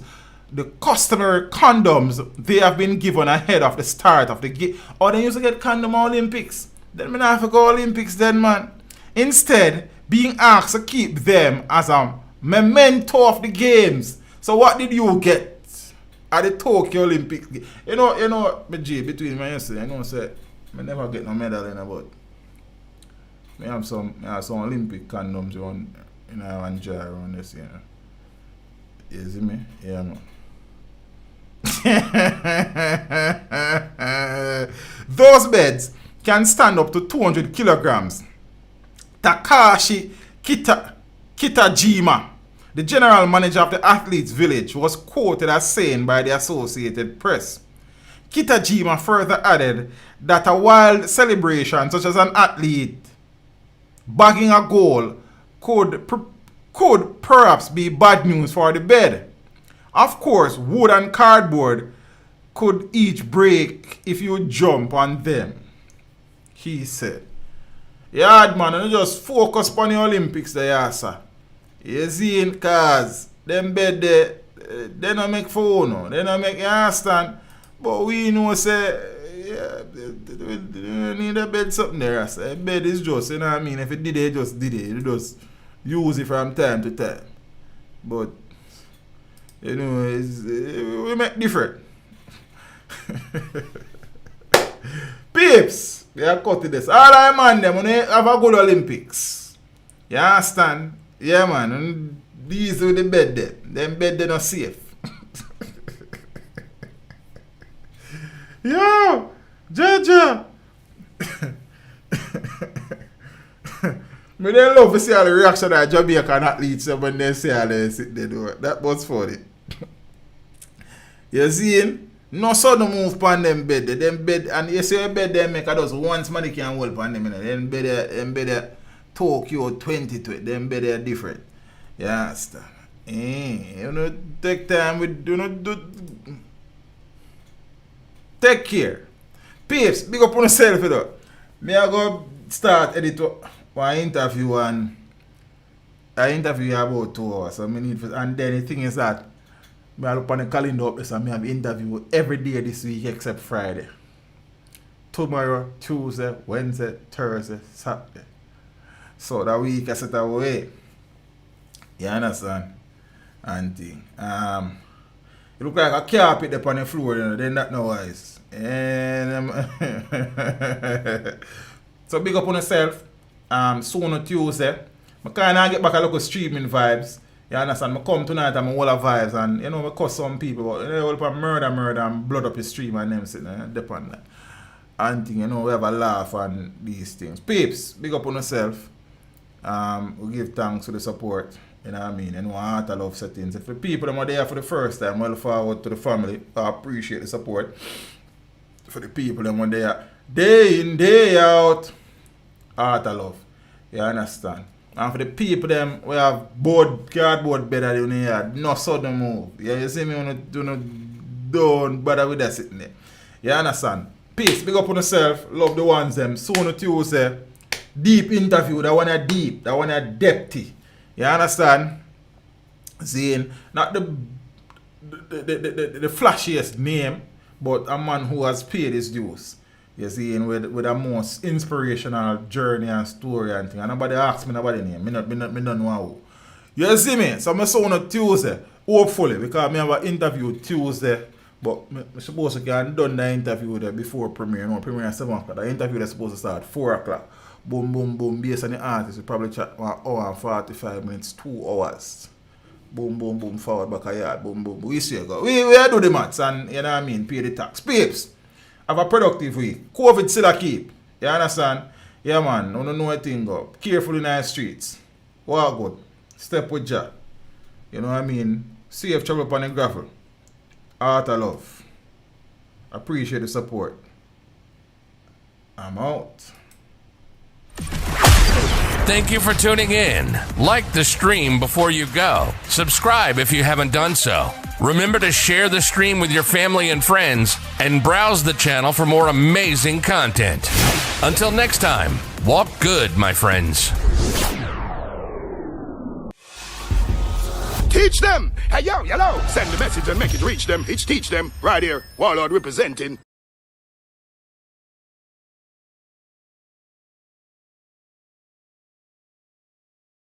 the customary condoms they have been given ahead of the start of the game. Or they used to get condom Olympics. Then we not have to go Olympics then, man. Instead, being asked to keep them as a memento of the games. So what did you get at the Tokyo Olympics? You know, between me and you, I know say I never get no medal in about. I have some Olympic condoms in one jar around this, you know. You see me? Yeah, man. Those beds can stand up to 200 kilograms. Takashi Kitajima, the general manager of the athletes village, was quoted as saying by the Associated Press. Kitajima further added that a wild celebration such as an athlete bagging a goal could perhaps be bad news for the bed. Of course, wood and cardboard could each break if you jump on them, he said. Yeah, man, you just focus on the Olympics there, sir. You see, cause them bed they don't make for no, they don't make you understand. But we know say you need a bed something there, sir. A bed is just, you know what I mean? If it did it, just did it. You just use it from time to time. But you know, we make different. Peeps, we are cutting this. All right, man, them when they have a good Olympics. You understand? Yeah, man. And these with the bed there. Them bed they not safe. Yo, Jaja. Me they love to see all the reaction that Jamaican athletes have when they see all they sit there do it. That was funny. You see? No sudden move upon them bed. Them bed and you see your bed they make just once money can hold upon them. Them bed Tokyo 20 to it. Them bed are different. You understand? You know, take time with take care. Peeps, big up on yourself though. Me I go start edit one interview and I interview about 2 hours. So me need for, and then the thing is that me I look on the calendar up so me have interview every day this week except Friday. Tomorrow, Tuesday, Wednesday, Thursday, Saturday. So that week I set away. You understand? And thing. It look like a carpet up on the floor, you know, then that no wise. And so big up on yourself. Soon on Tuesday. I kinda get back a look at streaming vibes. You understand? I come tonight and I'm all of vibes and you know I cuss some people, but you know all up murder and blood up the stream and them sitting depend that. And thing, you know, we have a laugh on these things. Peeps, big up on yourself. We give thanks for the support. You know what I mean? And heart of love settings. If the people that are there for the first time, well forward to the family. I appreciate the support. For the people that are there day in, day out, heart of love. You understand? And for the people them we have cardboard bed that you need, no sudden move. Yeah, you see me don't bother with that sitting there. You understand? Peace, big up on yourself, love the ones them. Soon on Tuesday, deep interview, that one are deep, that one are depthy. You understand? Seeing not the flashiest name, but a man who has paid his dues. You see, with a most inspirational journey and story and thing. And nobody asks me nobody name. Me don't know how. You see me? So I saw on Tuesday, hopefully, because I have an interview Tuesday, but I suppose I can done the interview there before premiere. No, premiere at 7 o'clock. The interview is supposed to start at 4 o'clock. Boom, boom, boom. Based on the artist, we probably chat 1 hour and 45 minutes, 2 hours. Boom, boom, boom, forward, back a yard, boom, boom. We see you go. We do the maths and, you know what I mean, pay the tax. Peeps, have a productive week. COVID still a keep. You understand? Yeah, man, don't know a thing go. Careful in the streets. Walk good. Step with Jah. You know what I mean? Safe travel upon the gravel. Heart of love. Appreciate the support. I'm out. Thank you for tuning in. Like the stream before you go. Subscribe if you haven't done so. Remember to share the stream with your family and friends and browse the channel for more amazing content. Until next time, walk good, my friends. Teach them! Hey, yo, hello! Send the message and make it reach them. It's Teach Them, right here. Warlord representing.